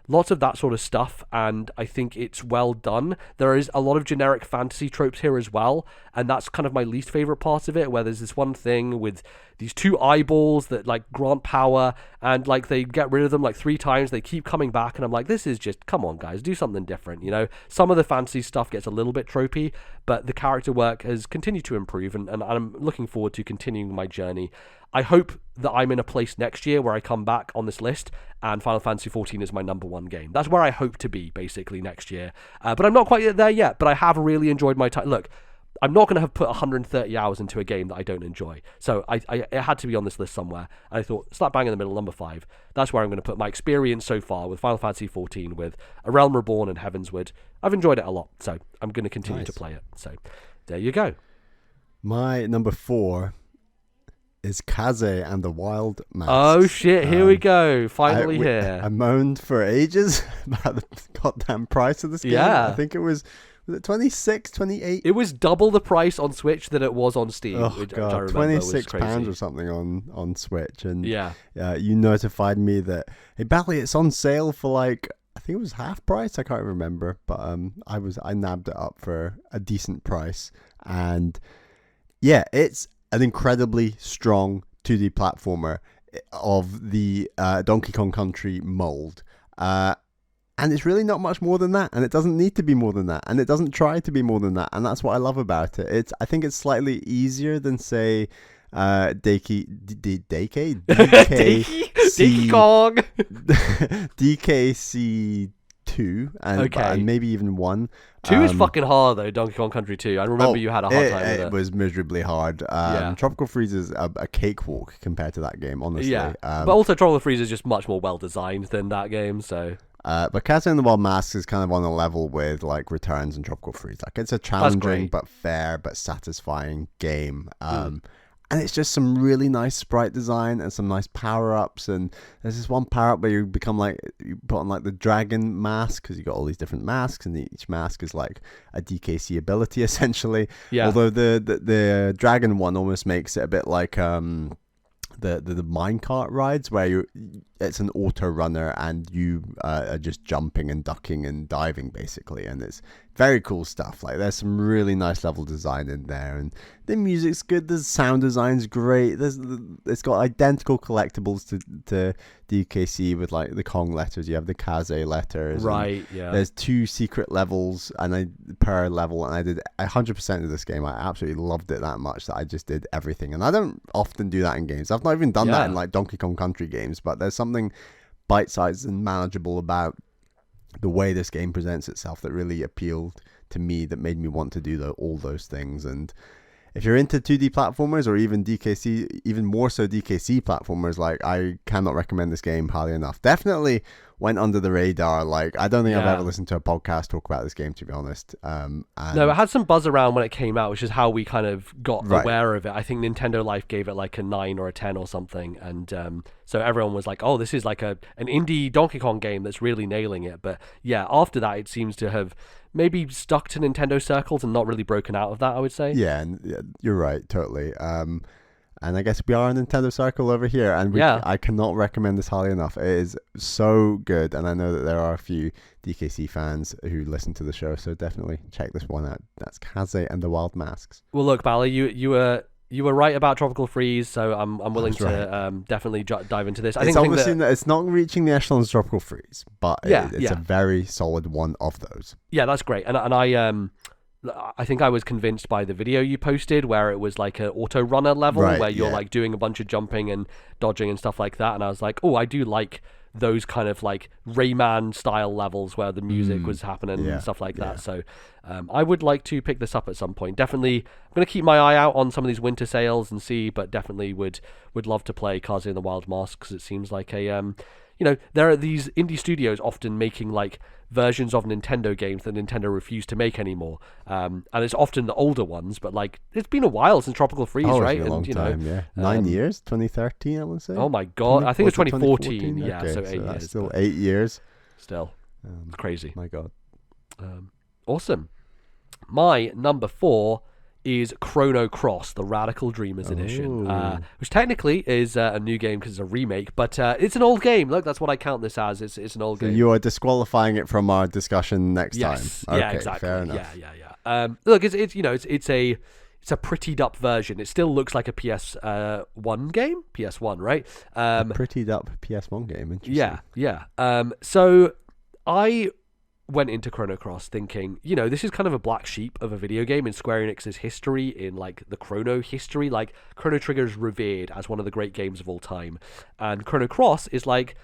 lots of that sort of stuff, and I think it's well done. There is a lot of generic fantasy tropes here as well, and that's kind of my least favorite part of it, where there's this one thing with these two eyeballs that like grant power, and like they get rid of them like 3 times, they keep coming back, and I'm like, this is just, come on guys, do something different. Some of the fantasy stuff gets a little bit tropey, but the character work has continued to improve, and I'm looking forward to continuing my journey. I hope that I'm in a place next year where I come back on this list and Final Fantasy XIV is my number 1 game. That's where I hope to be basically next year. But I'm not quite there yet, but I have really enjoyed my time. Look, I'm not going to have put 130 hours into a game that I don't enjoy. So it had to be on this list somewhere. And I thought, slap bang in the middle, number 5. That's where I'm going to put my experience so far with Final Fantasy XIV, with A Realm Reborn and Heavensward. I've enjoyed it a lot, so I'm going to continue to play it. So there you go. My number 4 is Kaze and the Wild Masks. Oh shit, here we go. Finally here. I moaned for ages about the goddamn price of this game. Yeah. I think it was it 26, 28? It was double the price on Switch than it was on Steam. Oh which god, I remember £26 or something on Switch. And yeah, you notified me that, hey Bally, it's on sale for like, I think it was half price. I can't remember, but I nabbed it up for a decent price. And yeah, it's an incredibly strong 2D platformer of the Donkey Kong Country mold. And it's really not much more than that, and it doesn't need to be more than that, and it doesn't try to be more than that, and that's what I love about it. I think it's slightly easier than, say, DK Kong DKC 2 and maybe even 1. 2 is fucking hard though. Donkey Kong Country 2. I remember you had a hard time with it. It was miserably hard. Tropical Freeze is a cakewalk compared to that game, honestly. Yeah, but also Tropical Freeze is just much more well designed than that game. So. But Kaze and the Wild Masks is kind of on a level with like Returns and Tropical Freeze. Like it's a challenging but fair but satisfying game. And it's just some really nice sprite design and some nice power-ups. And there's this one power-up where you become like, you put on like the dragon mask, because you got all these different masks, and each mask is like a DKC ability essentially. Yeah. Although the dragon one almost makes it a bit like the minecart rides, where it's an auto runner and you are just jumping and ducking and diving basically, and it's very cool stuff. Like, there's some really nice level design in there, and the music's good, the sound design's great. It's got identical collectibles to DKC with like the Kong letters. You have the Kaze letters, right? Yeah, there's 2 secret levels per level, and I did 100% of this game. I absolutely loved it that much that I just did everything, and I don't often do that in games. I've not even done that in like Donkey Kong Country games, but there's something bite-sized and manageable about the way this game presents itself that really appealed to me, that made me want to do all those things. And if you're into 2D platformers, or even DKC, even more so DKC platformers, like, I cannot recommend this game highly enough. Definitely went under the radar. Like, I don't think I've ever listened to a podcast talk about this game, to be honest. And no, it had some buzz around when it came out, which is how we kind of got aware of it. I think Nintendo Life gave it like a 9 or a 10 or something, and so everyone was like, oh, this is like an indie Donkey Kong game that's really nailing it. But yeah, after that, it seems to have maybe stuck to Nintendo circles and not really broken out of that, I would say. Yeah, and you're right, totally. And I guess we are a Nintendo circle over here, and I cannot recommend this highly enough. It is so good, and I know that there are a few DKC fans who listen to the show, so definitely check this one out. That's Kaze and the Wild Masks. Well, look, Bally, you were right about Tropical Freeze, so I'm willing to definitely dive into this. I think obviously that it's not reaching the echelons of Tropical Freeze, but it's a very solid one of those. Yeah, that's great, and I think I was convinced by the video you posted where it was like an auto runner level where you're like doing a bunch of jumping and dodging and stuff like that, and I was like, oh, I do like those kind of like Rayman style levels where the music was happening and stuff like that. So I would like to pick this up at some point. Definitely, I'm going to keep my eye out on some of these winter sales and see, but definitely would love to play Kaze and the Wild Masks, because it seems like a there are these indie studios often making like versions of Nintendo games that Nintendo refuse to make anymore, and it's often the older ones, but like it's been a while since Tropical Freeze, right? It's been a long time, 9 years, 2013 I want to say. Oh my god, I think it was 2014. Yeah, okay, so 8 years. Still 8 years. Still, it's crazy. My god. Awesome. My number 4 is Chrono Cross, the Radical Dreamers Edition, which technically is a new game because it's a remake, but it's an old game. Look, that's what I count this as. It's an old game. You are disqualifying it from our discussion next time. Okay, yeah, exactly. Fair enough. Yeah. Look, it's a prettied up version. It still looks like a PS1 game. PS1, right? A prettied up PS1 game. Interesting. Yeah. So I went into Chrono Cross thinking, this is kind of a black sheep of a video game in Square Enix's history, in like the Chrono history. Like, Chrono Trigger is revered as one of the great games of all time, and Chrono Cross is like,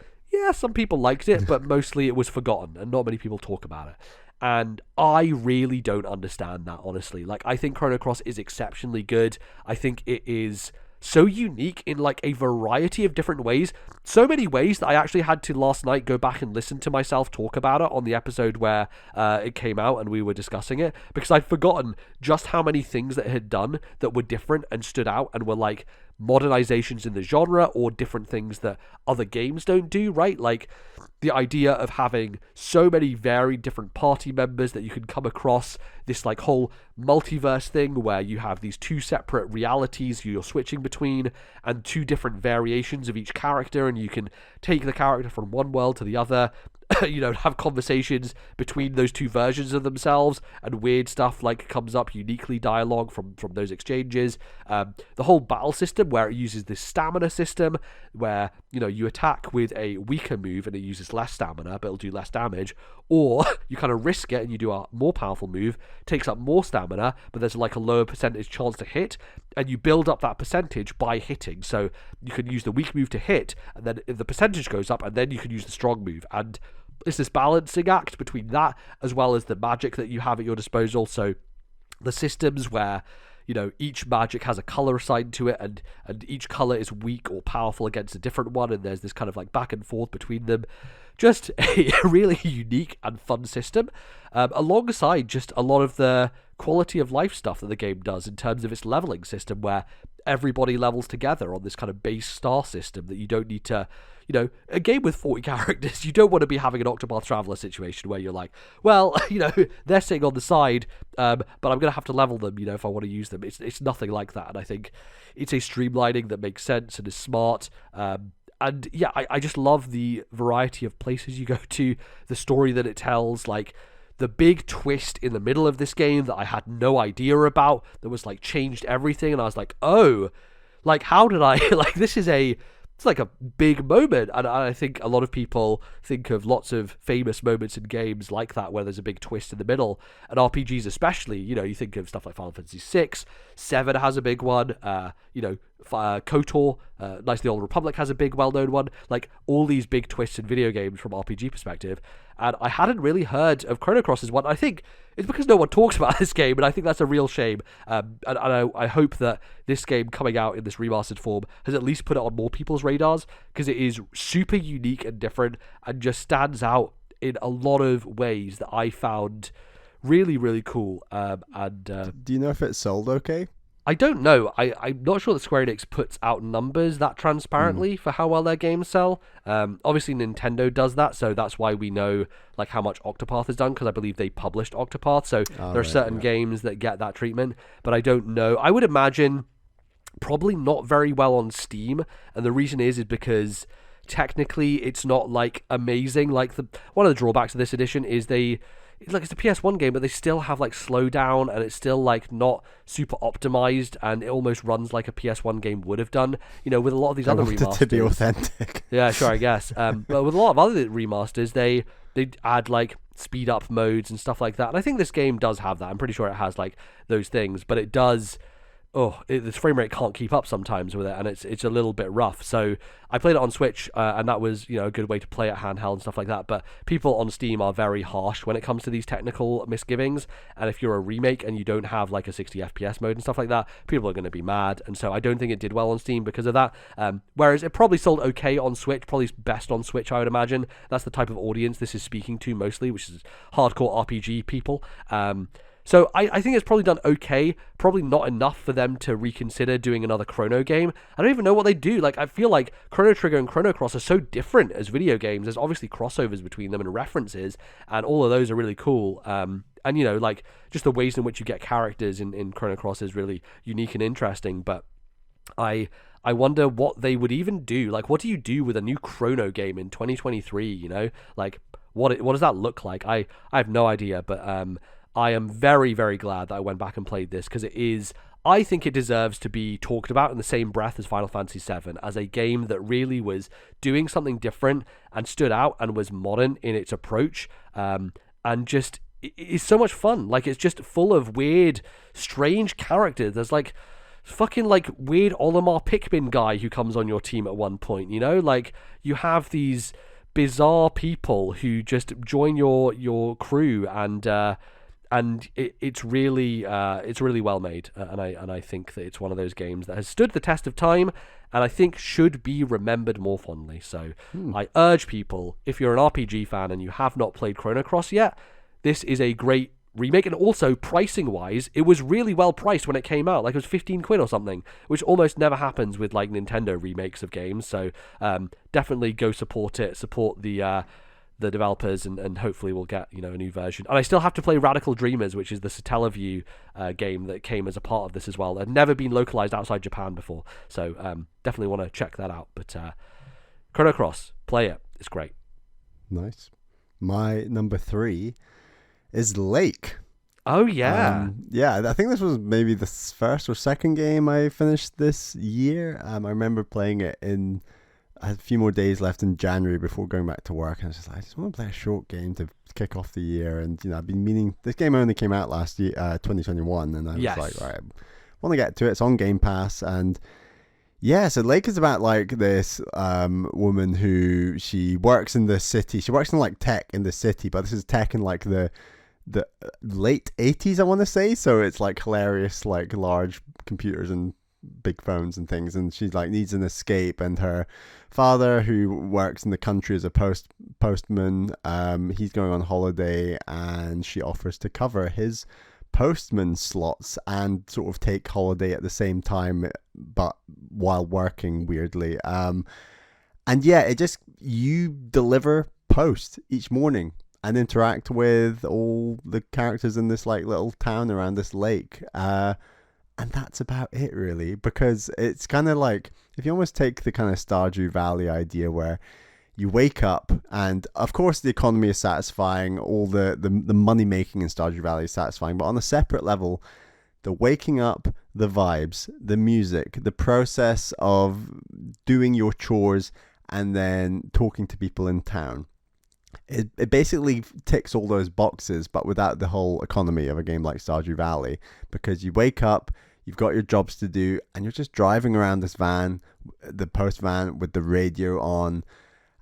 some people liked it, but mostly it was forgotten and not many people talk about it. And I really don't understand that, honestly. Like, I think Chrono Cross is exceptionally good. I think it is so unique in like a variety of different ways, so many ways that I actually had to last night go back and listen to myself talk about it on the episode where it came out and we were discussing it, because I'd forgotten just how many things that it had done that were different and stood out and were like modernizations in the genre or different things that other games don't do, right? Like the idea of having so many varied different party members that you can come across, this like whole multiverse thing where you have these 2 separate realities you're switching between and 2 different variations of each character, and you can take the character from one world to the other, have conversations between those 2 versions of themselves, and weird stuff like comes up, uniquely dialogue from those exchanges. The whole battle system where it uses this stamina system where you attack with a weaker move and it uses less stamina but it'll do less damage, or you kind of risk it and you do a more powerful move, takes up more stamina but there's like a lower percentage chance to hit, and you build up that percentage by hitting. So you can use the weak move to hit, and then the percentage goes up, and then you can use the strong move, and it's this balancing act between that as well as the magic that you have at your disposal. So the systems where each magic has a color assigned to it, and each color is weak or powerful against a different one, and there's this kind of like back and forth between them. just a really unique and fun system, alongside just a lot of the quality of life stuff that the game does in terms of its leveling system, where everybody levels together on this kind of base star system that you don't need to, a game with 40 characters, you don't want to be having an Octopath Traveler situation where you're like, well, they're sitting on the side, but I'm going to have to level them, if I want to use them. It's nothing like that, and I think it's a streamlining that makes sense and is smart. And yeah, I just love the variety of places you go to, the story that it tells, like the big twist in the middle of this game that I had no idea about, that was like changed everything, and I was like, oh, like how did I, like it's like a big moment, and I think a lot of people think of lots of famous moments in games like that where there's a big twist in the middle, and RPGs especially, you think of stuff like Final Fantasy VI, 7 has a big one, KOTOR, Knights of the Old Republic has a big well-known one, like all these big twists in video games from RPG perspective, and I hadn't really heard of Chrono Cross's one. I think it's because no one talks about this game, and I think that's a real shame, and I hope that this game coming out in this remastered form has at least put it on more people's radars, because it is super unique and different, and just stands out in a lot of ways that I found really, really cool. Do you know if it sold okay? I don't know. I'm not sure that Square Enix puts out numbers that transparently for how well their games sell. Obviously, Nintendo does that, so that's why we know like how much Octopath has done, because I believe they published Octopath. So there are certain games that get that treatment, but I don't know. I would imagine probably not very well on Steam, and the reason is because technically it's not like amazing. Like one of the drawbacks of this edition is it's a PS1 game, but they still have like slowdown, and it's still like not super optimized, and it almost runs like a PS1 game would have done. With a lot of these other remasters, to be authentic. Yeah, sure, I guess. But with a lot of other remasters, they add like speed up modes and stuff like that, and I think this game does have that. I'm pretty sure it has like those things, but it does. This frame rate can't keep up sometimes with it, and it's a little bit rough. So I played it on Switch, and that was a good way to play it handheld and stuff like that. But people on Steam are very harsh when it comes to these technical misgivings, and if you're a remake and you don't have like a 60 FPS mode and stuff like that, people are going to be mad. And so I don't think it did well on Steam because of that. Whereas it probably sold okay on Switch, probably best on Switch, I would imagine. That's the type of audience this is speaking to mostly, which is hardcore RPG people. So I think it's probably done okay, probably not enough for them to reconsider doing another Chrono game. I don't even know what they do. Like, I feel like Chrono Trigger and Chrono Cross are so different as video games. There's obviously crossovers between them and references, and all of those are really cool. And, like, just the ways in which you get characters in Chrono Cross is really unique and interesting. But I wonder what they would even do. Like, what do you do with a new Chrono game in 2023, Like, what does that look like? I have no idea, but I am very, very glad that I went back and played this, because I think it deserves to be talked about in the same breath as Final Fantasy VII, as a game that really was doing something different and stood out and was modern in its approach, and just is so much fun. Like, it's just full of weird, strange characters. There's like fucking like weird Olimar Pikmin guy who comes on your team at one point, like you have these bizarre people who just join your crew, and it's really well made, and I think that it's one of those games that has stood the test of time, and I think should be remembered more fondly. So I urge people, if you're an RPG fan and you have not played Chrono Cross yet, this is a great remake. And also, pricing wise, it was really well priced when it came out. Like, it was 15 quid or something, which almost never happens with like Nintendo remakes of games. So definitely go support it, support the developers, and hopefully we'll get a new version. And I still have to play Radical Dreamers, which is the Satellaview game that came as a part of this as well. It had never been localized outside Japan before, so definitely want to check that out. But Chrono Cross, play it, it's great. Nice. My number 3 is Lake. Oh yeah. I think this was maybe the first or second game I finished this year. I remember playing it I had a few more days left in January before going back to work, and I just want to play a short game to kick off the year. And I've been meaning, this game only came out last year, 2021, and I was like, right, I want to get to it. It's on Game Pass, and so Lake is about like this woman who she works in the city. She works in like tech in the city, but this is tech in like the late 80s, I want to say. So it's like hilarious, like large computers and big phones and things, and she like needs an escape, and her father, who works in the country as a postman, he's going on holiday, and she offers to cover his postman slots and sort of take holiday at the same time, but while working weirdly. And yeah, it just, you deliver post each morning and interact with all the characters in this like little town around this lake. And that's about it, really, because it's kind of like, if you almost take the kind of Stardew Valley idea where you wake up, and of course the economy is satisfying, all the money making in Stardew Valley is satisfying, but on a separate level, the waking up, the vibes, the music, the process of doing your chores and then talking to people in town, it basically ticks all those boxes, but without the whole economy of a game like Stardew Valley, because you wake up, you've got your jobs to do, and you're just driving around this van, the post van, with the radio on,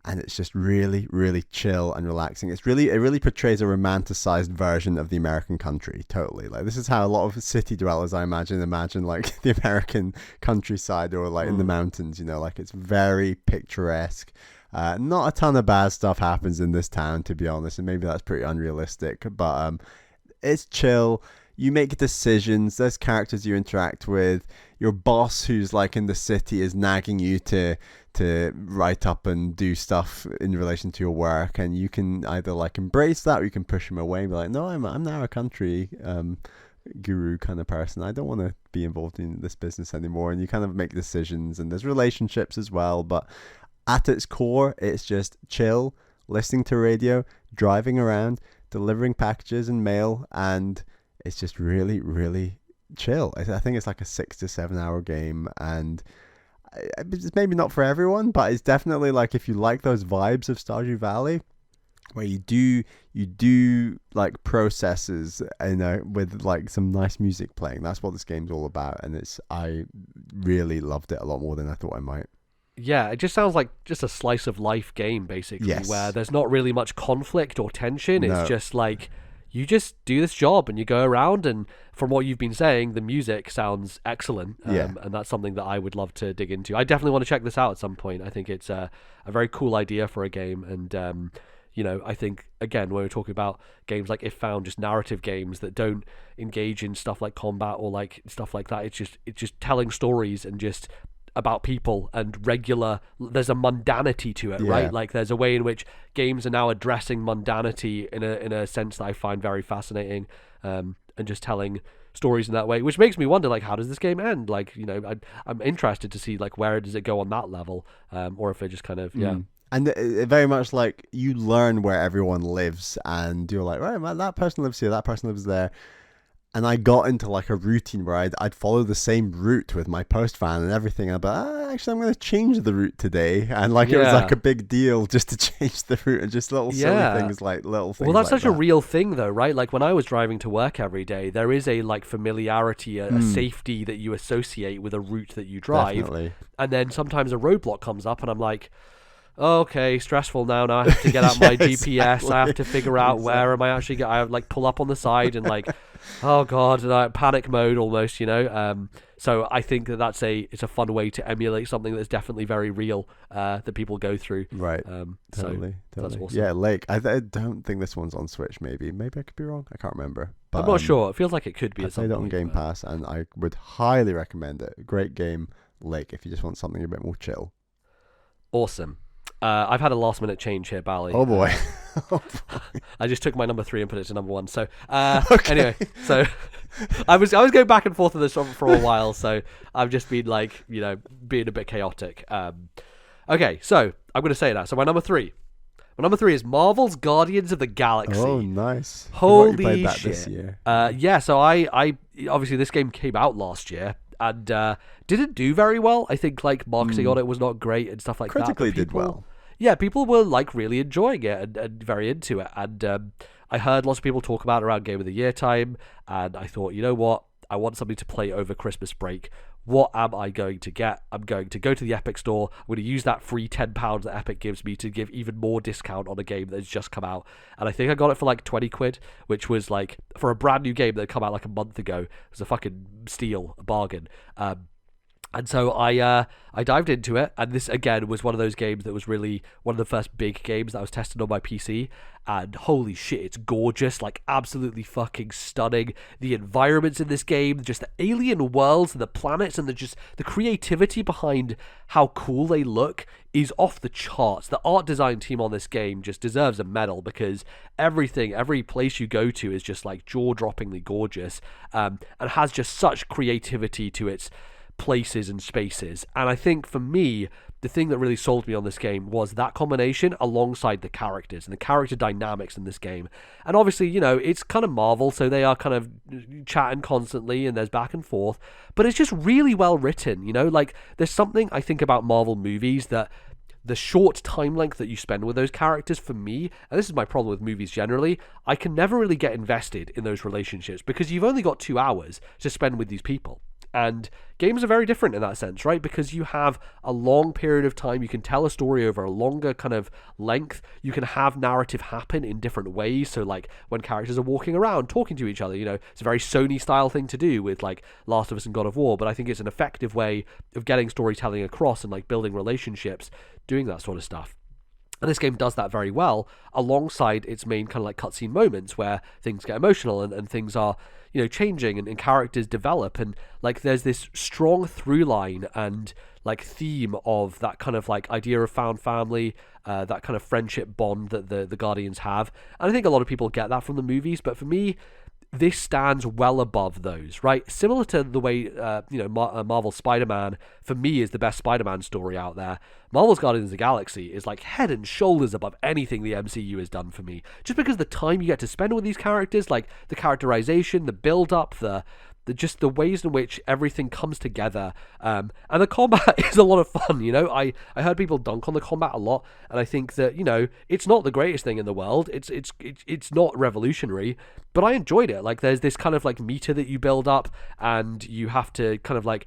and it's just really, really chill and relaxing. It really portrays a romanticized version of the American country, totally. Like, this is how a lot of city dwellers, I imagine like the American countryside, or like in the mountains, you know, like it's very picturesque. Not a ton of bad stuff happens in this town, to be honest, and maybe that's pretty unrealistic, but it's chill. You make decisions, there's characters you interact with. Your boss, who's like in the city, is nagging you to write up and do stuff in relation to your work, and you can either like embrace that, or you can push him away and be like, no, I'm now a country guru kind of person, I don't want to be involved in this business anymore. And you kind of make decisions, and there's relationships as well, but at its core, it's just chill, listening to radio, driving around, delivering packages and mail, and it's just really, really chill. I think it's like a 6 to 7 hour game, and it's maybe not for everyone, but it's definitely like, if you like those vibes of Stardew Valley, where you do like processes, with like some nice music playing. That's what this game's all about, and I really loved it a lot more than I thought I might. Yeah, it just sounds like just a slice of life game, basically, yes, where there's not really much conflict or tension. No. It's just like, you just do this job and you go around, and from what you've been saying, the music sounds excellent. And that's something that I would love to dig into. I definitely want to check this out at some point. I think it's a very cool idea for a game, and you know, I think, again, when we're talking about games like If Found, just narrative games that don't engage in stuff like combat or like stuff like that, it's just telling stories and just about people, and there's a mundanity to it, right? Like, there's a way in which games are now addressing mundanity in a sense that I find very fascinating, and just telling stories in that way, which makes me wonder, like, how does this game end? Like, you know, I'm interested to see, like, where does it go on that level, or if it just kind of And it very much like, you learn where everyone lives, and you're like, right, man, that person lives here, that person lives there. And I got into like a routine where I'd follow the same route with my post van and everything. And actually, I'm going to change the route today. And like, it was like a big deal just to change the route, and just little silly things like little things. Well, that's like such a real thing though, right? Like, when I was driving to work every day, there is a like familiarity, a safety that you associate with a route that you drive. Definitely. And then sometimes a roadblock comes up and I'm like, okay, stressful now. Now I have to get out my GPS. Exactly. I have to figure out where am I actually. I like pull up on the side and like, oh god, and panic mode almost, you know. So I think it's a fun way to emulate something that's definitely very real, that people go through. Right. Totally. That's awesome. Yeah, Lake. I don't think this one's on Switch. Maybe I could be wrong. I can't remember. But, I'm not sure. It feels like it could be. I played it on Game Pass, and I would highly recommend it. Great game, Lake. If you just want something a bit more chill. Awesome. I've had a last minute change here, Bally. Oh boy. I just took my number 3 and put it to number 1. So anyway, so I was going back and forth with this for a while, so I've just been like, you know, being a bit chaotic. Okay, so I'm gonna say that. So my number 3 is Marvel's Guardians of the Galaxy. Oh, nice. Holy you played that shit! This year. Yeah. So I obviously, this game came out last year and didn't do very well. I think like marketing on it was not great and stuff like Critically that. Critically did well. Yeah, people were like really enjoying it and very into it. And I heard lots of people talk about it around Game of the Year time. And I thought, you know what? I want something to play over Christmas break. What am I going to get? I'm going to go to the Epic store. I'm going to use that free £10 that Epic gives me to give even more discount on a game that's just come out. And I think I got it for like 20 quid, which was like, for a brand new game that had come out like a month ago, it was a fucking steal, a bargain. And so I dived into it, and this again was one of those games that was really one of the first big games that I was testing on my PC. And holy shit, it's gorgeous, like absolutely fucking stunning. The environments in this game, just the alien worlds and the planets, and the creativity behind how cool they look is off the charts. The art design team on this game just deserves a medal, because every place you go to is just like jaw-droppingly gorgeous, and has just such creativity to its places and spaces. And I think for me, the thing that really sold me on this game was that combination alongside the characters and the character dynamics in this game. And obviously, you know, it's kind of Marvel, so they are kind of chatting constantly and there's back and forth, but it's just really well written, you know? Like, there's something I think about Marvel movies that the short time length that you spend with those characters, for me, and this is my problem with movies generally, I can never really get invested in those relationships because you've only got 2 hours to spend with these people. And games are very different in that sense, right? Because you have a long period of time, you can tell a story over a longer kind of length, you can have narrative happen in different ways. So like when characters are walking around talking to each other, you know, it's a very Sony style thing to do with like Last of Us and God of War, but I think it's an effective way of getting storytelling across and like building relationships, doing that sort of stuff. And this game does that very well, alongside its main kind of like cutscene moments where things get emotional and things are, you know, changing and characters develop. And like there's this strong through line and like theme of that kind of like idea of found family, that kind of friendship bond that the Guardians have. And I think a lot of people get that from the movies, but for me, this stands well above those, right? Similar to the way, Marvel's Spider-Man, for me, is the best Spider-Man story out there. Marvel's Guardians of the Galaxy is like head and shoulders above anything the MCU has done for me. Just because the time you get to spend with these characters, like the characterization, the build-up, just the ways in which everything comes together, and the combat is a lot of fun. You know, I heard people dunk on the combat a lot, and I think that, you know, it's not the greatest thing in the world. It's not revolutionary, but I enjoyed it. Like there's this kind of like meter that you build up, and you have to kind of like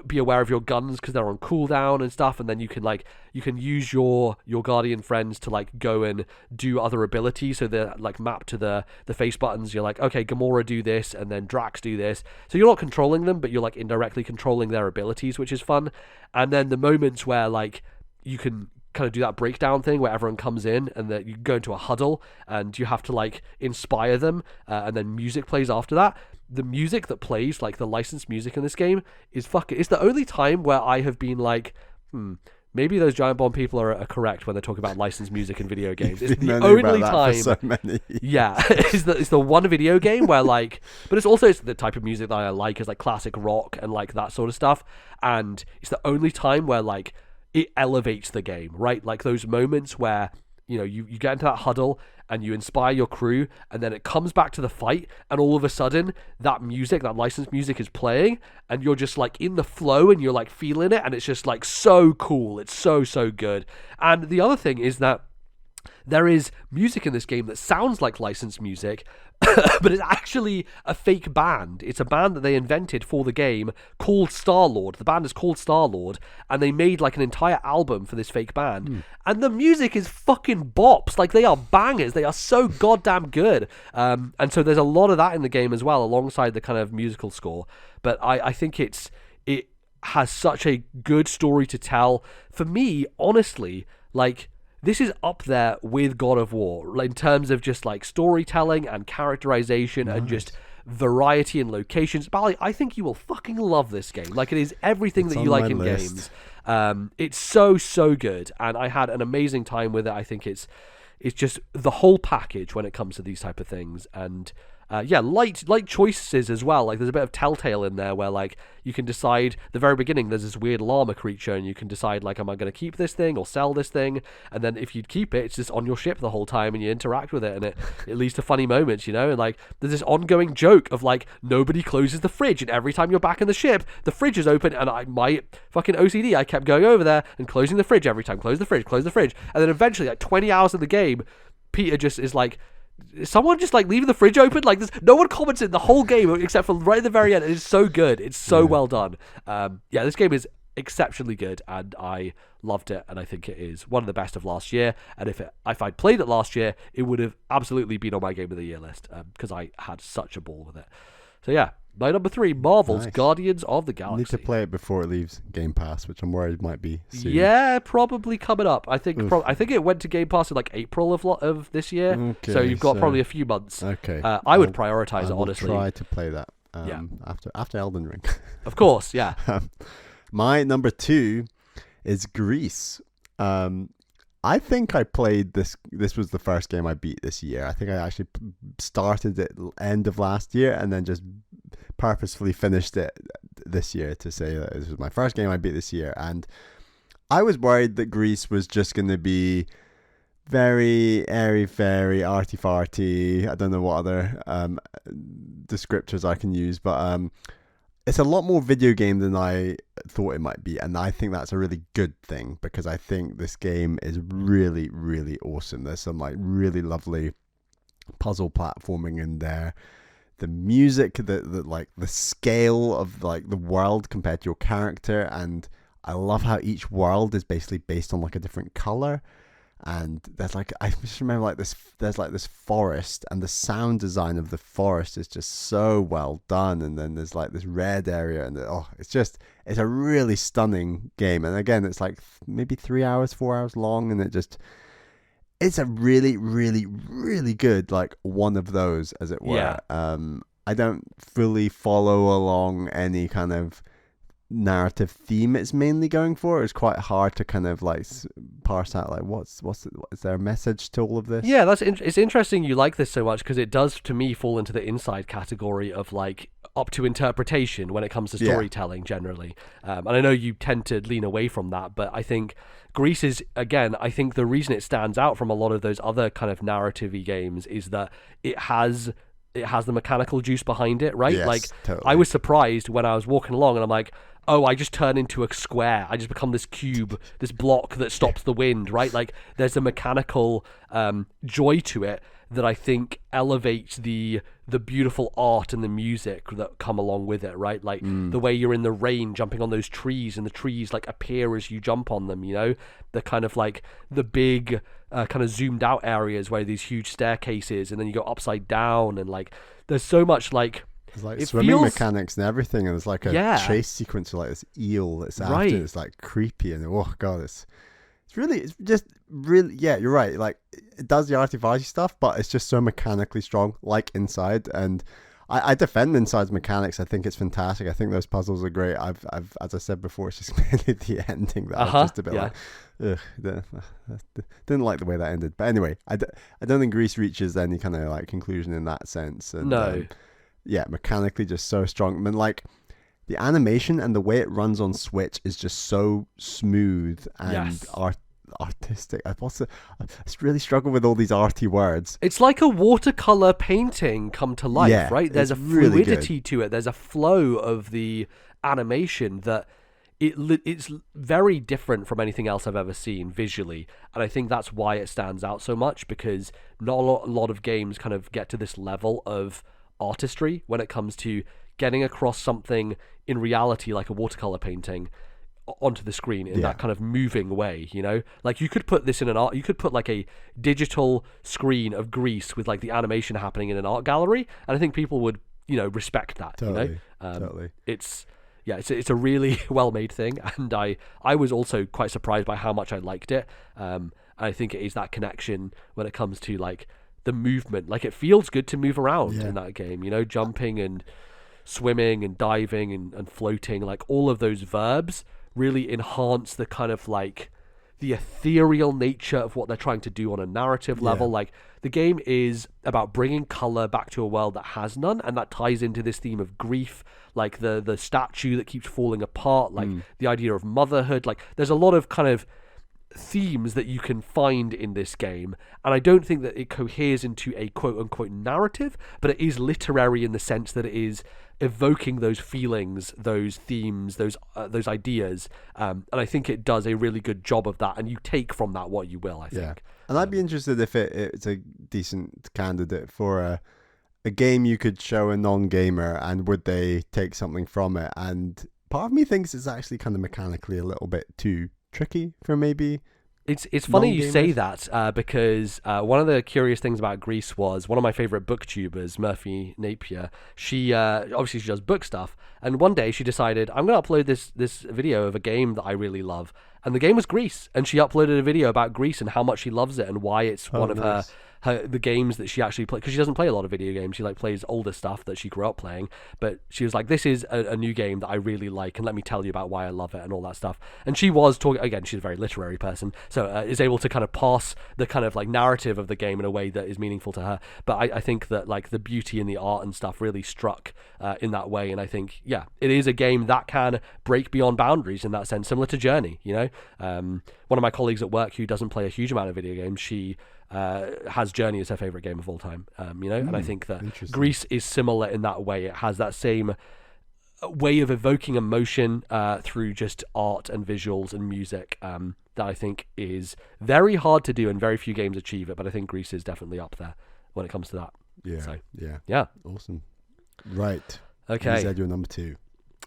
be aware of your guns because they're on cooldown and stuff, and then you can use your Guardian friends to like go and do other abilities, so they're like mapped to the face buttons. You're like, okay, Gamora do this, and then Drax do this, so you're not controlling them, but you're like indirectly controlling their abilities, which is fun. And then the moments where like you can kind of do that breakdown thing where everyone comes in and that you go into a huddle and you have to like inspire them, and then music plays after that. The music that plays, like the licensed music in this game, is it's the only time where I have been like, maybe those Giant Bomb people are correct when they talk about licensed music in video games. It's the only time. So many. Yeah, it's the one video game where like, but it's the type of music that I like, is like classic rock and like that sort of stuff. And it's the only time where like it elevates the game, right? Like those moments where, you know, you get into that huddle and you inspire your crew, and then it comes back to the fight, and all of a sudden that music, that licensed music, is playing, and you're just like in the flow and you're like feeling it, and it's just like so cool. It's so good. And the other thing is that there is music in this game that sounds like licensed music, but it's actually a fake band. It's a band that they invented for the game called Star-Lord. The band is called Star-Lord, and they made like an entire album for this fake band. And the music is fucking bops. Like, they are bangers. They are so goddamn good. And so there's a lot of that in the game as well, alongside the kind of musical score. But I think it has such a good story to tell. For me, honestly, like, this is up there with God of War in terms of just like storytelling and characterization and just variety and locations. Bally, I think you will fucking love this game. Like, it is everything that you like in games. It's so good, and I had an amazing time with it. I think it's just the whole package when it comes to these type of things. And light choices as well. Like, there's a bit of Telltale in there where like you can decide, the very beginning there's this weird llama creature, and you can decide like, am I going to keep this thing or sell this thing? And then if you keep it, it's just on your ship the whole time and you interact with it, and it leads to funny moments, you know. And like there's this ongoing joke of like nobody closes the fridge, and every time you're back in the ship the fridge is open, and my fucking OCD, I kept going over there and closing the fridge every time. Close the fridge, and then eventually, like 20 hours in the game, Peter just is like, someone just like leaving the fridge open. Like, there's no one comments in the whole game except for right at the very end. It's so good. It's so well done. This game is exceptionally good, and I loved it, and I think it is one of the best of last year. And if I'd played it last year, it would have absolutely been on my game of the year list, because I had such a ball with it. So yeah, My number 3, Marvel's Nice. Guardians of the Galaxy. Need to play it before it leaves Game Pass, which I'm worried might be soon. Yeah, probably coming up. I think I think it went to Game Pass in like April of this year. Okay, so you've got probably a few months. Okay. I would prioritize it, honestly. I'll try to play that after Elden Ring. Of course, yeah. My number 2 is Greece. I think I played this. This was the first game I beat this year. I think I actually started it end of last year and then just purposefully finished it this year to say that this was my first game I beat this year. And I was worried that Greece was just going to be very airy-fairy, arty-farty. I don't know what other descriptors I can use, but it's a lot more video game than I thought it might be, and I think that's a really good thing because I think this game is really, really awesome. There's some like really lovely puzzle platforming in there. The music, the like the scale of like the world compared to your character, and I love how each world is basically based on like a different color. And there's like, I just remember like this, there's like this forest, and the sound design of the forest is just so well done. And then there's like this red area, and it's a really stunning game. And again, it's like maybe 3 hours, 4 hours long, and it's a really, really, really good, like one of those, as it were. Yeah. I don't fully follow along any kind of narrative theme it's mainly going for. It's quite hard to kind of like parse out like is there a message to all of this? Yeah, it's interesting you like this so much, because it does to me fall into the inside category of like up to interpretation when it comes to storytelling generally. And I know you tend to lean away from that, but I think Greece is, again, I think the reason it stands out from a lot of those other kind of narrative-y games is that it has the mechanical juice behind it, right? Yes, like totally. I was surprised when I was walking along and I'm like, oh, I just turn into a square. I just become this cube, this block that stops the wind, right? Like there's a mechanical joy to it that I think elevates the beautiful art and the music that come along with it, right? Like the way you're in the rain jumping on those trees, and the trees like appear as you jump on them, you know? The kind of like the big kind of zoomed out areas where these huge staircases, and then you go upside down, and like there's so much like there's like swimming mechanics and everything, and there's like a chase sequence with like this eel that's after it. It's like creepy, and oh god, it's just really, yeah, you're right. Like it does the arty-farty stuff, but it's just so mechanically strong, like Inside. And I defend Inside's mechanics. I think it's fantastic. I think those puzzles are great. I've as I said before, it's just mainly the ending that I was just a bit like, didn't like the way that ended. But anyway, I don't think Greece reaches any kind of like conclusion in that sense. And, no. Yeah, mechanically just so strong. I mean, like the animation and the way it runs on Switch is just so smooth and artistic. I really struggle with all these arty words. It's like a watercolor painting come to life, right? There's a fluidity to it. There's a flow of the animation that it's very different from anything else I've ever seen visually, and I think that's why it stands out so much, because not a lot of games kind of get to this level of artistry when it comes to getting across something in reality, like a watercolor painting, onto the screen in that kind of moving way, you know? Like you could put this in you could put like a digital screen of Greece with like the animation happening in an art gallery, and I think people would, you know, respect that. Totally. You know? Totally. It's a really well made thing, and I was also quite surprised by how much I liked it. And I think it is that connection when it comes to like the movement. Like it feels good to move around in that game, you know, jumping and swimming and diving and floating, like all of those verbs really enhance the kind of like the ethereal nature of what they're trying to do on a narrative level. Like the game is about bringing color back to a world that has none, and that ties into this theme of grief, like the statue that keeps falling apart, like the idea of motherhood. Like there's a lot of kind of themes that you can find in this game, and I don't think that it coheres into a quote-unquote narrative, but it is literary in the sense that it is evoking those feelings, those themes, those ideas, and I think it does a really good job of that, and you take from that what you will, I think. And I'd be interested if it's a decent candidate for a game you could show a non-gamer, and would they take something from it. And part of me thinks it's actually kind of mechanically a little bit too tricky for maybe It's funny you say non-gamers? that because one of the curious things about Greece was one of my favorite booktubers, Murphy Napier. She obviously she does book stuff, and one day she decided I'm going to upload this video of a game that I really love, and the game was Greece, and she uploaded a video about Greece and how much she loves it and why it's one of nice. the games that she actually plays, because she doesn't play a lot of video games. She like plays older stuff that she grew up playing, but she was like, this is a new game that I really like, and let me tell you about why I love it and all that stuff. And she was talking, again, she's a very literary person, so is able to kind of pass the kind of like narrative of the game in a way that is meaningful to her. But I think that like the beauty in the art and stuff really struck in that way, and I think, yeah, it is a game that can break beyond boundaries in that sense, similar to Journey, you know. One of my colleagues at work who doesn't play a huge amount of video games, she has Journey as her favorite game of all time, you know, and I think that Greece is similar in that way. It has that same way of evoking emotion through just art and visuals and music that I think is very hard to do, and very few games achieve it, but I think Greece is definitely up there when it comes to that. Yeah, so, yeah. Awesome. Right. Okay. You said your number 2.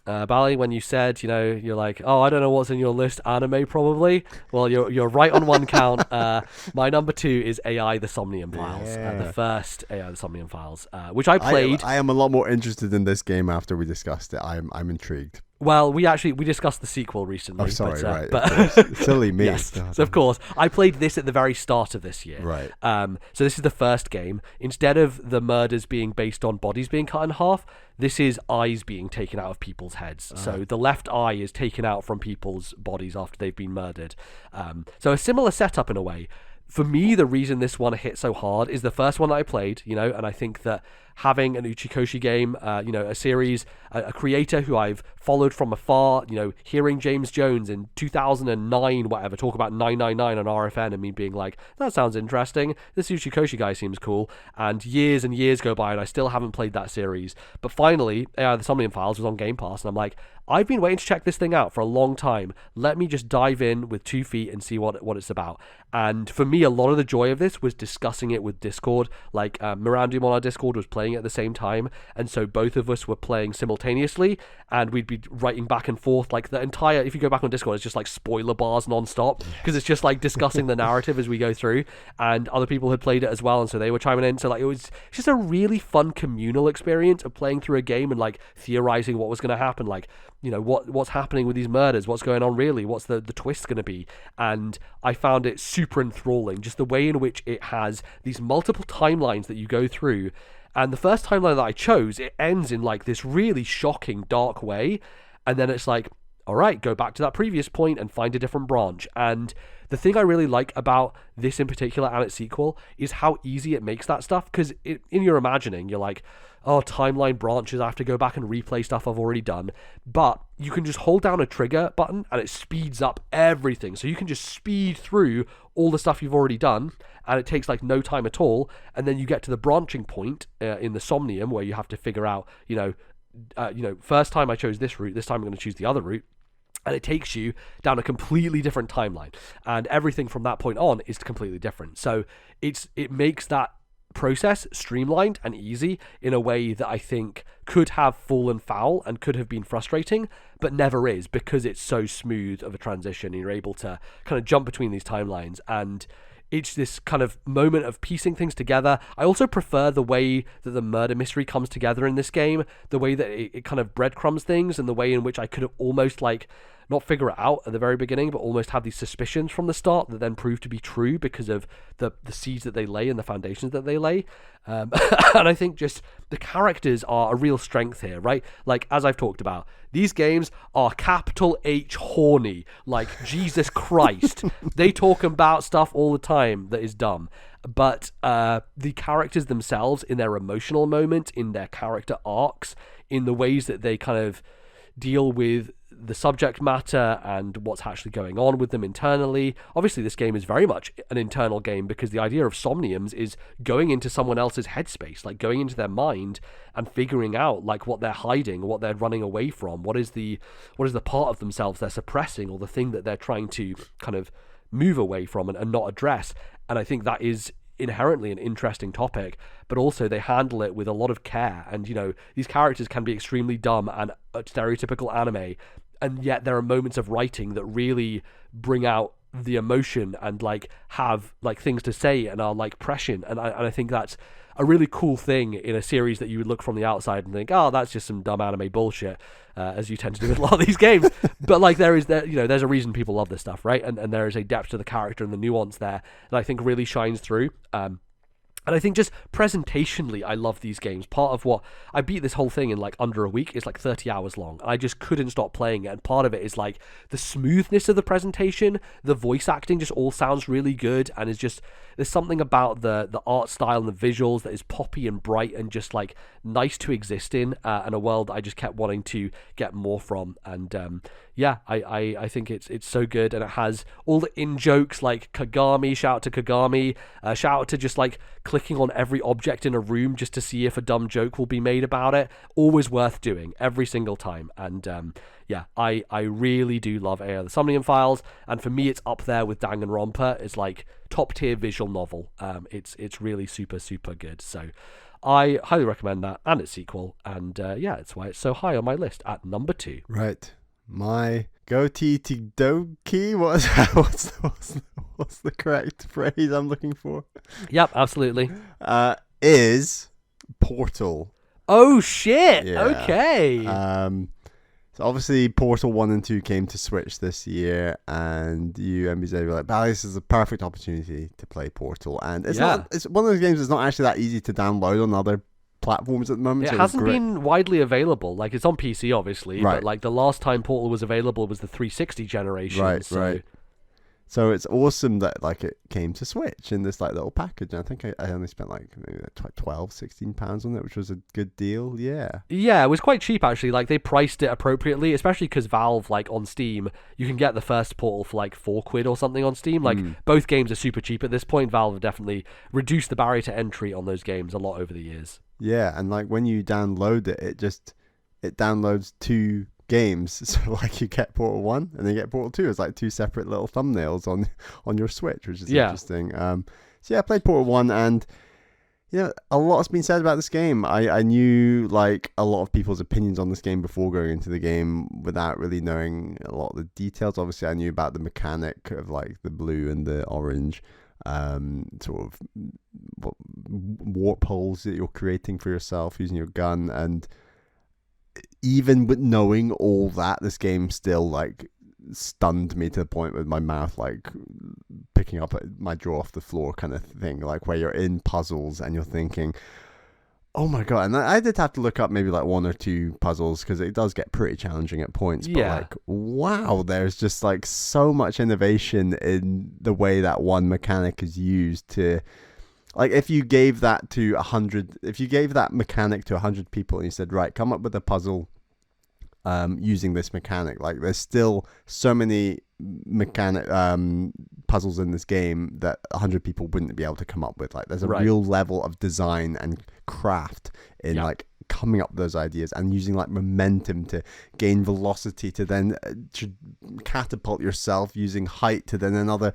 Bally, when you said, you know, you're like, oh, I don't know what's in your list, anime probably. Well, you're right on one count. My number 2 is AI: The Somnium Files, the first AI: The Somnium Files, which I played. I am a lot more interested in this game after we discussed it. I'm intrigued. Well, we discussed the sequel recently. Oh, sorry, right. But Silly me. Yes, so of course. I played this at the very start of this year. Right. So this is the first game. Instead of the murders being based on bodies being cut in half, this is eyes being taken out of people's heads. So the left eye is taken out from people's bodies after they've been murdered. So a similar setup in a way. For me, the reason this one hit so hard is the first one that I played, you know, and I think that having an Uchikoshi game, you know, a series, a creator who I've followed from afar, you know, hearing James Jones in 2009, whatever, talk about 999 on RFN and me being like, that sounds interesting. This Uchikoshi guy seems cool. And years go by and I still haven't played that series. But finally, AI: The Somnium Files was on Game Pass, and I'm like, I've been waiting to check this thing out for a long time. Let me just dive in with 2 feet and see what it's about. And for me, a lot of the joy of this was discussing it with Discord. Like, Mirandum on our Discord was playing at the same time, and so both of us were playing simultaneously, and we'd be writing back and forth. Like, the entire, if you go back on Discord, it's just like spoiler bars non-stop, because it's just like discussing the narrative as we go through, and other people had played it as well, and so they were chiming in. So like, it was just a really fun communal experience of playing through a game and like theorizing what was going to happen, like, you know, what's happening with these murders, what's going on really, what's the twist going to be. And I found it super enthralling, just the way in which it has these multiple timelines that you go through. And the first timeline that I chose, it ends in like this really shocking, dark way, and then it's like, all right, go back to that previous point and find a different branch. And the thing I really like about this in particular and its sequel is how easy it makes that stuff, because in your imagining, you're like, oh, timeline branches, I have to go back and replay stuff I've already done. But you can just hold down a trigger button and it speeds up everything. So you can just speed through all the stuff you've already done, and it takes like no time at all. And then you get to the branching point in the Somnium where you have to figure out, you know, first time I chose this route, this time I'm going to choose the other route. And it takes you down a completely different timeline. And everything from that point on is completely different. So it makes that process streamlined and easy in a way that I think could have fallen foul and could have been frustrating, but never is, because it's so smooth of a transition and you're able to kind of jump between these timelines, and it's this kind of moment of piecing things together. I also prefer the way that the murder mystery comes together in this game, the way that it kind of breadcrumbs things, and the way in which I could have almost like not figure it out at the very beginning, but almost have these suspicions from the start that then prove to be true because of the seeds that they lay and the foundations that they lay. And I think just the characters are a real strength here, right? Like, as I've talked about, these games are capital H horny. Like, Jesus Christ. They talk about stuff all the time that is dumb. But the characters themselves, in their emotional moment, in their character arcs, in the ways that they kind of deal with the subject matter and what's actually going on with them internally. Obviously, this game is very much an internal game, because the idea of somniums is going into someone else's headspace, like going into their mind and figuring out like what they're hiding, what they're running away from, what is the part of themselves they're suppressing, or the thing that they're trying to kind of move away from and not address. And I think that is inherently an interesting topic, but also they handle it with a lot of care. And, you know, these characters can be extremely dumb and stereotypical anime, and yet there are moments of writing that really bring out the emotion and like have like things to say and are like prescient, and I think that's a really cool thing in a series that you would look from the outside and think, oh, that's just some dumb anime bullshit, as you tend to do with a lot of these games. But like there's a reason people love this stuff, right? And there is a depth to the character and the nuance there that I think really shines through. And I think just presentationally, I love these games. Part of what I beat this whole thing in like under a week. It's like 30 hours long. I just couldn't stop playing it. And part of it is like the smoothness of the presentation, the voice acting just all sounds really good. And it's just, there's something about the art style and the visuals that is poppy and bright and just like nice to exist in, and a world I just kept wanting to get more from. And yeah, I think it's so good, and it has all the in-jokes like Kagami, shout out to Kagami, shout out to just like clicking on every object in a room just to see if a dumb joke will be made about it. Always worth doing every single time. And yeah, I really do love A.O. the Summoning Files, and for me it's up there with Danganronpa. It's like top tier visual novel. It's really super good. So I highly recommend that and its sequel, and yeah, it's why it's so high on my list at number 2. Right. My GOTYTDACOTY, what's the correct phrase I'm looking for? Yep, absolutely. Is Portal. Oh shit! Yeah. Okay. So obviously Portal 1 and 2 came to Switch this year, and you MBZ were like, Bally, this is a perfect opportunity to play Portal. And it's one of those games that's not actually that easy to download on other platforms at the moment. It hasn't been widely available. Like, it's on PC obviously, right. But like the last time Portal was available was the 360 generation. Right, so. right. So it's awesome that like it came to Switch in this like little package. And I think I only spent like maybe £12-16 on it, which was a good deal. Yeah, it was quite cheap actually. Like they priced it appropriately, especially because Valve, like on Steam, you can get the first Portal for like £4 or something on Steam. Like both games are super cheap at this point. Valve have definitely reduced the barrier to entry on those games a lot over the years. Yeah, and like when you download it, it downloads 2 games. So like you get Portal 1 and then you get Portal 2. It's like 2 separate little thumbnails on your Switch, which is interesting. So yeah, I played Portal 1, and you know, a lot has been said about this game. I knew like a lot of people's opinions on this game before going into the game without really knowing a lot of the details. Obviously I knew about the mechanic of like the blue and the orange sort of warp holes that you're creating for yourself using your gun, and even with knowing all that, this game still like stunned me to the point with my mouth like picking up my jaw off the floor kind of thing, like where you're in puzzles and you're thinking, oh my god. And I did have to look up maybe like 1 or 2 puzzles because it does get pretty challenging at points, but like wow, there's just like so much innovation in the way that one mechanic is used to, like, if you gave that mechanic to 100 people and you said, right, come up with a puzzle using this mechanic, like there's still so many puzzles in this game that 100 people wouldn't be able to come up with. Like there's a real level of design and craft in like coming up with those ideas and using like momentum to gain velocity to then to catapult yourself, using height to then another,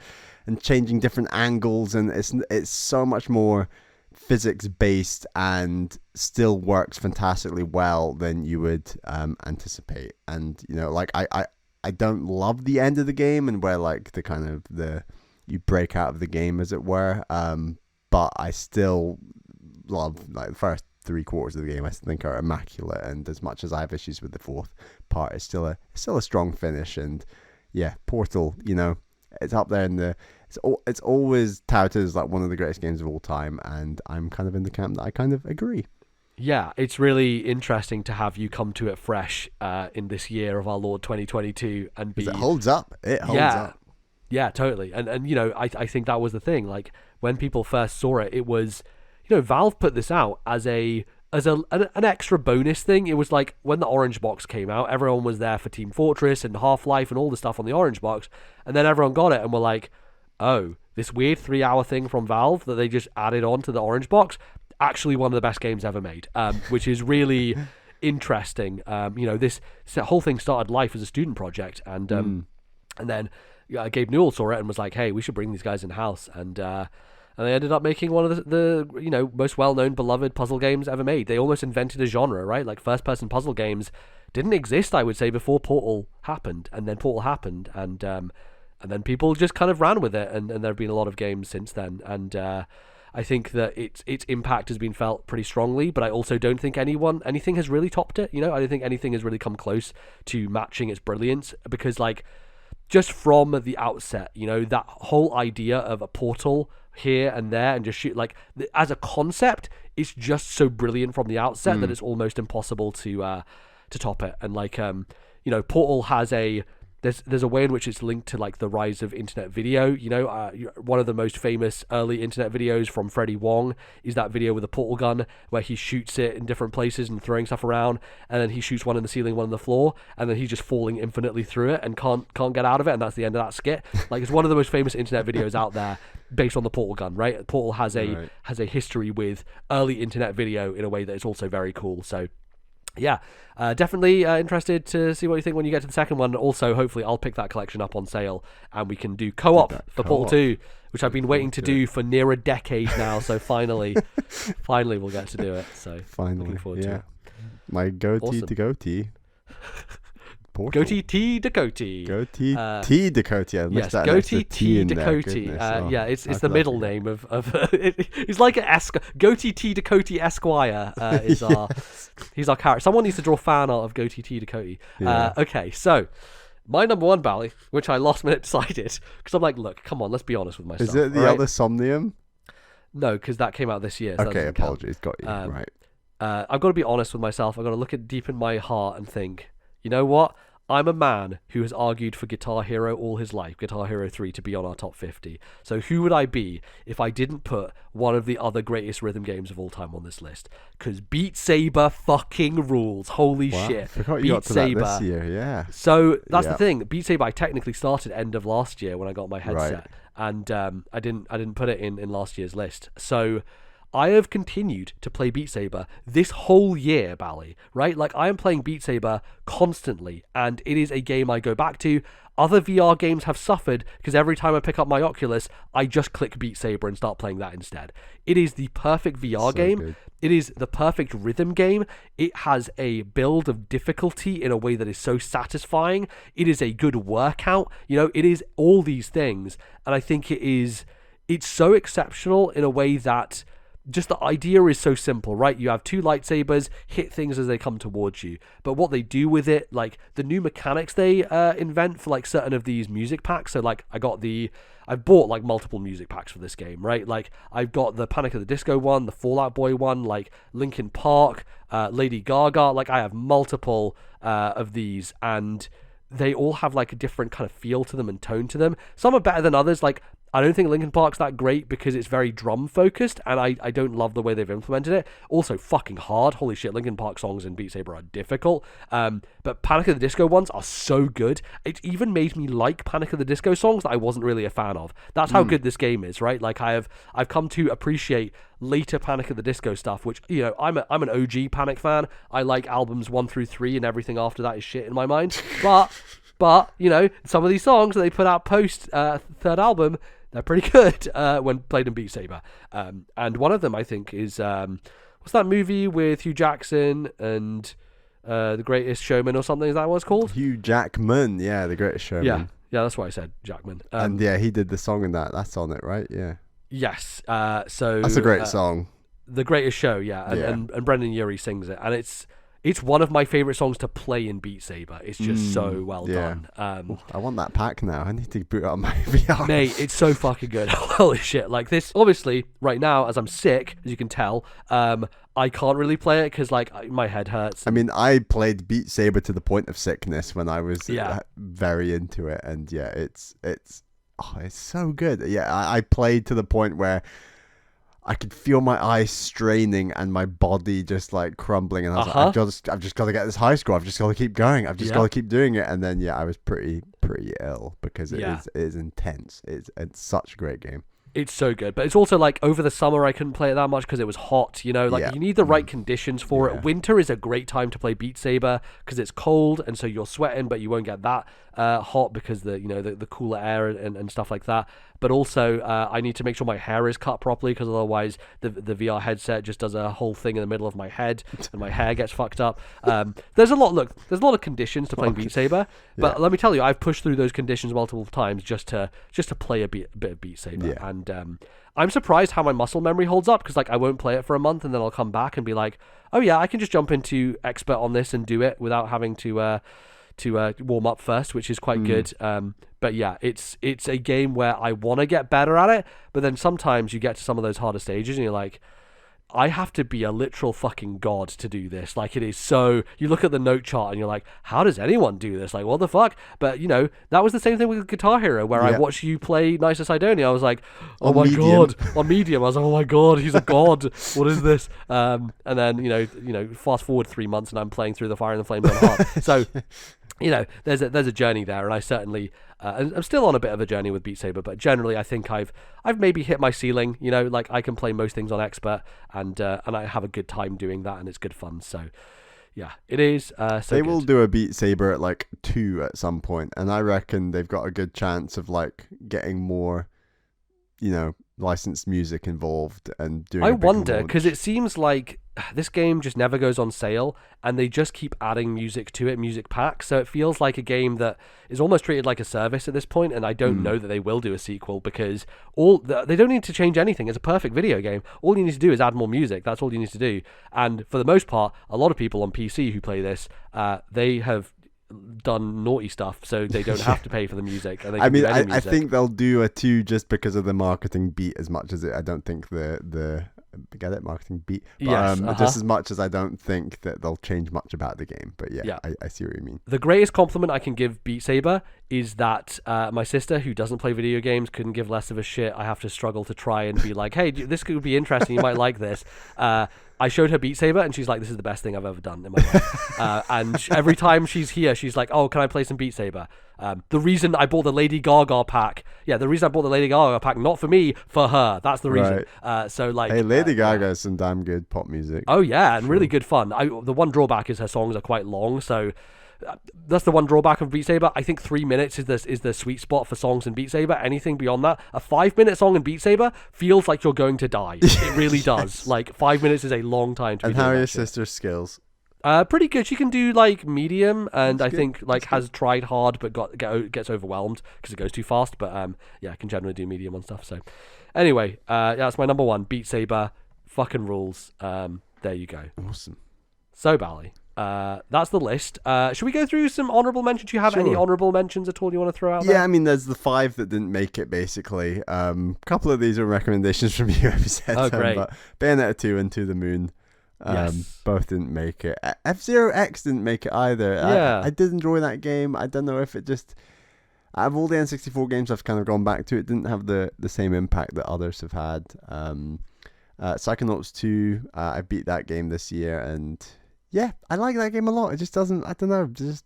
and changing different angles, and it's so much more physics based and still works fantastically well than you would anticipate. And you know, like I don't love the end of the game and where like the kind of you break out of the game as it were, but I still love like the first 3/4 of the game. I think are immaculate, and as much as I have issues with the 4th part, it's still a strong finish. And yeah, Portal, you know, it's up there in the it's always touted as like one of the greatest games of all time, and I'm kind of in the camp that I kind of agree. Yeah, it's really interesting to have you come to it fresh in this year of our Lord 2022 and be. It holds up. It holds up. Yeah, totally. And you know, I think that was the thing. Like when people first saw it, it was, you know, Valve put this out as an extra bonus thing. It was like when the Orange Box came out, everyone was there for Team Fortress and Half-Life and all the stuff on the Orange Box, and then everyone got it and were like, oh, this weird 3-hour thing from Valve that they just added on to the Orange Box, actually one of the best games ever made, which is really interesting. You know, this whole thing started life as a student project, and then Gabe Newell saw it and was like, hey, we should bring these guys in-house, and they ended up making one of the you know, most well-known, beloved puzzle games ever made. They almost invented a genre, right? Like first-person puzzle games didn't exist, I would say, before Portal happened, and then Portal happened, and And then people just kind of ran with it, and there have been a lot of games since then. And I think that its impact has been felt pretty strongly, but I also don't think anything has really topped it. I don't think anything has really come close to matching its brilliance, because like just from the outset, that whole idea of a portal here and there and just shoot, like as a concept, it's just so brilliant from the outset that it's almost impossible to top it. And like Portal has there's a way in which it's linked to like the rise of internet video. One of the most famous early internet videos from Freddie Wong is that video with a portal gun where he shoots it in different places and throwing stuff around, and then he shoots one in the ceiling, one on the floor, and then he's just falling infinitely through it and can't get out of it, and that's the end of that skit. Like, it's one of the most famous internet videos out there based on the portal gun, right? Portal has a history with early internet video in a way that is also very cool. So yeah, definitely interested to see what you think when you get to the second one. Also, hopefully I'll pick that collection up on sale and we can do co-op for Portal 2, which I've been waiting to do for near a decade now. So finally we'll get to do it. So looking forward to it. My GOTYTDACOTY. GOTYTDACOTY. GOTYTDACOTY. Yes, GOTYTDACOTY. Yeah, it's the middle name of it's like an GOTYTDACOTY Esquire is he's our character. Someone needs to draw fan art of GOTYTDACOTY. Okay, so my number one, Bally, which I last minute decided, because I'm like, look, come on, let's be honest with myself. Is it the other Somnium? No, because that came out this year. So okay, apologies. Got you. Right. I've got to be honest with myself. I've got to look at deep in my heart and think, you know what? I'm a man who has argued for Guitar Hero all his life, Guitar Hero 3 to be on our top 50. So who would I be if I didn't put one of the other greatest rhythm games of all time on this list? Because Beat Saber fucking rules. Holy shit. I forgot you got to that this year, yeah. So that's the thing. Beat Saber, I technically started end of last year when I got my headset. Right. And I didn't put it in last year's list. So I have continued to play Beat Saber this whole year, Bally, right? Like, I am playing Beat Saber constantly, and it is a game I go back to. Other VR games have suffered because every time I pick up my Oculus, I just click Beat Saber and start playing that instead. It is the perfect VR game. Good. It is the perfect rhythm game. It has a build of difficulty in a way that is so satisfying. It is a good workout. It is all these things, and I think it's so exceptional in a way that just the idea is so simple, right? You have two lightsabers, hit things as they come towards you. But what they do with it, like the new mechanics they invent for like certain of these music packs. So like I've bought like multiple music packs for this game, right? Like I've got the Panic at the Disco one, the Fall Out Boy one, like Linkin Park, Lady Gaga. Like I have multiple of these, and they all have like a different kind of feel to them and tone to them. Some are better than others. Like I don't think Linkin Park's that great because it's very drum focused, and I don't love the way they've implemented it. Also fucking hard. Holy shit, Linkin Park songs in Beat Saber are difficult. But Panic at the Disco ones are so good. It even made me like Panic at the Disco songs that I wasn't really a fan of. That's how good this game is, right? Like I've come to appreciate later Panic at the Disco stuff, which, I'm an OG Panic fan. I like albums 1 through 3, and everything after that is shit in my mind. But some of these songs that they put out post third album, they're pretty good when played in Beat Saber. And one of them, I think, is what's that movie with Hugh Jackson and The Greatest Showman or something? Is that what it's called? Hugh Jackman, yeah, The Greatest Showman. Yeah, that's what I said, Jackman. And yeah, he did the song in that. That's on it, right? Yeah. Yes. So that's a great song. The Greatest Show, yeah. And Brendan Urie sings it, and it's one of my favorite songs to play in Beat Saber. It's just so well done. I want that pack now. I need to boot up my VR. Mate, it's so fucking good. Holy shit. Like this, obviously, right now, as I'm sick, as you can tell, I can't really play it because like my head hurts. I mean, I played Beat Saber to the point of sickness when I was very into it. And yeah, it's so good. Yeah, I played to the point where I could feel my eyes straining and my body just like crumbling, and I was like, I've just got to get this high score. I've just got to keep going. I've just got to keep doing it. And then I was pretty ill because it is intense. It's such a great game. It's so good, but it's also like over the summer I couldn't play it that much because it was hot, you need the right conditions for it. Winter is a great time to play Beat Saber because it's cold, and so you're sweating, but you won't get that hot because the cooler air and stuff like that. but also I need to make sure my hair is cut properly, because otherwise the VR headset just does a whole thing in the middle of my head and my hair gets fucked up. There's a lot of conditions to playing Beat Saber, but let me tell you, I've pushed through those conditions multiple times just to play a bit of Beat Saber, and I'm surprised how my muscle memory holds up, because like I won't play it for a month and then I'll come back and be like, oh yeah, I can just jump into expert on this and do it without having to warm up first, which is quite good. But yeah, it's a game where I want to get better at it, but then sometimes you get to some of those harder stages and you're like, I have to be a literal fucking god to do this. Like, it is so... You look at the note chart and you're like, how does anyone do this? Like, what the fuck? But, you know, that was the same thing with Guitar Hero, where I watched you play Nice of Sidonia. I was like, oh my god. On Medium, I was like, oh my god, he's a god. What is this? And then, you know, fast forward 3 months and I'm playing through the Fire and the Flames on hard. So... You know, there's a journey there, and I certainly I'm still on a bit of a journey with Beat Saber, but generally I think I've maybe hit my ceiling. You know, like I can play most things on expert, and I have a good time doing that, and it's good fun. So yeah, it is. They will do a Beat Saber at like 2 at some point, and I reckon they've got a good chance of like getting more, you know, licensed music involved and doing. I wonder, because it seems like this game just never goes on sale, and they just keep adding music to it, music packs. So it feels like a game that is almost treated like a service at this point, and I don't know that they will do a sequel, because they don't need to change anything. It's a perfect video game. All you need to do is add more music. That's all you need to do. And for the most part, a lot of people on PC who play this, they have done naughty stuff, so they don't have to pay for the music. And they can do any music. I think they'll do a 2 just because of the marketing beat as much as it. I don't think the get it, marketing beat. But, just as much as I don't think that they'll change much about the game. But yeah. I see what you mean. The greatest compliment I can give Beat Saber is that my sister, who doesn't play video games, couldn't give less of a shit. I have to struggle to try and be like, hey, this could be interesting. You might like this. I showed her Beat Saber, and she's like, this is the best thing I've ever done in my life. And every time she's here, she's like, oh, can I play some Beat Saber? The reason I bought the Lady Gaga pack, not for me, for her. That's the reason. Right. So like, hey, Lady Gaga has some damn good pop music. Oh yeah, and really good fun. The one drawback is her songs are quite long, so that's the one drawback of Beat Saber. I think 3 minutes is the sweet spot for songs in Beat Saber. Anything beyond that, a 5-minute song in Beat Saber feels like you're going to die. It really does. Like 5 minutes is a long time to be doing that. And how are your sister's skills? Pretty good. She can do like medium, and I think like has tried hard but gets overwhelmed because it goes too fast. But yeah, I can generally do medium on stuff. So anyway, that's my number one. Beat Saber, fucking rules. There you go. Awesome. So Bally, that's the list. Should we go through some honourable mentions? Do you have any honourable mentions at all you want to throw out there? Yeah, I mean, there's the 5 that didn't make it, basically. A couple of these are recommendations from you, I've said. Oh, great. But Bayonetta 2 and To the Moon, both didn't make it. F-Zero X didn't make it either. Yeah. I did enjoy that game. I don't know if it just... Out of all the N64 games I've kind of gone back to, it didn't have the same impact that others have had. Psychonauts 2, I beat that game this year, and... Yeah, I like that game a lot. It just doesn't. I don't know. Just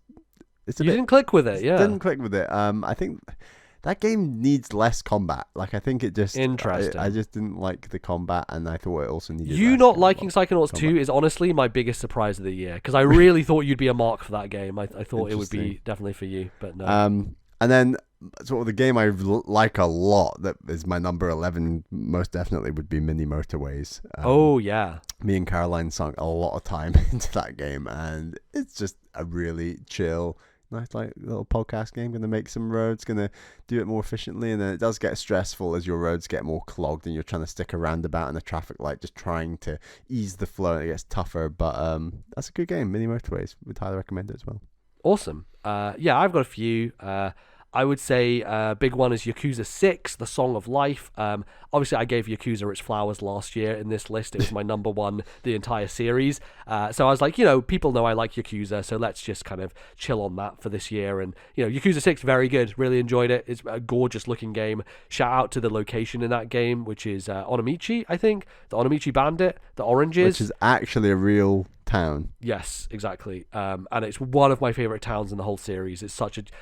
didn't click with it. Yeah, didn't click with it. I think that game needs less combat. Like I think it just interesting. I just didn't like the combat, and I thought it also needed. You not liking Psychonauts 2 is honestly my biggest surprise of the year, because I really thought you'd be a mark for that game. I thought it would be definitely for you, but no. And then sort of the game I like a lot that is my number 11 most definitely would be Mini Motorways. Oh yeah. Me and Caroline sunk a lot of time into that game, and it's just a really chill, nice like little podcast game. Going to make some roads, going to do it more efficiently, and then it does get stressful as your roads get more clogged and you're trying to stick a roundabout and a traffic light, just trying to ease the flow, and it gets tougher. But that's a good game. Mini Motorways, would highly recommend it as well. Awesome. Yeah, I've got a few. I would say big one is Yakuza 6, The Song of Life. Obviously, I gave Yakuza its flowers last year in this list. It was my number one, the entire series. So I was like, people know I like Yakuza, so let's just kind of chill on that for this year. And, Yakuza 6, very good. Really enjoyed it. It's a gorgeous looking game. Shout out to the location in that game, which is Onomichi, I think. The Onomichi Bandit, the oranges. Which is actually a real town. Yes, exactly. And it's one of my favorite towns in the whole series. It's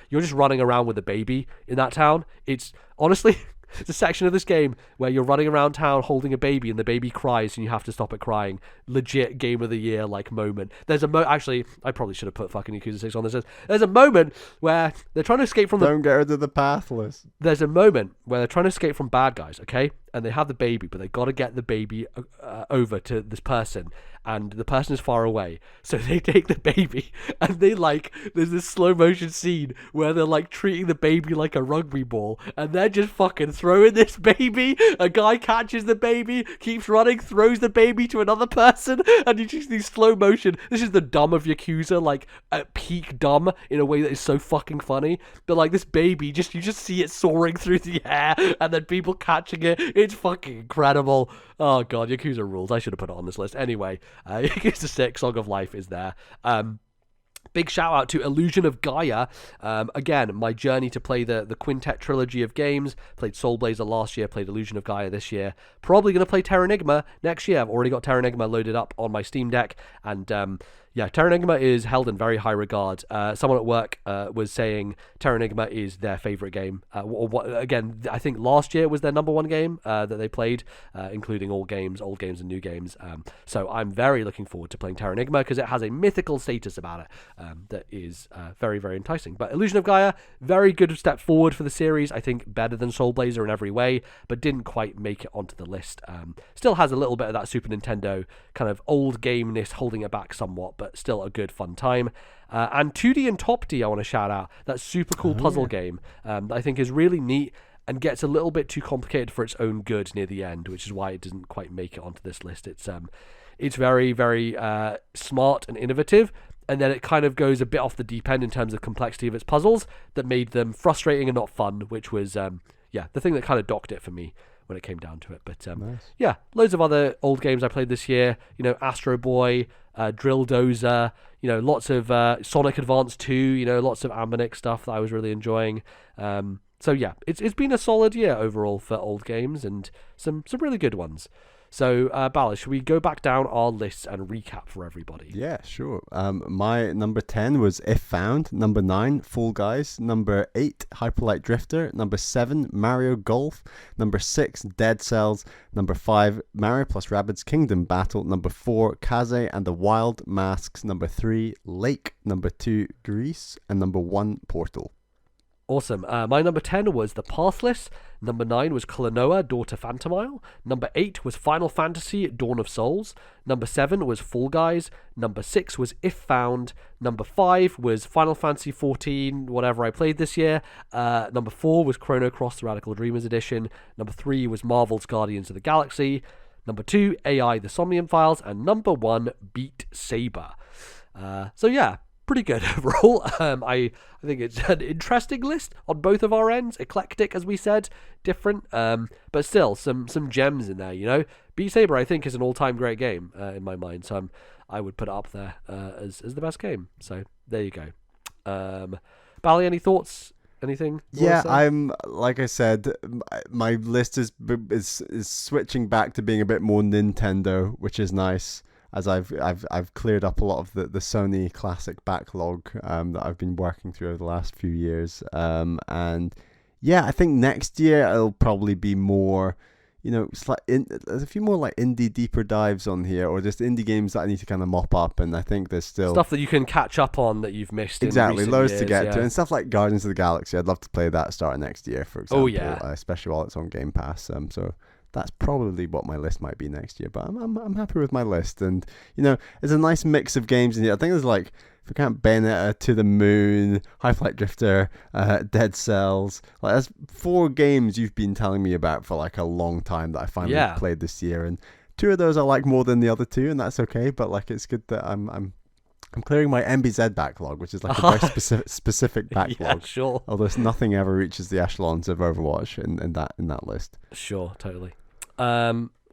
you're just running around with a baby in that town. It's honestly It's a section of this game where you're running around town holding a baby and the baby cries and you have to stop it crying. Legit game of the year like moment. There's a actually, I probably should have put fucking Yakuza 6 on this. There's a moment where they're trying to escape from Don't get rid of the pathless. There's a moment where they're trying to escape from bad guys, okay? And they have the baby, but they got to get the baby over to this person. And the person is far away. So they take the baby and they there's this slow motion scene where they're treating the baby like a rugby ball. And they're just fucking throwing this baby. A guy catches the baby, keeps running, throws the baby to another person. And you just these slow motion. This is the dumb of Yakuza, at peak dumb in a way that is so fucking funny. But this baby, you just see it soaring through the air and then people catching it. It's fucking incredible. Oh god, Yakuza rules. I should have put it on this list. Anyway, Yakuza 6, Song of Life is there. Big shout out to Illusion of Gaia. Again, my journey to play the Quintet trilogy of games. Played Soul Blazer last year, played Illusion of Gaia this year. Probably going to play Terranigma next year. I've already got Terranigma loaded up on my Steam Deck. And yeah, Terranigma is held in very high regard. Someone at work was saying Terranigma is their favorite game. Again, I think last year was their number one game that they played, including all games, old games and new games. So I'm very looking forward to playing Terranigma because it has a mythical status about it that is very, very enticing. But Illusion of Gaia, very good step forward for the series. I think better than Soul Blazer in every way, but didn't quite make it onto the list. Still has a little bit of that Super Nintendo kind of old game-ness holding it back somewhat, but still a good fun time. And 2D and Top D I want to shout out. That super cool puzzle game that I think is really neat and gets a little bit too complicated for its own good near the end, which is why it doesn't quite make it onto this list. It's very, very smart and innovative, and then it kind of goes a bit off the deep end in terms of complexity of its puzzles that made them frustrating and not fun, which was the thing that kind of docked it for me when it came down to it. But nice. Yeah, loads of other old games I played this year. Astro Boy, Drill Dozer, lots of Sonic Advance 2, lots of Ambonic stuff that I was really enjoying. So yeah, it's been a solid year overall for old games and some really good ones. So, Bally, should we go back down our lists and recap for everybody? Yeah, sure. My number 10 was If Found. Number 9, Fall Guys. Number 8, Hyperlight Drifter. Number 7, Mario Golf. Number 6, Dead Cells. Number 5, Mario plus Rabbids Kingdom Battle. Number 4, Kaze and the Wild Masks. Number 3, Lake. Number 2, Grease. And number 1, Portal. Awesome. My number 10 was The Pathless. Number 9 was Klonoa, Daughter Phantomile. Number 8 was Final Fantasy, Dawn of Souls. Number 7 was Fall Guys. Number 6 was If Found. Number 5 was Final Fantasy 14, whatever I played this year. Number 4 was Chrono Cross, The Radical Dreamers Edition. Number 3 was Marvel's Guardians of the Galaxy. Number 2, AI, The Somnium Files. And number 1, Beat Saber. So yeah, pretty good overall. I think it's an interesting list on both of our ends. Eclectic, as we said, different, but still some gems in there. Beat Saber, I think, is an all-time great game in my mind, so I would put it up there as the best game. So there you go. Bally, any thoughts? Anything? Yeah, I'm like I said, my list is switching back to being a bit more Nintendo, which is nice. As I've cleared up a lot of the Sony classic backlog that I've been working through over the last few years, and yeah, I think next year it'll probably be more, there's a few more indie deeper dives on here, or just indie games that I need to kind of mop up, and I think there's still stuff that you can catch up on that you've missed. Exactly, loads to get yeah. to, and stuff like Guardians of the Galaxy. I'd love to play that starting next year, for example. Oh yeah, especially while it's on Game Pass. So. That's probably what my list might be next year, but I'm happy with my list, and there's a nice mix of games in here. I think there's if we count Bayonetta, To the Moon, Hyperlight Drifter, Dead Cells, there's 4 games you've been telling me about for a long time that I finally played this year, and 2 of those I like more than the other 2, and that's okay. But it's good that I'm clearing my MBZ backlog, which is a very specific backlog. Yeah, sure. Although nothing ever reaches the echelons of Overwatch in that list. Sure, totally.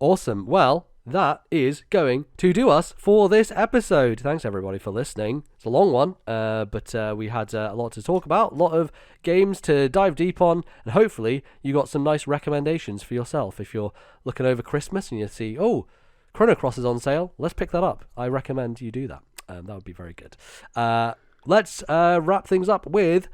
Awesome. Well, that is going to do us for this episode. Thanks everybody for listening. It's a long one, but we had a lot to talk about, a lot of games to dive deep on, and hopefully you got some nice recommendations for yourself. If you're looking over Christmas and you see, Chrono Cross is on sale, let's pick that up. I recommend you do that. That would be very good. Let's wrap things up with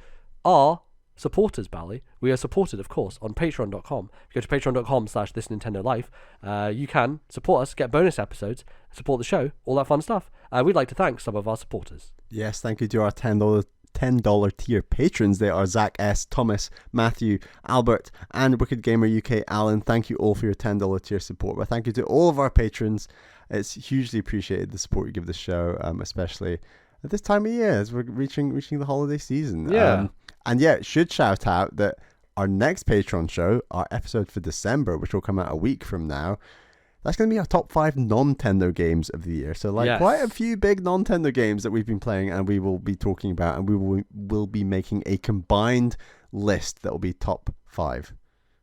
our support us, Bally. We are supported, of course, on patreon.com. If you go to patreon.com/ThisNintendoLife, you can support us, get bonus episodes, support the show, all that fun stuff. We'd like to thank some of our supporters. Yes, thank you to our $10 tier patrons. They are Zach S, Thomas, Matthew, Albert, and Wicked Gamer UK Alan. Thank you all for your $10 tier support. But thank you to all of our patrons. It's hugely appreciated, the support you give the show, especially at this time of year as we're reaching the holiday season. Yeah. And yeah, should shout out that our next Patreon show, our episode for December, which will come out a week from now, that's going to be our top 5 non-Nintendo games of the year. So quite a few big non-Nintendo games that we've been playing and we will be talking about, and we will be making a combined list that will be top 5.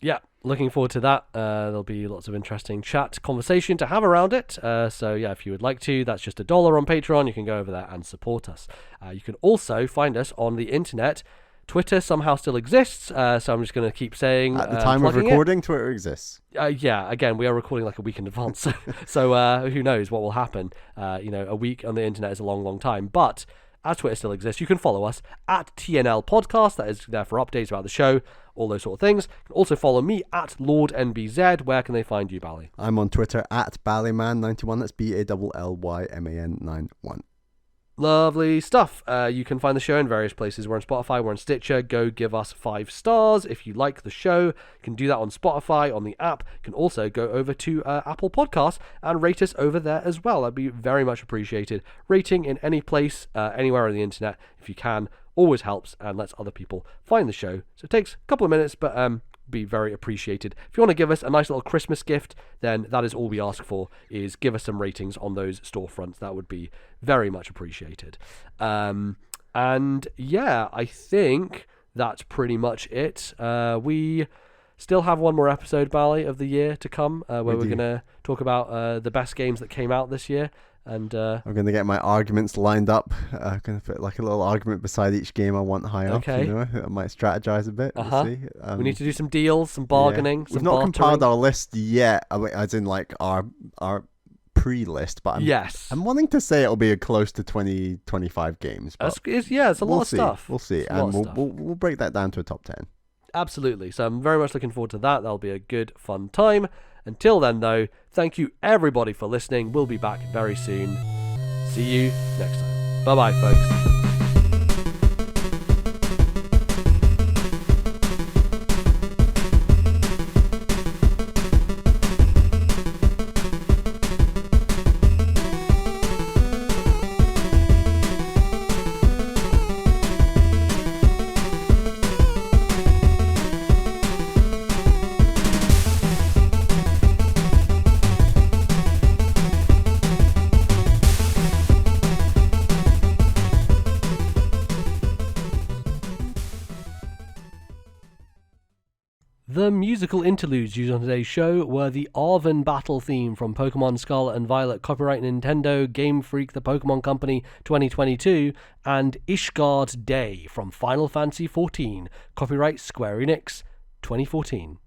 Yeah, looking forward to that. There'll be lots of interesting chat, conversation to have around it. So yeah, if you would like to, that's just $1 on Patreon. You can go over there and support us. You can also find us on the internet. Twitter somehow still exists, so I'm just going to keep saying... At the time of recording, Twitter exists. Yeah, again, we are recording like a week in advance, so who knows what will happen. A week on the internet is a long, long time, but as Twitter still exists, you can follow us at TNL Podcast. That is there for updates about the show, all those sort of things. You can also follow me at LordNBZ. Where can they find you, Bally? I'm on Twitter at Ballyman91. That's BALLYMAN91. Lovely stuff. You can find the show in various places. We're on Spotify, we're on Stitcher. Go give us 5 stars if you like the show. You can do that on Spotify, on the app. You can also go over to Apple Podcasts and rate us over there as well. That'd be very much appreciated. Rating in any place, anywhere on the internet, if you can, always helps and lets other people find the show. So it takes a couple of minutes, but be very appreciated. If you want to give us a nice little Christmas gift, then that is all we ask for, is give us some ratings on those storefronts. That would be very much appreciated. And yeah, I think that's pretty much it. We still have one more episode, Bally, of the year to come, where we're going to talk about the best games that came out this year. And I'm going to get my arguments lined up. I'm going to put like a little argument beside each game I want high up. Okay. I might strategize a bit. We'll see. We need to do some deals, some bargaining. We've not compiled our list yet, as in like our pre-list, but I'm wanting to say it'll be close to 20-25 games. It's a lot of stuff. We'll see, and we'll break that down to a top 10. Absolutely. So I'm very much looking forward to that. That'll be a good, fun time. Until then, though, thank you everybody for listening. We'll be back very soon. See you next time. Bye-bye, folks. The musical interludes used on today's show were the Arven battle theme from Pokémon Scarlet and Violet, copyright Nintendo, Game Freak, The Pokémon Company 2022, and Ishgard Day from Final Fantasy XIV, copyright Square Enix 2014.